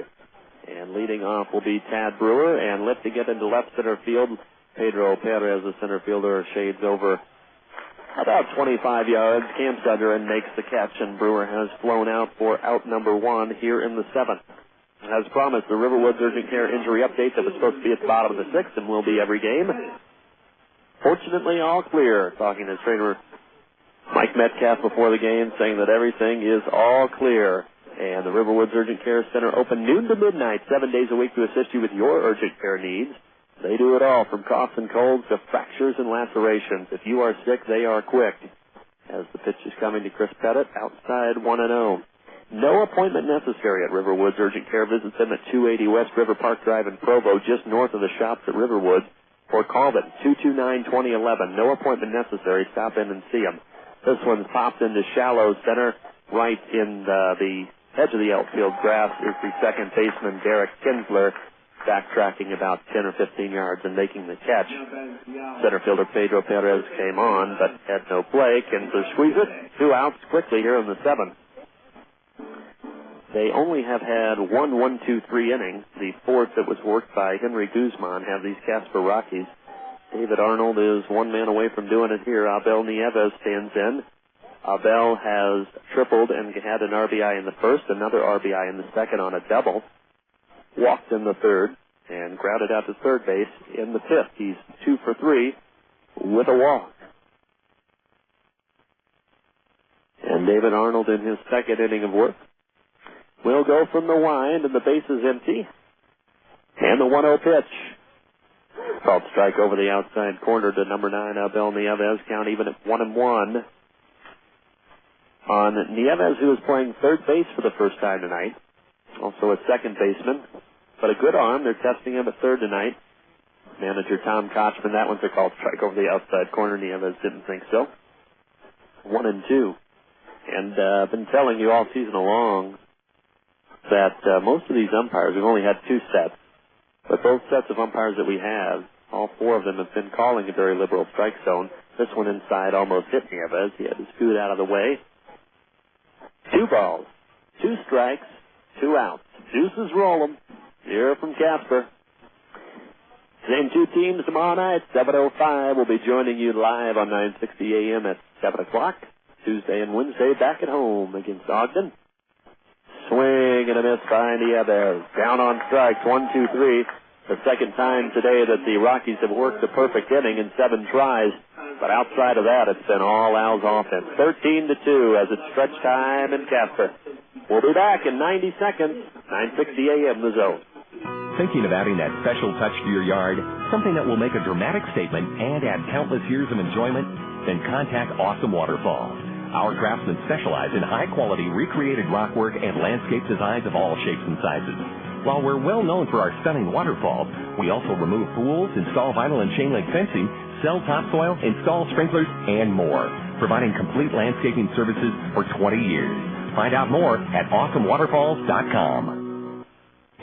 And leading off will be Tad Brewer, and lifting it into left center field, Pedro Perez, the center fielder, shades over about 25 yards. Cam Sudgerin makes the catch, and Brewer has flown out for out number 1 here in the 7th. As promised, the Riverwoods urgent care injury update that was supposed to be at the bottom of the 6th and will be every game. Fortunately, all clear. Talking to trainer Mike Metcalf before the game, saying that everything is all clear. And the Riverwoods Urgent Care Center open noon to midnight, 7 days a week to assist you with your urgent care needs. They do it all, from coughs and colds to fractures and lacerations. If you are sick, they are quick. As the pitch is coming to Chris Pettit, outside 1-0. No appointment necessary at Riverwoods Urgent Care. Visit them at 280 West River Park Drive in Provo, just north of the shops at Riverwoods, or call them 229-2011. No appointment necessary. Stop in and see them. This one's popped into shallow center, right in the edge of the outfield grass is the second baseman, Derek Kinsler, backtracking about 10 or 15 yards and making the catch. Center fielder Pedro Perez came on, but had no play. Kinsler squeezed it. 2 outs quickly here in the 7th. They only have had 1-1-2-3 innings. The 4th that was worked by Henry Guzman have these Casper Rockies. David Arnold is 1 man away from doing it here. Abel Nieves stands in. Abel has tripled and had an RBI in the 1st, another RBI in the 2nd on a double. Walked in the 3rd and grounded out to 3rd base in the 5th. He's 2 for 3 with a walk. And David Arnold in his 2nd inning of work will go from the wind, and the base is empty. And the 1-0 pitch. Called strike over the outside corner to number 9, Abel Nieves. Count even at 1-1 on Nieves, who is playing 3rd base for the first time tonight. Also a second baseman, but a good arm. They're testing him at 3rd tonight. Manager Tom Kochman, that one's a called strike over the outside corner. Nieves didn't think so. 1-2. And I've been telling you all season long that most of these umpires, we've only had 2 sets, but both sets of umpires that we have, all 4 of them have been calling a very liberal strike zone. This one inside almost hit Nieves. He had to scoot out of the way. 2 balls, 2 strikes, 2 outs. Deuces roll them here from Casper. Same 2 teams tomorrow night, 7:05. We'll be joining you live on 960 a.m. at 7 o'clock. Tuesday and Wednesday back at home against Ogden. Swing and a miss by Nieves. Down on strikes, 1, 2, 3. The second time today that the Rockies have worked a perfect inning in 7 tries. But outside of that, it's been all Owlz offense. 13-2 as it's stretch time in Casper. We'll be back in 90 seconds. 960 a.m. The Zone. Thinking of adding that special touch to your yard? Something that will make a dramatic statement and add countless years of enjoyment? Then contact Awesome Waterfalls. Our craftsmen specialize in high-quality recreated rockwork and landscape designs of all shapes and sizes. While we're well known for our stunning waterfalls, we also remove pools, install vinyl and chain link fencing, sell topsoil, install sprinklers, and more, providing complete landscaping services for 20 years. Find out more at awesomewaterfalls.com.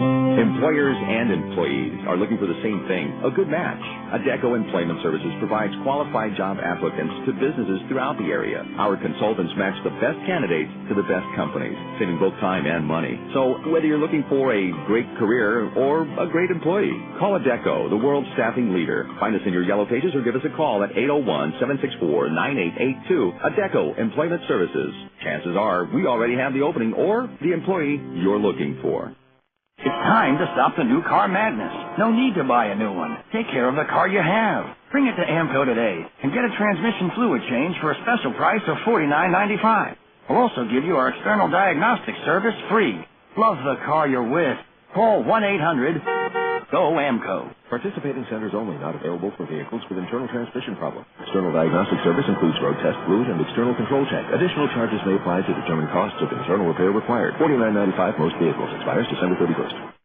Employers and employees are looking for the same thing, a good match. Adecco Employment Services provides qualified job applicants to businesses throughout the area. Our consultants match the best candidates to the best companies, saving both time and money. So whether you're looking for a great career or a great employee, call Adecco, the world's staffing leader. Find us in your yellow pages or give us a call at 801-764-9882. Adecco Employment Services. Chances are we already have the opening or the employee you're looking for. It's time to stop the new car madness. No need to buy a new one. Take care of the car you have. Bring it to AMCO today and get a transmission fluid change for a special price of $49.95. We'll also give you our external diagnostic service free. Love the car you're with. Call 1-800-GO-AMCO. Participating centers only, not available for vehicles with internal transmission problems. External diagnostic service includes road test fluid and external control check. Additional charges may apply to determine costs of internal repair required. $49.95 most vehicles. Expires December 31st.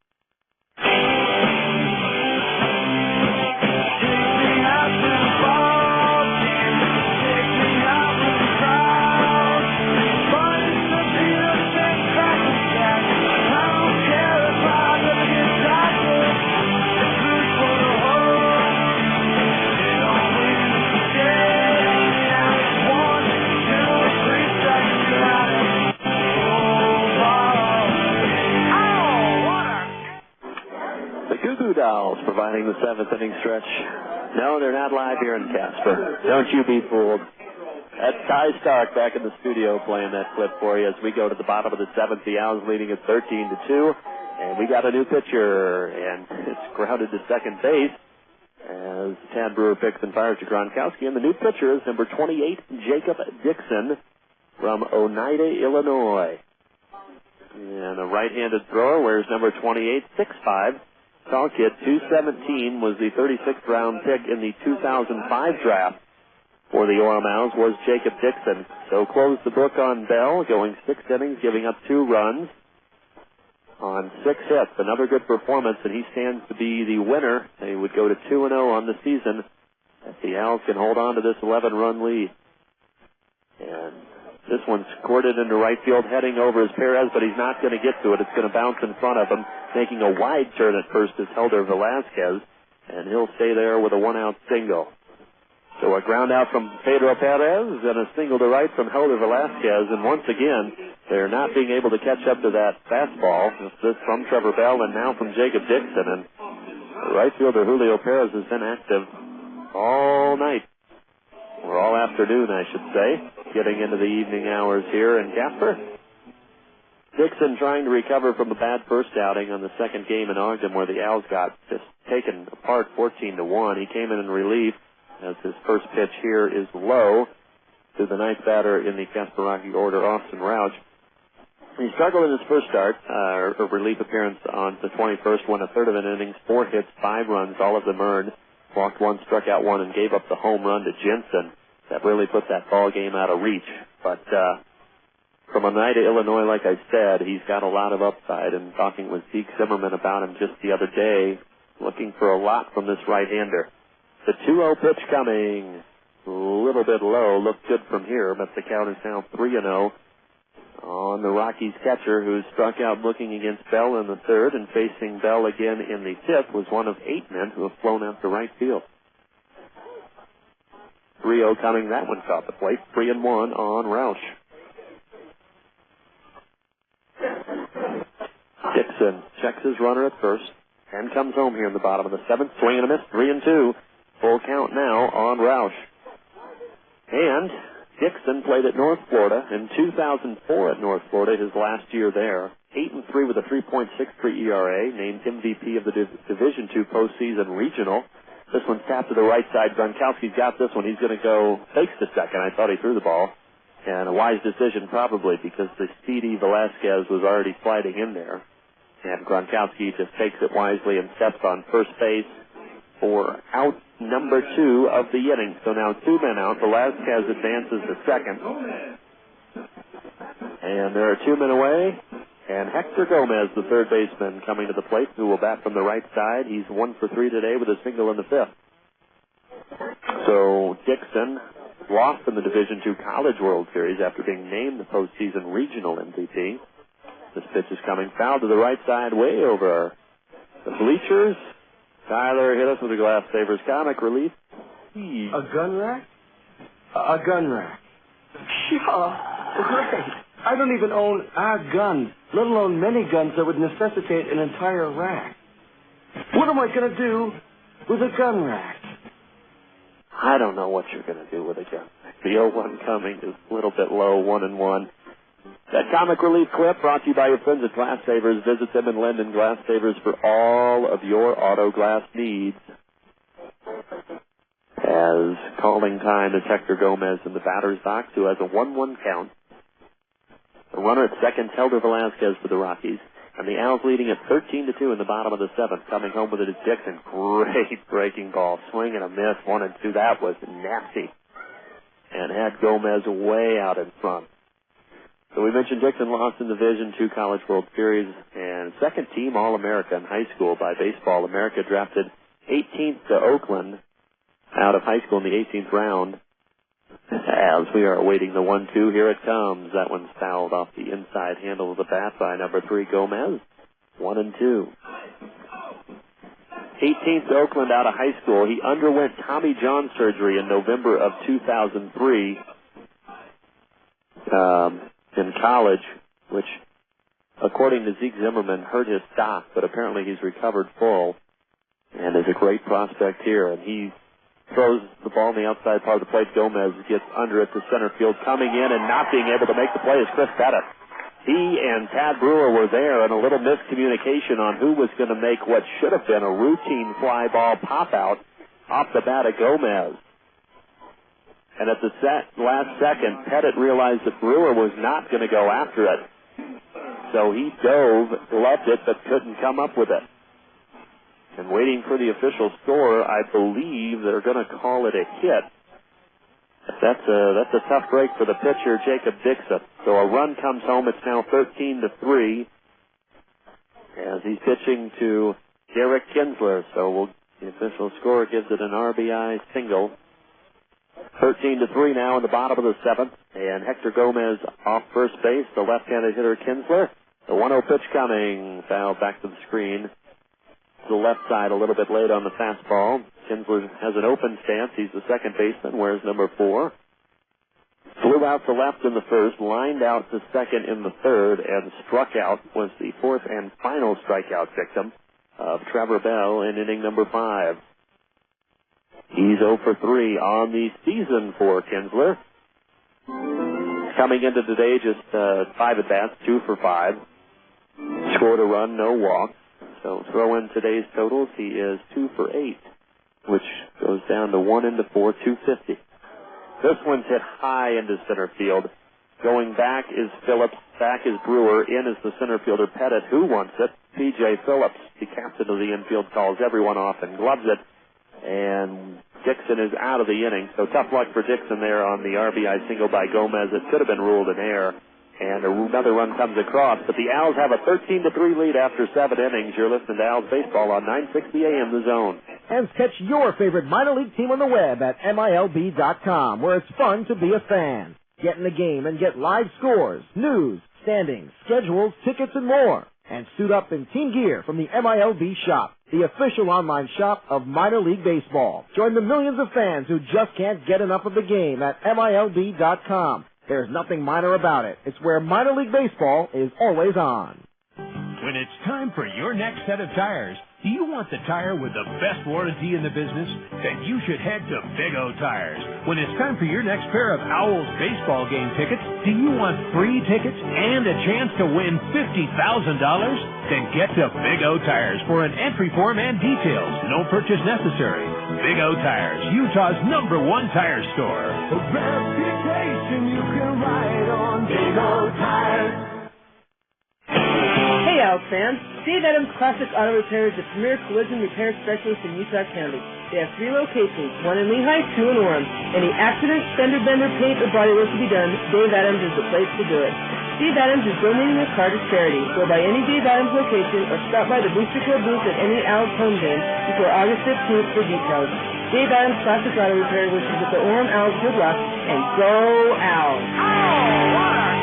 Owlz providing the seventh inning stretch. No, they're not live here in Casper. Don't you be fooled. That's Ty Stark back in the studio playing that clip for you as we go to the bottom of the seventh. The Owls leading at 13-2, and we got a new pitcher, and it's grounded to second base as Tad Brewer picks and fires to Gronkowski, and the new pitcher is number 28, Jacob Dixon from Oneida, Illinois. And a right-handed thrower wears number 28, 6'5". Tall kid, 217, was the 36th round pick in the 2005 draft for the Orem Owls, was Jacob Dixon. So closed the book on Bell, going 6 innings, giving up 2 runs on 6 hits. Another good performance, and he stands to be the winner. They would go to 2-0 on the season if the Owls can hold on to this 11-run lead. And this one's squirted into right field, heading over is Perez, but he's not going to get to it. It's going to bounce in front of him. Making a wide turn at first is Helder Velasquez, and he'll stay there with a 1-out single. So a ground out from Pedro Perez and a single to right from Helder Velasquez, and once again, they're not being able to catch up to that fastball. This from Trevor Bell and now from Jacob Dixon, and right fielder Julio Perez has been active all night, or all afternoon, I should say, getting into the evening hours here in Casper. Dixon trying to recover from a bad first outing on the second game in Ogden where the Owls got just taken apart 14-1. He came in relief as his first pitch here is low to the ninth batter in the Casper Rocky order, Austin Rauch. He struggled in his first start, relief appearance on the 21st, won a third of an innings, 4 hits, 5 runs, all of them earned. Walked 1, struck out 1, and gave up the home run to Jensen. That really put that ball game out of reach. But from Oneida, Illinois, like I said, he's got a lot of upside. And talking with Zeke Zimmerman about him just the other day, looking for a lot from this right-hander. The 2-0 pitch coming, a little bit low. Looked good from here, but the count is now 3-0 on the Rockies catcher, who struck out looking against Bell in the third, and facing Bell again in the fifth was one of 8 men who have flown out to right field. 3-0 coming, that one caught the plate. 3-1 on Rauch. Dixon checks his runner at first and comes home here in the bottom of the seventh. Swing and a miss, 3-2. Full count now on Rauch. And Dixon played at North Florida in 2004 at North Florida, his last year there. 8-3 with a 3.63 ERA, named MVP of the Division II postseason regional. This one's tapped to the right side. Gronkowski's got this one. He's going to go fakes to second. I thought he threw the ball. And a wise decision probably because the speedy Velasquez was already sliding in there. And Gronkowski just takes it wisely and steps on first base for out number 2 of the inning. So now 2 men out. Velasquez advances to second. And there are 2 men away. And Héctor Gómez, the third baseman, coming to the plate, who will bat from the right side. He's 1 for 3 today with a single in the fifth. So Dixon lost in the Division II College World Series after being named the postseason regional MVP. This pitch is coming foul to the right side, way over the bleachers. Tyler, hit us with a Glass Savers comic relief. A gun rack? A gun rack. Yeah, great. I don't even own a gun, let alone many guns that would necessitate an entire rack. What am I going to do with a gun rack? I don't know what you're going to do with a gun rack. The 0-1 coming is a little bit low, 1-1. That comic relief clip brought to you by your friends at Glass Savers. Visit them and lend in Glass Savers for all of your auto glass needs. As calling time is Héctor Gómez in the batter's box, who has a 1-1 count. The runner at second, Helder Velázquez for the Rockies. And the Owlz leading at 13-2 in the bottom of the seventh. Coming home with it is Dixon. Great breaking ball. Swing and a miss. 1-2. That was nasty. And had Gómez way out in front. So we mentioned Dixon lost in Division II College World Series and second team All-America in high school by Baseball America. Drafted 18th to Oakland out of high school in the 18th round. As we are awaiting the 1-2, here it comes. That one's fouled off the inside handle of the bat by number 3, Gómez. 1-2. 18th to Oakland out of high school. He underwent Tommy John surgery in November of 2003 in college, which, according to Zeke Zimmerman, hurt his stock, but apparently he's recovered full and is a great prospect here. And he throws the ball in the outside part of the plate. Gómez gets under it to center field. Coming in and not being able to make the play is Chris Pettit. He and Tad Brewer were there, and a little miscommunication on who was going to make what should have been a routine fly ball pop-out off the bat of Gómez. And at the last second, Pettit realized that Brewer was not going to go after it. So he dove, gloved it, but couldn't come up with it. And waiting for the official score, I believe they're going to call it a hit. That's a tough break for the pitcher, Jacob Dixon. So a run comes home. It's now 13-3 as he's pitching to Derek Kinsler. So the official score gives it an RBI single. 13-3 now in the bottom of the seventh. And Héctor Gómez off first base. The left-handed hitter Kinsler. The 1-0 pitch coming. Foul back to the screen. To the left side a little bit late on the fastball. Kinsler has an open stance. He's the second baseman. Wears number 4. Flew out to left in the first. Lined out to second in the third. And struck out. Was the fourth and final strikeout victim of Trevor Bell in inning number 5. He's 0 for 3 on the season for Kinsler. Coming into today, just 5 at-bats, 2 for 5. Scored a run, no walks. So throw in today's totals, he is 2 for 8, which goes down to 1 into 4, 250. This one's hit high into center field. Going back is Phillips, back is Brewer, in is the center fielder Pettit, who wants it. P.J. Phillips, the captain of the infield, calls everyone off and gloves it. And Dixon is out of the inning, so tough luck for Dixon there on the RBI single by Gómez. It should have been ruled an error, and another run comes across. But the Owls have a 13-3 lead after 7 innings. You're listening to Owls Baseball on 960 AM The Zone. And catch your favorite minor league team on the web at MILB.com, where it's fun to be a fan. Get in the game and get live scores, news, standings, schedules, tickets, and more. And suit up in team gear from the MILB Shop, the official online shop of minor league baseball. Join the millions of fans who just can't get enough of the game at MILB.com. There's nothing minor about it. It's where minor league baseball is always on. When it's time for your next set of tires, do you want the tire with the best warranty in the business? Then you should head to Big O Tires. When it's time for your next pair of Owlz baseball game tickets, do you want free tickets and a chance to win $50,000? Then get to Big O Tires for an entry form and details. No purchase necessary. Big O Tires, Utah's #1 tire store. A reputation you can ride on. Big O Tires. Hey, Owlz fans. Dave Adams Classic Auto Repair is the premier collision repair specialist in Utah County. They have 3 locations, 1 in Lehigh, 2 in Orem. Any accident, fender bender, paint, or body work to be done, Dave Adams is the place to do it. Dave Adams is donating your car to charity. Go by any Dave Adams location or stop by the Booster Club booth at any Owlz home game before August 15th for details. Dave Adams Classic Auto Repair wishes that the Orem Owls good luck, and go Owls! Oh, what a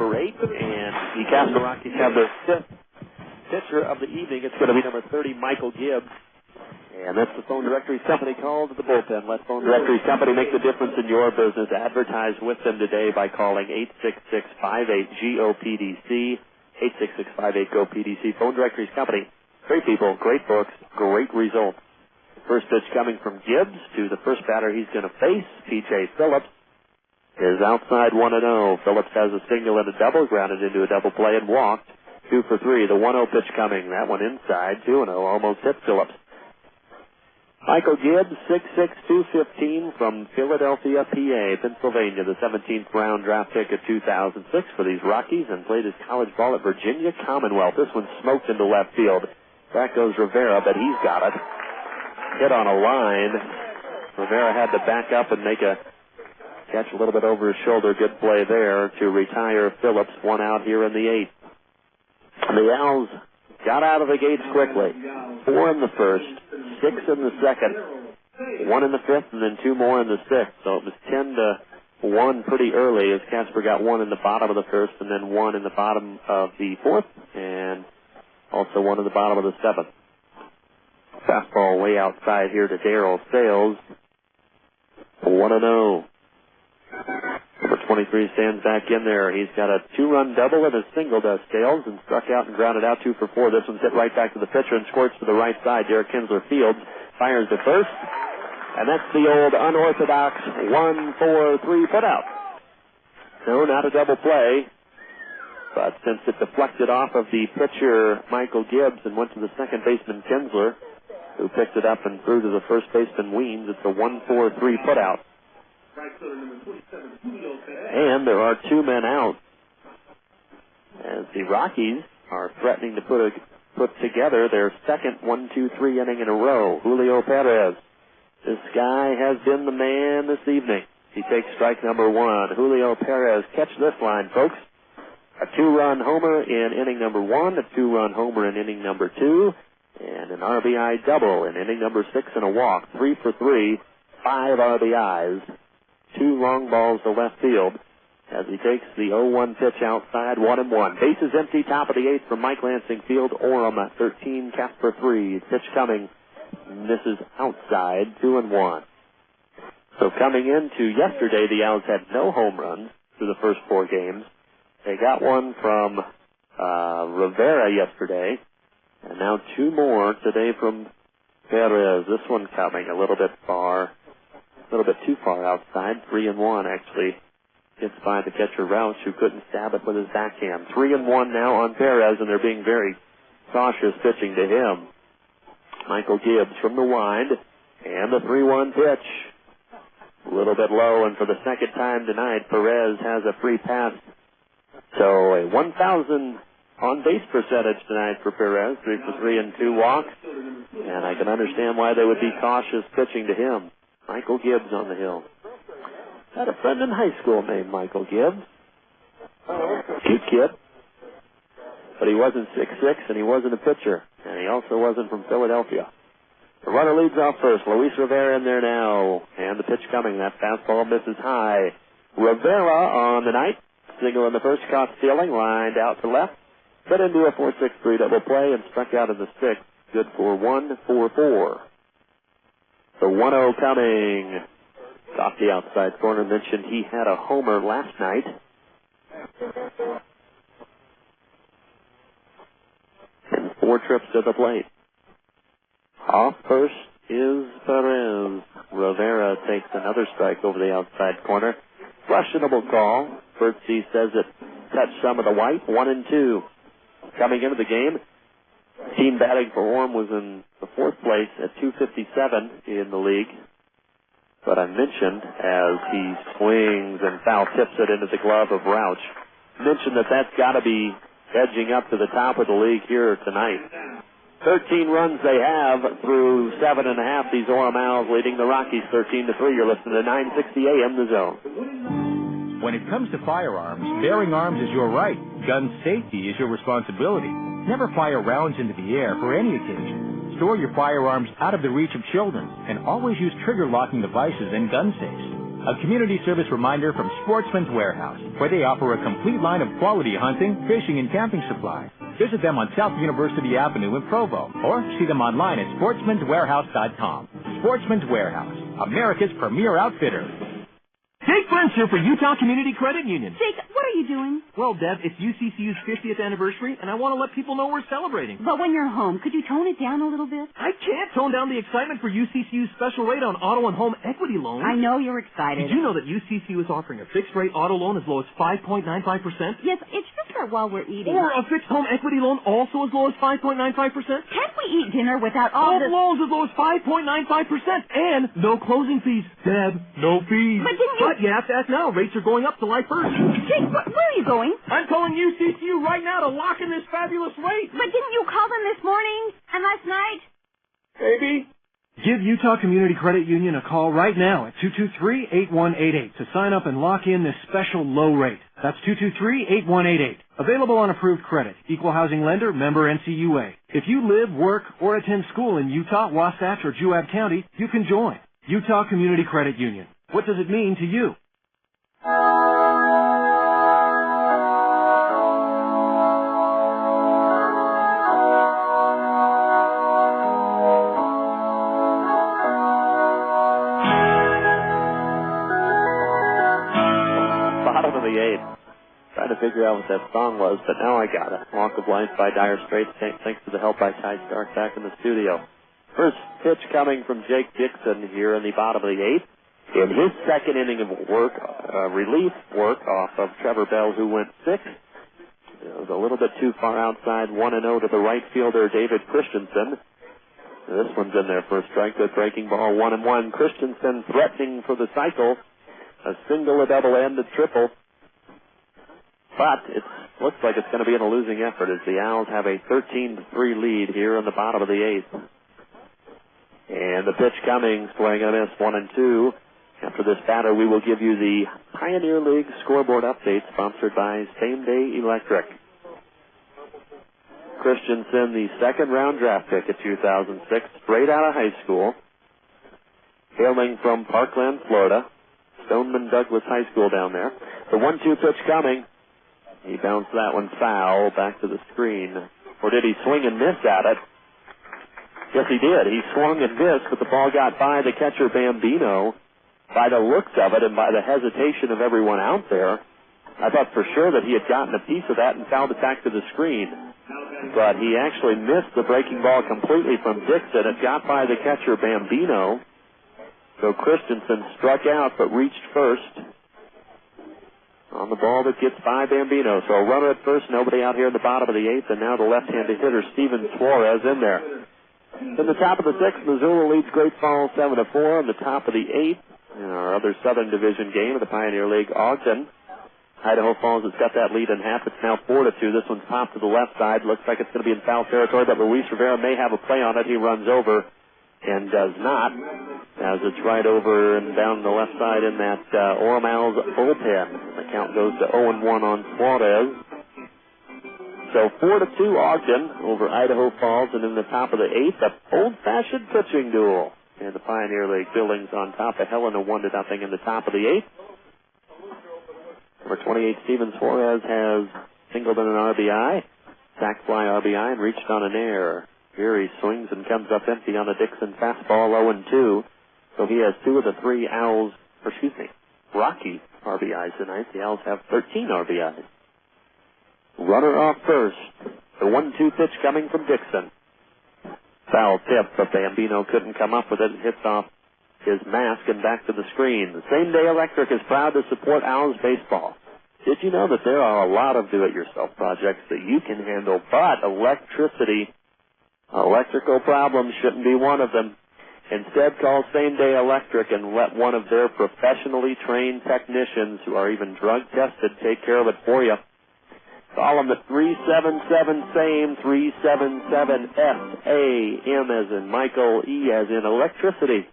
number 8, and the Casper Rockies have their 5th pitcher of the evening. It's going to be number 30, Michael Gibbs. And that's the Phone Directories Company call to the bullpen. Let Phone Directories Company make the difference in your business. Advertise with them today by calling 866-58-GOPDC, 866-58-GOPDC. Phone Directories Company. Great people, great books, great results. First pitch coming from Gibbs to the first batter he's going to face, P.J. Phillips, is outside 1-0. Phillips has a single and a double, grounded into a double play and walked. 2 for 3. The 1-0 pitch coming. That one inside, 2-0, almost hit Phillips. Michael Gibbs, 6'6", 215 from Philadelphia, PA, Pennsylvania, the 17th round draft pick of 2006 for these Rockies, and played his college ball at Virginia Commonwealth. This one smoked into left field. Back goes Rivera, but he's got it. Hit on a line. Rivera had to back up and make a catch a little bit over his shoulder. Good play there to retire Phillips. 1 out here in the 8th. The Owls got out of the gates quickly. 4 in the first, 6 in the second, 1 in the 5th, and then 2 more in the 6th. So it was 10-1 pretty early as Casper got 1 in the bottom of the 1st and then 1 in the bottom of the 4th and also 1 in the bottom of the 7th. Fastball way outside here to Darryl Sales. 1-0. Number 23 stands back in there. He's got a 2-run double and a single, does Sales, and struck out and grounded out 2 for 4. This one's hit right back to the pitcher and squirts to the right side. Derek Kinsler fields, fires to first, and that's the old unorthodox 1-4-3 putout. No, not a double play, but since it deflected off of the pitcher, Michael Gibbs, and went to the second baseman, Kinsler, who picked it up and threw to the first baseman, Weems, it's a 1-4-3 putout. And there are 2 men out as the Rockies are threatening to put together their second 1-2-3 inning in a row. Julio Perez. This guy has been the man this evening. He takes strike number 1. Julio Perez, catch this line, folks. A 2-run homer in inning number 1, a 2-run homer in inning number 2, and an RBI double in inning number 6 and a walk. 3 for 3, 5 RBIs. 2 long balls to left field as he takes the 0-1 pitch outside, 1-1. Bases empty, top of the 8th from Mike Lansing Field. Orem at 13, Casper 3. Pitch coming, misses outside, 2-1. So coming into yesterday, the Owls had no home runs through the first 4 games. They got one from Rivera yesterday, and now 2 more today from Perez. This one coming a little bit too far outside. 3-1 actually gets by the catcher Roush, who couldn't stab it with his backhand. 3-1 now on Perez, and they're being very cautious pitching to him. Michael Gibbs from the wind, and the 3-1 pitch. A little bit low, and for the second time tonight, Perez has a free pass. So a 1,000 on-base percentage tonight for Perez, 3 for 3 and 2 walks, and I can understand why they would be cautious pitching to him. Michael Gibbs on the hill. Had a friend in high school named Michael Gibbs. Cute kid. But he wasn't 6'6", and he wasn't a pitcher, and he also wasn't from Philadelphia. The runner leads off first. Luis Rivera in there now, and the pitch coming. That fastball misses high. Rivera on the night. Single in the first, caught stealing, lined out to left. Put into a 4-6-3 double play and struck out in the 6th. Good for 1-4-4. The 1-0 coming. Off the outside corner. Mentioned he had a homer last night. And 4 trips to the plate. Off first is Perez. Rivera takes another strike over the outside corner. Questionable call. Birdsey says it touched some of the white. 1-2. Coming into the game, team batting for Orem was in the 4th place at 257 in the league. But I mentioned, as he swings and foul tips it into the glove of Roush, mentioned that's got to be edging up to the top of the league here tonight. 13 runs they have through 7.5. These Orem Owls leading the Rockies 13-3. You're listening to 960 AM The Zone. When it comes to firearms, bearing arms is your right. Gun safety is your responsibility. Never fire rounds into the air for any occasion. Store your firearms out of the reach of children, and always use trigger locking devices in gun safes. A community service reminder from Sportsman's Warehouse, where they offer a complete line of quality hunting, fishing, and camping supplies. Visit them on South University Avenue in Provo, or see them online at sportsmanswarehouse.com. Sportsman's Warehouse, America's premier outfitter. Jake Brent's here for Utah Community Credit Union. Jake, what are you doing? Well, Deb, it's UCCU's 50th anniversary, and I want to let people know we're celebrating. But when you're home, could you tone it down a little bit? I can't tone down the excitement for UCCU's special rate on auto and home equity loans. I know you're excited. Did you know that UCCU is offering a fixed-rate auto loan as low as 5.95%? Yes, it's just for while we're eating. Or a fixed home equity loan also as low as 5.95%? Can't we eat dinner without all this? Loans as low as 5.95%, and no closing fees. Deb, no fees. But didn't you... But you have to ask now. Rates are going up July 1st. Jake, where are you going? I'm calling UCCU right now to lock in this fabulous rate. But didn't you call them this morning and last night? Baby. Give Utah Community Credit Union a call right now at 223-8188 to sign up and lock in this special low rate. That's 223-8188. Available on approved credit. Equal housing lender, member NCUA. If you live, work, or attend school in Utah, Wasatch, or Juab County, you can join. Utah Community Credit Union. What does it mean to you? Bottom of the eighth. Trying to figure out what that song was, but now I got it. Walk of Life by Dire Straits, thanks to the help by Ty Stark back in the studio. First pitch coming from Jake Dixon here in the bottom of the eighth. In his second inning of work, relief work off of Trevor Bell, who went sixth. It was a little bit too far outside, 1-0 to the right fielder, David Christensen. This one's in there for a strike. Good breaking ball, 1-1. Christensen threatening for the cycle. A single, a double, and a triple. But it looks like it's going to be in a losing effort as the Owls have a 13-3 lead here in the bottom of the eighth. And the pitch coming, swing and a miss, 1-2. After this batter, we will give you the Pioneer League scoreboard update sponsored by Same Day Electric. Christensen, the second-round draft pick of 2006, straight out of high school, hailing from Parkland, Florida, Stoneman Douglas High School down there. The 1-2 pitch coming. He bounced that one foul back to the screen. Or did he swing and miss at it? Yes, he did. He swung and missed, but the ball got by the catcher, Bambino. By the looks of it and by the hesitation of everyone out there, I thought for sure that he had gotten a piece of that and fouled it back to the screen. But he actually missed the breaking ball completely from Dixon. It got by the catcher, Bambino. So Christensen struck out but reached first on the ball that gets by Bambino. So a runner at first, nobody out here in the bottom of the eighth, and now the left-handed hitter, Steven Suarez, in there. In the top of the sixth, Missoula leads Great Falls 7-4. On the top of the eighth, in our other Southern Division game of the Pioneer League, Ogden. Idaho Falls has got that lead in half. It's now 4-2. This one's popped to the left side. Looks like it's going to be in foul territory, but Luis Rivera may have a play on it. He runs over and does not, as it's right over and down the left side in that Orem Owlz bullpen. The count goes to 0-1 on Suarez. So 4-2 Ogden over Idaho Falls, and in the top of the eighth, an old-fashioned pitching duel. And the Pioneer League Billings on top of Helena 1-0 in the top of the eighth. Number 28, Steven Suarez has singled in an RBI, sac fly RBI, and reached on an air. Here he swings and comes up empty on a Dixon fastball, 0-2. So he has 2 of the 3 Rockies RBIs tonight. The Owls have 13 RBIs. Runner off first. The 1-2 pitch coming from Dixon. Foul tip, but Bambino couldn't come up with it. It hits off his mask and back to the screen. The Same Day Electric is proud to support Owls baseball. Did you know that there are a lot of do-it-yourself projects that you can handle, but electrical problems shouldn't be one of them. Instead, call Same Day Electric and let one of their professionally trained technicians who are even drug-tested take care of it for you. Call them at 377-SAME, 377-SAM as in Michael, E as in electricity.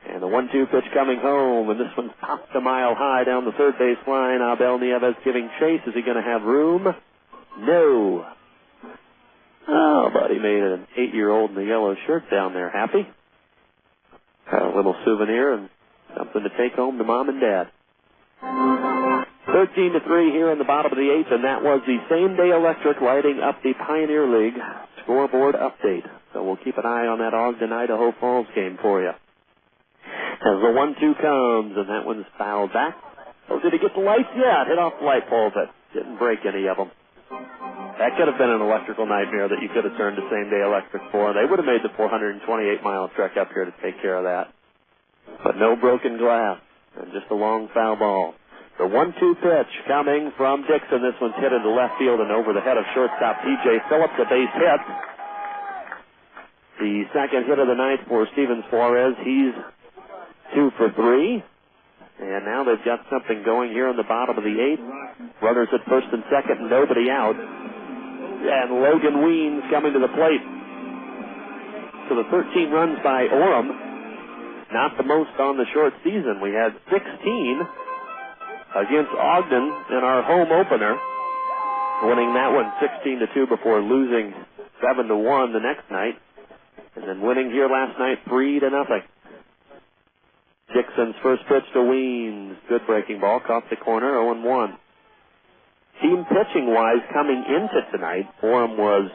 And the 1-2 pitch coming home, and this one popped a mile high down the third base line. Abel Nieves giving chase. Is he going to have room? No. Oh, but he made an 8-year-old in the yellow shirt down there happy. Got a little souvenir and Something to take home to Mom and Dad. 13-3 here in the bottom of the 8th, and that was the Same-Day Electric lighting up the Pioneer League scoreboard update. So we'll keep an eye on that Ogden-Idaho Falls game for you. As the 1-2 comes, and that one's fouled back. Oh, did he get the lights? Yeah, it hit off the light pole, but didn't break any of them. That could have been an electrical nightmare that you could have turned to Same-Day Electric for. They would have made the 428-mile trek up here to take care of that. But no broken glass, and just a long foul ball. The 1-2 pitch coming from Dixon. This one's hit into left field and over the head of shortstop P.J. Phillips, a base hit. The second hit of the ninth for Steven Suarez. He's 2 for 3. And now they've got something going here in the bottom of the 8th. Runners at first and second, nobody out. And Logan Weens coming to the plate. So the 13 runs by Orem, not the most on the short season. We had 16 against Ogden in our home opener, winning that one 16-2 before losing 7-1 the next night, and then winning here last night 3-0. Dixon's first pitch to Weens. Good breaking ball, caught the corner, 0-1. Team pitching-wise, coming into tonight, Orem was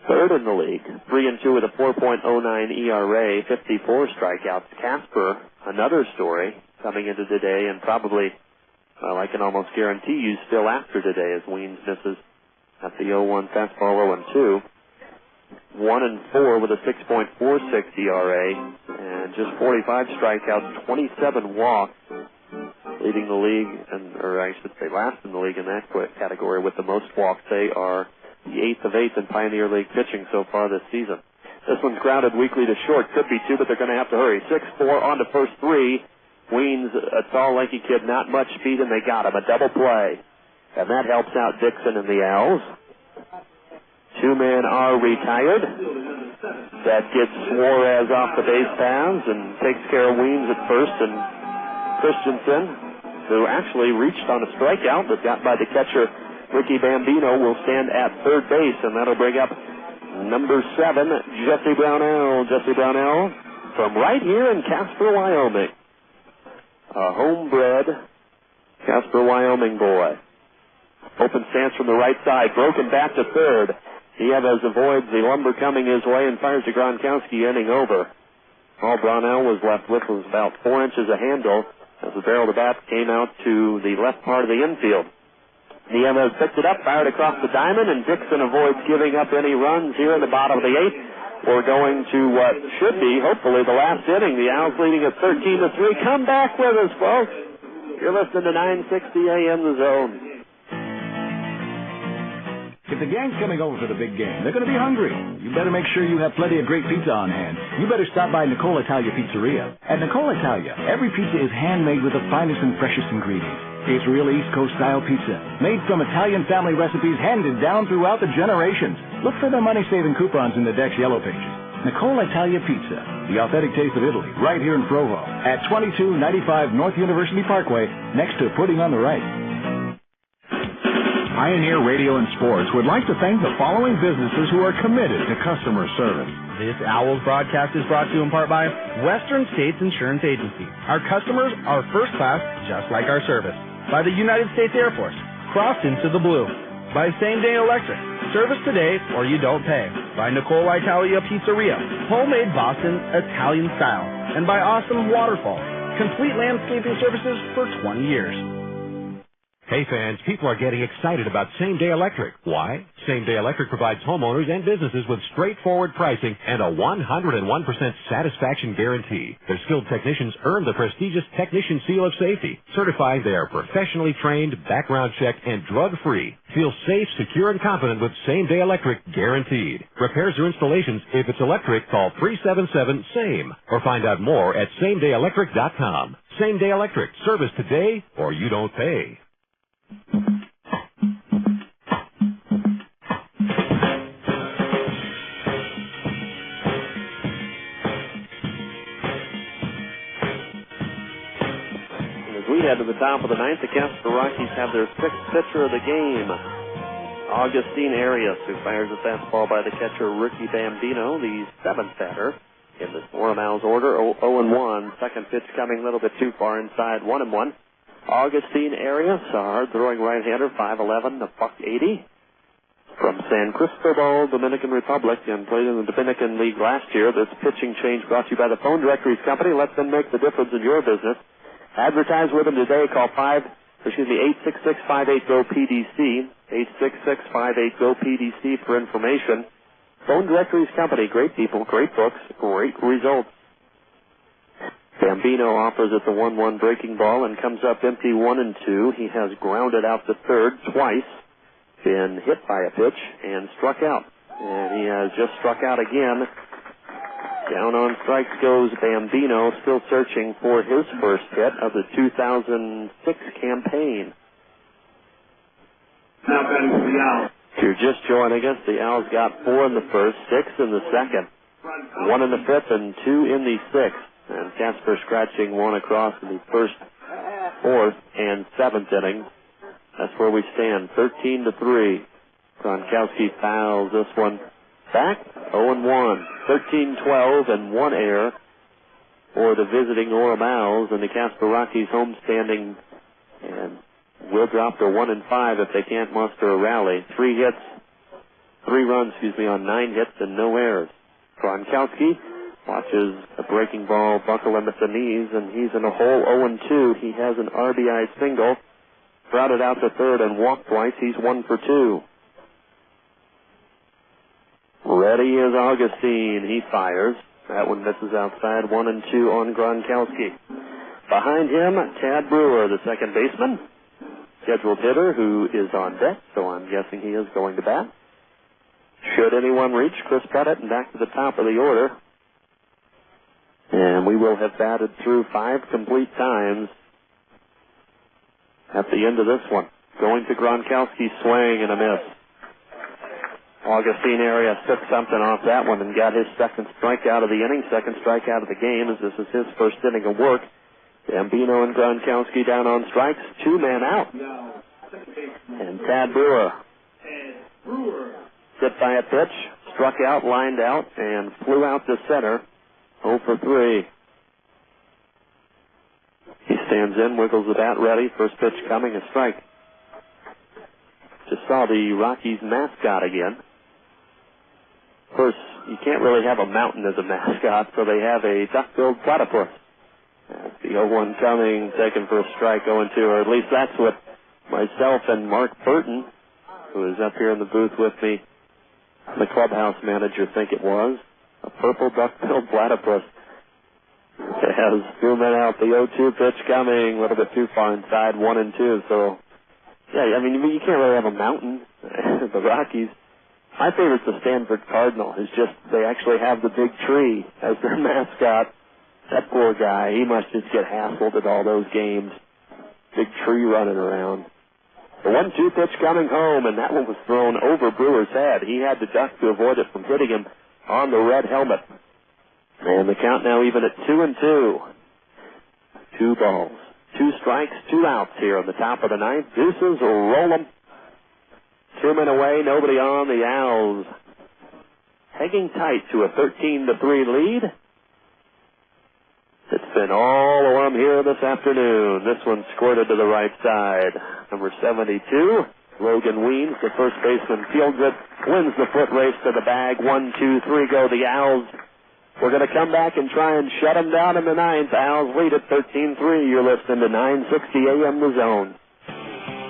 third in the league, 3-2 with a 4.09 ERA, 54 strikeouts. Casper, another story, coming into today, and probably, well, I can almost guarantee you still after today as Weens misses at the 0-1 fastball, 0-2. 1-4 with a 6.46 ERA and just 45 strikeouts, 27 walks, leading the league, or I should say last in the league in that category with the most walks. They are the 8th of 8th in Pioneer League pitching so far this season. This one's grounded weakly to short. Could be 2, but they're going to have to hurry. 6-4 on to first 3. Weens, a tall, lanky kid, not much speed, and they got him. A double play. And that helps out Dixon and the Owls. 2 men are retired. That gets Suarez off the base paths and takes care of Weens at first. And Christensen, who actually reached on a strikeout but got by the catcher, Ricky Bambino, will stand at third base, and that'll bring up number 7, Jesse Brownell. Jesse Brownell from right here in Casper, Wyoming. A homebred Casper, Wyoming boy. Open stance from the right side, broken back to third. Nieves avoids the lumber coming his way and fires to Gronkowski, inning over. All Brownell was left with was about 4 inches of handle as the barrel of the bat came out to the left part of the infield. Nieves picked it up, fired across the diamond, and Dixon avoids giving up any runs here in the bottom of the 8th. We're going to what should be, hopefully, the last inning. The Owls leading at 13-3. Come back with us, folks. You're listening to 960 AM The Zone. If the gang's coming over for the big game, they're going to be hungry. You better make sure you have plenty of great pizza on hand. You better stop by Nicole Italia Pizzeria. At Nicole Italia, every pizza is handmade with the finest and freshest ingredients. It's real East Coast style pizza, made from Italian family recipes handed down throughout the generations. Look for the money-saving coupons in the deck's yellow pages. Nicole Italia Pizza, the authentic taste of Italy, right here in Provo, at 2295 North University Parkway, next to Pudding on the Right. Pioneer Radio and Sports would like to thank the following businesses who are committed to customer service. This Owlz broadcast is brought to you in part by Western States Insurance Agency. Our customers are first class, just like our service. By the United States Air Force, crossed into the blue. By Same Day Electric, service today or you don't pay. By Nicole Italia Pizzeria, homemade Boston Italian style. And by Awesome Waterfall, complete landscaping services for 20 years. Hey fans, people are getting excited about Same-Day Electric. Why? Same-Day Electric provides homeowners and businesses with straightforward pricing and a 101% satisfaction guarantee. Their skilled technicians earn the prestigious Technician Seal of Safety, certifying they are professionally trained, background checked, and drug-free. Feel safe, secure, and confident with Same-Day Electric guaranteed. Repairs or installations, if it's electric, call 377-SAME or find out more at SameDayElectric.com. Same-Day Electric, service today or you don't pay. We head to the top of the 9th. The Casper Rockies have their 6th pitcher of the game, Augustine Arias, who fires a fastball by the catcher Ricky Bambino, the 7th batter. in the Owlz order. 0-1. Second pitch coming a little bit too far inside. 1-1. Augustine Arias, a hard-throwing right-hander, 5'11", $180. From San Cristobal, Dominican Republic, and played in the Dominican League last year. This pitching change brought to you by the Phone Directories Company. Let them make the difference in your business. Advertise with them today. Call 866-58-GO-PDC, 866-58-GO-PDC for information. Phone Directories Company, great people, great books, great results. Bambino offers it the 1-1 breaking ball and comes up empty 1-2. He has grounded out to third twice, been hit by a pitch, and struck out. And he has just struck out again. Down on strikes goes Bambino, still searching for his first hit of the 2006 campaign. Now batting for the Owls. If you're just joining us, the Owls got 4 in the first, 6 in the second, 1 in the fifth, and 2 in the sixth. And Casper scratching 1 across in the first, 4th, and 7th innings. That's where we stand, 13-3. Gronkowski fouls this one back, 0-1. 13-12 and 1 error for the visiting Orem Owls, and the Casper Rockies homestanding and will drop to 1-5 if they can't muster a rally. 3 runs on 9 hits and no errors. Gronkowski watches a breaking ball buckle him at the knees, and he's in a hole 0-2. He has an RBI single, grounded out to third and walked twice. He's 1 for 2. Ready is Augustine. He fires. That one misses outside. 1-2 on Gronkowski. Behind him, Tad Brewer, the second baseman. Scheduled hitter who is on deck, so I'm guessing he is going to bat. Should anyone reach, Chris Pettit, and back to the top of the order. And we will have batted through 5 complete times at the end of this one. Going to Gronkowski, swing and a miss. Augustine Arias took something off that one and got his second strikeout of the inning, second strikeout of the game, as this is his first inning of work. Bambino and Gronkowski down on strikes, 2 men out. And Tad Brewer hit by a pitch, struck out, lined out, and flew out to center. 0 for 3. He stands in, wiggles the bat ready. First pitch coming, a strike. Just saw the Rockies mascot again. Of course, you can't really have a mountain as a mascot, so they have a duck-billed platypus. That's the 0-1 coming, taken for a strike, 0-2, or at least that's what myself and Mark Burton, who is up here in the booth with me, the clubhouse manager, think it was. A purple duck-billed platypus. It has 2 men out. The 0-2 pitch coming, a little bit too far inside, 1-2. So, yeah, I mean, you can't really have a mountain. The Rockies. My favorite's the Stanford Cardinal. It's just they actually have the big tree as their mascot. That poor guy, he must just get hassled at all those games. Big tree running around. The 1-2 pitch coming home, and that one was thrown over Brewer's head. He had to duck to avoid it from hitting him on the red helmet. And the count now even at 2-2. 2 balls, 2 strikes, 2 outs here on the top of the ninth. Deuces will roll them. 2 men away, nobody on. The Owls hanging tight to a 13-3 lead. It's been all Orem here this afternoon. This one squirted to the right side. Number 72, Logan Weems, the first baseman, fields it, wins the foot race to the bag. 1, 2, 3 go. The Owls. We're going to come back and try and shut them down in the ninth. Owls lead at 13-3. You're listening to 960 AM The Zone.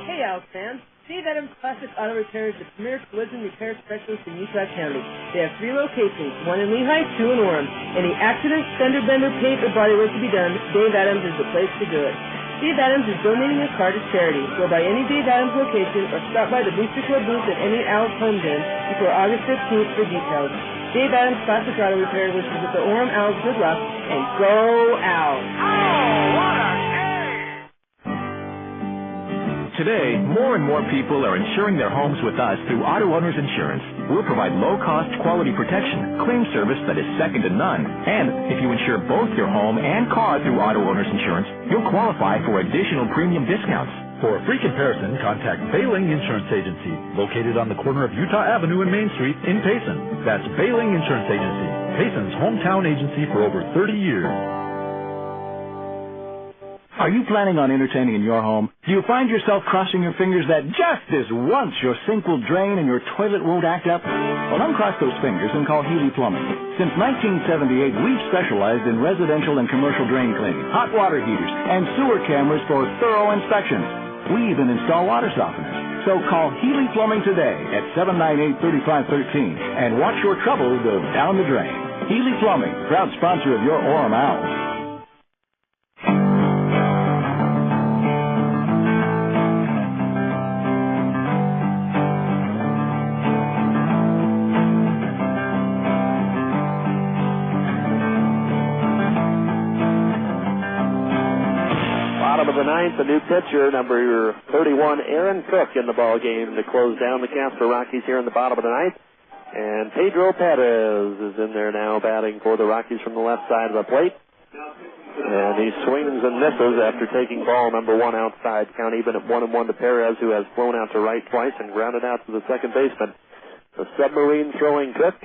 Hey, Owls fans. Dave Adams Classic Auto Repair is the premier collision repair specialist in Utah County. They have 3 locations, 1 in Lehigh, 2 in Orem. Any accident, fender bender, paint, or body work to be done, Dave Adams is the place to do it. Dave Adams is donating his car to charity. Go by any Dave Adams location or stop by the Booster Club booth at any Owls home gym before August 15th for details. Dave Adams Classic Auto Repair wishes that the Orem Owls good luck, and go Owls! Oh, what a Today, more and more people are insuring their homes with us through Auto Owners Insurance. We'll provide low-cost quality protection, claim service that is second to none. And if you insure both your home and car through Auto Owners Insurance, you'll qualify for additional premium discounts. For a free comparison, contact Bailing Insurance Agency, located on the corner of Utah Avenue and Main Street in Payson. That's Bailing Insurance Agency, Payson's hometown agency for over 30 years. Are you planning on entertaining in your home? Do you find yourself crossing your fingers that just this once your sink will drain and your toilet won't act up? Well, uncross those fingers and call Healy Plumbing. Since 1978, we've specialized in residential and commercial drain cleaning, hot water heaters, and sewer cameras for thorough inspections. We even install water softeners. So call Healy Plumbing today at 798-3513 and watch your trouble go down the drain. Healy Plumbing, proud sponsor of your Orem Owlz. Bottom of the ninth, a new pitcher, number 31, Aaron Cook, in the ball game to close down the Casper Rockies here in the bottom of the ninth. And Pedro Perez is in there now batting for the Rockies from the left side of the plate. And he swings and misses after taking ball number one outside. Count even at 1-1 to Perez, who has flown out to right twice and grounded out to the second baseman. The submarine throwing Cook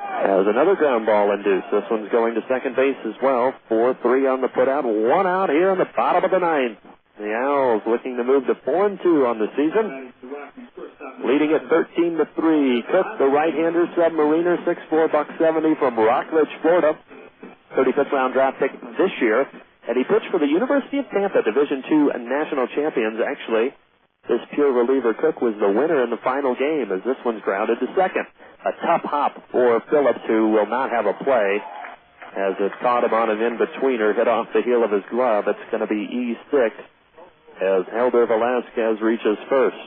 has another ground ball induced. This one's going to second base as well. 4-3 on the putout. One out here in the bottom of the ninth. The Owls looking to move to 4-2 on the season. Leading at 13-3. Cook, the right-hander submariner, 6'4", $170 from Rockledge, Florida. 35th round draft pick this year. And he pitched for the University of Tampa, Division II national champions. Actually, this pure reliever Cook was the winner in the final game as this one's grounded to second. A tough hop for Phillips, who will not have a play, as it caught him on an in-betweener, hit off the heel of his glove. It's going to be E6 as Helder Velasquez reaches first.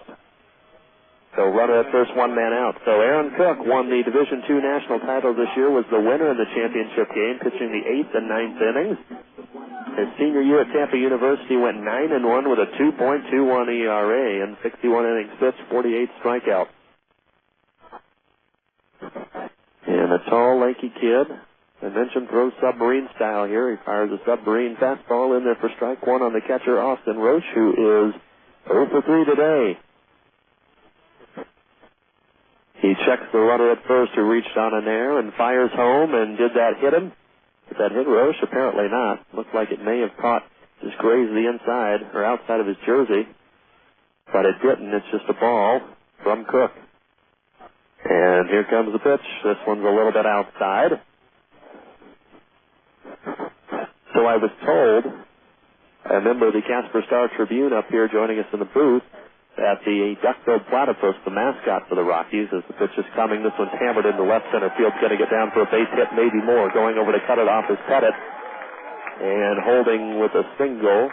So runner at first, one man out. So Aaron Cook won the Division II national title this year, was the winner in the championship game, pitching the 8th and 9th innings. His senior year at Tampa University went 9-1 with a 2.21 ERA and 61 innings pitched, 48 strikeouts. And a tall, lanky kid. I mentioned throws submarine style here. He fires a submarine fastball in there for strike one on the catcher, Austin Roche, who is 0 for 3 today. He checks the runner at first, who reached on an air and fires home. And did that hit him? Did that hit Roche? Apparently not. Looked like it may have caught, just grazed the inside or outside of his jersey. But it didn't. It's just a ball from Cook. And here comes the pitch. This one's a little bit outside. So I was told, a member of the Casper Star-Tribune up here joining us in the booth, that the duck-billed platypus, the mascot for the Rockies, as the pitch is coming, this one's hammered into left center field, going to get down for a base hit, maybe more. Going over to cut it off is Pettit. And holding with a single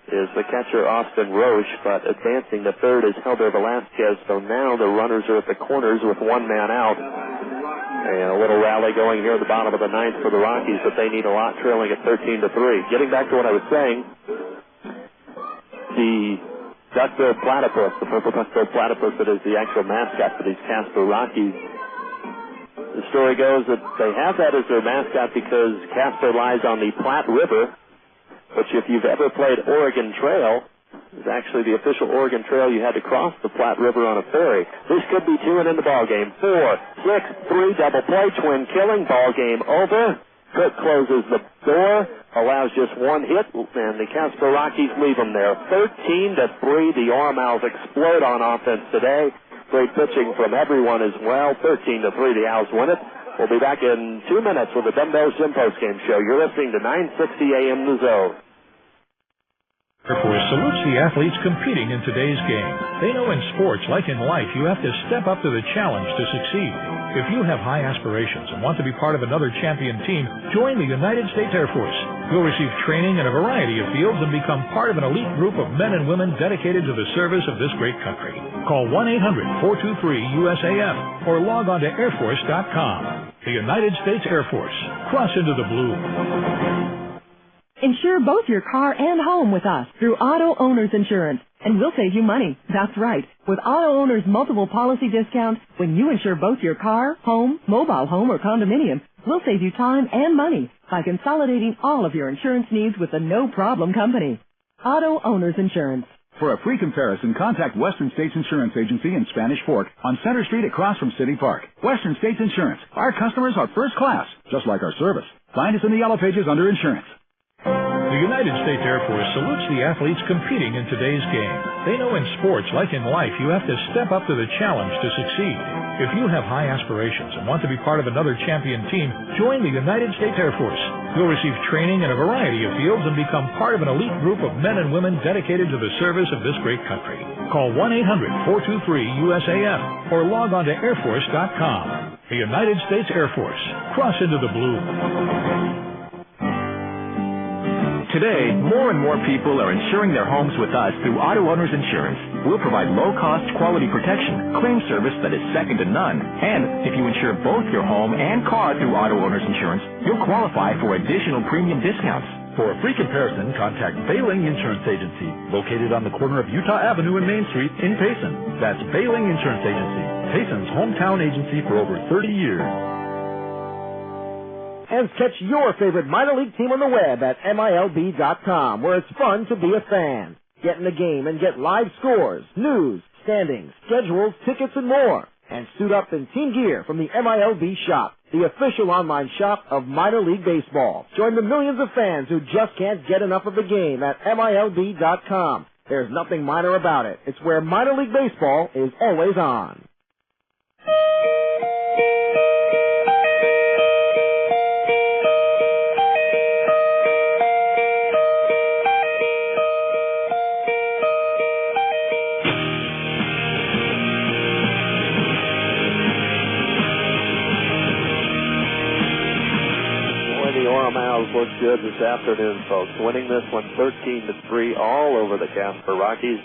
is the catcher, Austin Roche, but advancing to third is Helder Velasquez. So now the runners are at the corners with one man out. And a little rally going here at the bottom of the ninth for the Rockies, but they need a lot, trailing at 13-3. Getting back to what I was saying, the duck-billed platypus, the purple duck-billed platypus that is the actual mascot for these Casper Rockies, the story goes that they have that as their mascot because Casper lies on the Platte River, which if you've ever played Oregon Trail, is actually the official Oregon Trail. You had to cross the Platte River on a ferry. This could be 2 and in the ball game. 4, 6, 3, double play, twin killing, ball game over. Cook closes the door, allows just one hit, and the Casper Rockies leave them there. 13-3, the Orem Owls explode on offense today. Great pitching from everyone as well. 13-3, the Owls win it. We'll be back in 2 minutes with the Dumbbells Gym Postgame Show. You're listening to 960 AM The Zone. Air Force salutes the athletes competing in today's game. They know in sports, like in life, you have to step up to the challenge to succeed. If you have high aspirations and want to be part of another champion team, join the United States Air Force. You'll receive training in a variety of fields and become part of an elite group of men and women dedicated to the service of this great country. Call 1-800-423-USAF or log on to airforce.com. The United States Air Force. Cross into the blue. Insure both your car and home with us through Auto Owners Insurance, and we'll save you money. That's right. With Auto Owners multiple policy discount, when you insure both your car, home, mobile home, or condominium, we'll save you time and money by consolidating all of your insurance needs with the no-problem company. Auto Owners Insurance. For a free comparison, contact Western States Insurance Agency in Spanish Fork on Center Street across from City Park. Western States Insurance. Our customers are first class, just like our service. Find us in the yellow pages under insurance. The United States Air Force salutes the athletes competing in today's game. They know in sports, like in life, you have to step up to the challenge to succeed. If you have high aspirations and want to be part of another champion team, join the United States Air Force. You'll receive training in a variety of fields and become part of an elite group of men and women dedicated to the service of this great country. Call 1-800-423-USAF or log on to airforce.com. The United States Air Force. Cross into the blue. Today, more and more people are insuring their homes with us through Auto Owners Insurance. We'll provide low-cost, quality protection, claim service that is second to none. And if you insure both your home and car through Auto Owners Insurance, you'll qualify for additional premium discounts. For a free comparison, contact Bailing Insurance Agency, located on the corner of Utah Avenue and Main Street in Payson. That's Bailing Insurance Agency, Payson's hometown agency for over 30 years. And catch your favorite minor league team on the web at MILB.com, where it's fun to be a fan. Get in the game and get live scores, news, standings, schedules, tickets, and more. And suit up in team gear from the MILB Shop, the official online shop of minor league baseball. Join the millions of fans who just can't get enough of the game at MILB.com. There's nothing minor about it. It's where minor league baseball is always on. Owlz look good this afternoon, folks. Winning this one 13-3 all over the Casper Rockies.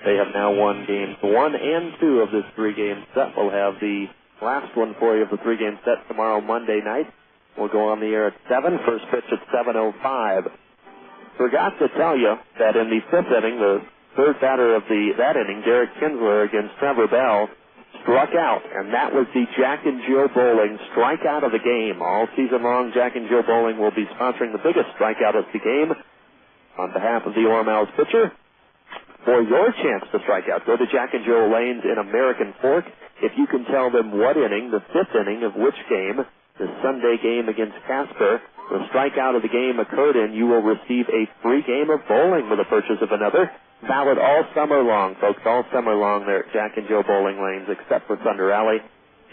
They have now won games 1 and 2 of this 3-game set. We'll have the last one for you of the 3-game set tomorrow, Monday night. We'll go on the air at 7. First pitch at 7:05. Forgot to tell you that in the 5th inning, the third batter of that inning, Derek Kinsler against Trevor Bell, struck out, and that was the Jack and Jill Bowling strikeout of the game. All season long, Jack and Jill Bowling will be sponsoring the biggest strikeout of the game. On behalf of the Orem Owlz pitcher, for your chance to strike out, go to Jack and Jill Lanes in American Fork. If you can tell them what inning, the 5th inning of which game, the Sunday game against Casper, the strikeout of the game occurred in, you will receive a free game of bowling with the purchase of another. Valid all summer long, folks, all summer long there at Jack and Jill Bowling Lanes, except for Thunder Alley.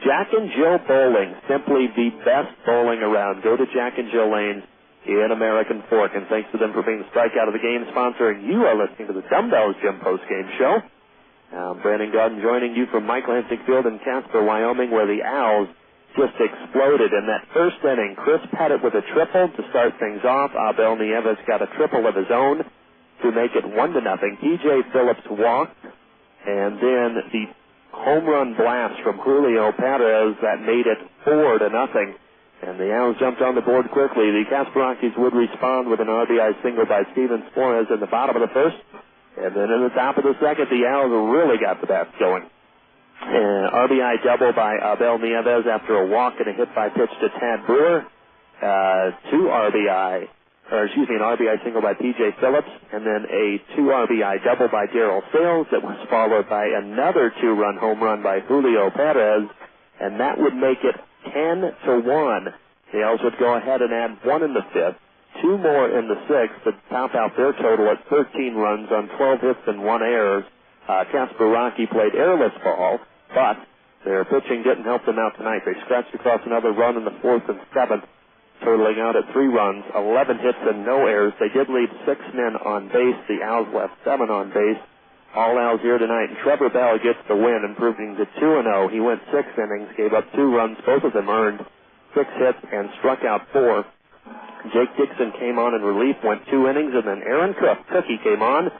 Jack and Jill Bowling, simply the best bowling around. Go to Jack and Jill Lanes in American Fork, and thanks to them for being the strikeout of the game sponsor. And you are listening to the Dumbbells Gym Postgame Show. Brandon Godden joining you from Mike Lansing Field in Casper, Wyoming, where the Owls just exploded in that first inning. Chris Pettit with a triple to start things off. Abel Nieves got a triple of his own to make it 1-0. P.J. Phillips walked, and then the home run blast from Julio Perez that made it 4-0. And the Owls jumped on the board quickly. The Casper Rockies would respond with an RBI single by Steven Flores in the bottom of the first. And then in the top of the second, the Owls really got the bats going. RBI double by Abel Nieves after a walk and a hit by pitch to Tad Brewer. An RBI single by P.J. Phillips, and then a 2 RBI double by Darryl Sales that was followed by another 2-run home run by Julio Perez, and that would make it 10-1. The Owls would go ahead and add 1 in the 5th, 2 more in the 6th to top out their total at 13 runs on 12 hits and 1 error. Casper Rocky played airless ball, but their pitching didn't help them out tonight. They scratched across another run in the 4th and 7th. Totaling out at 3 runs, 11 hits and no errors. They did leave 6 men on base. The Owls left 7 on base. All Owls here tonight. And Trevor Bell gets the win, improving to 2-0. He went 6 innings, gave up 2 runs. Both of them earned 6 hits and struck out 4. Jake Dixon came on in relief, went 2 innings, and then Aaron Cookie came on.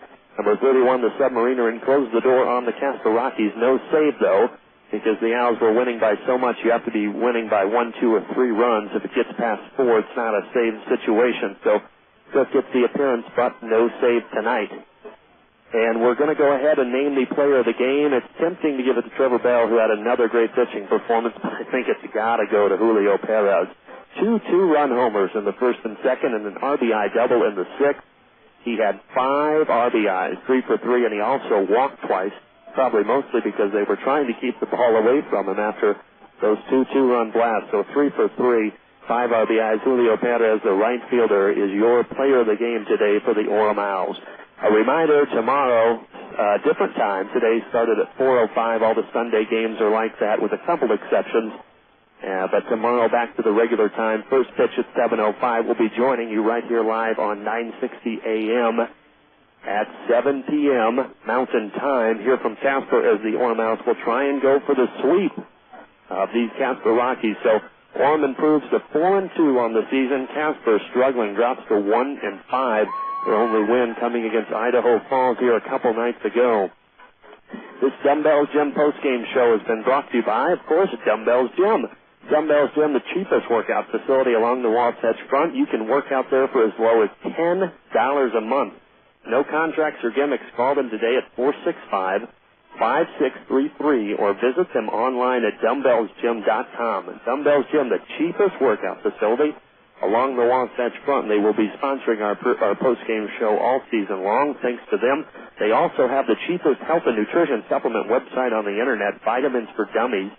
Number 31, the Submariner, and closed the door on the Casper Rockies. No save, though, because the Owls were winning by so much. You have to be winning by 1, 2, or 3 runs. If it gets past 4, it's not a save situation. So Cook gets the appearance, but no save tonight. And we're going to go ahead and name the player of the game. It's tempting to give it to Trevor Bell, who had another great pitching performance, but I think it's got to go to Julio Perez. 2 2-run homers in the 1st and 2nd, and an RBI double in the 6th. He had 5 RBIs, 3 for 3, and he also walked twice, probably mostly because they were trying to keep the ball away from him after those 2 2-run blasts. So 3 for 3, 5 RBIs. Julio Perez, the right fielder, is your player of the game today for the Orem Owls. A reminder, tomorrow, different time. Today started at 4:05. All the Sunday games are like that with a couple exceptions. But tomorrow back to the regular time. First pitch at 7:05. We'll be joining you right here live on 960 AM at 7 p.m. Mountain Time here from Casper, as the Orem Owls will try and go for the sweep of these Casper Rockies. So Orem improves to 4-2 on the season. Casper struggling, drops to 1-5. Their only win coming against Idaho Falls here a couple nights ago. This Dumbbells Gym postgame show has been brought to you by, of course, Dumbbells Gym. Dumbbells Gym, the cheapest workout facility along the Wasatch Front. You can work out there for as low as $10 a month. No contracts or gimmicks. Call them today at 465-5633 or visit them online at dumbbellsgym.com. Dumbbells Gym, the cheapest workout facility along the Wasatch Front. They will be sponsoring our post-game show all season long. Thanks to them. They also have the cheapest health and nutrition supplement website on the Internet, Vitamins for Dummies,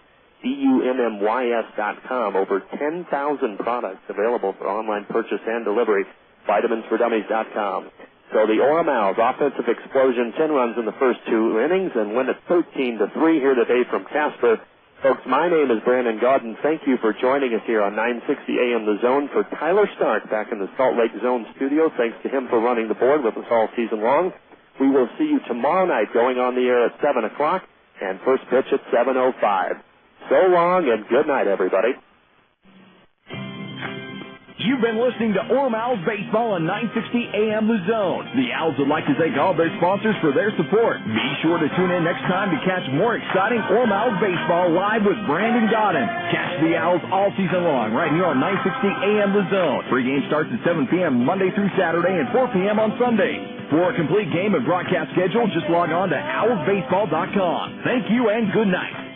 DUMMYS.com. Over 10,000 products available for online purchase and delivery, vitaminsfordummies.com. So the Orem Owls, offensive explosion, 10 runs in the first 2 innings, and win at 13-3 here today from Casper. Folks, my name is Brandon Gaudin. Thank you for joining us here on 960 AM The Zone. For Tyler Stark back in the Salt Lake Zone studio, thanks to him for running the board with us all season long. We will see you tomorrow night going on the air at 7 o'clock and first pitch at 7:05. So long and good night, everybody. You've been listening to Orem Owls Baseball on 960 AM The Zone. The Owls would like to thank all their sponsors for their support. Be sure to tune in next time to catch more exciting Orem Owls Baseball live with Brandon Gaudin. Catch the Owls all season long right here on 960 AM The Zone. Pre-game starts at 7 p.m. Monday through Saturday and 4 p.m. on Sunday. For a complete game and broadcast schedule, just log on to owlsbaseball.com. Thank you and good night.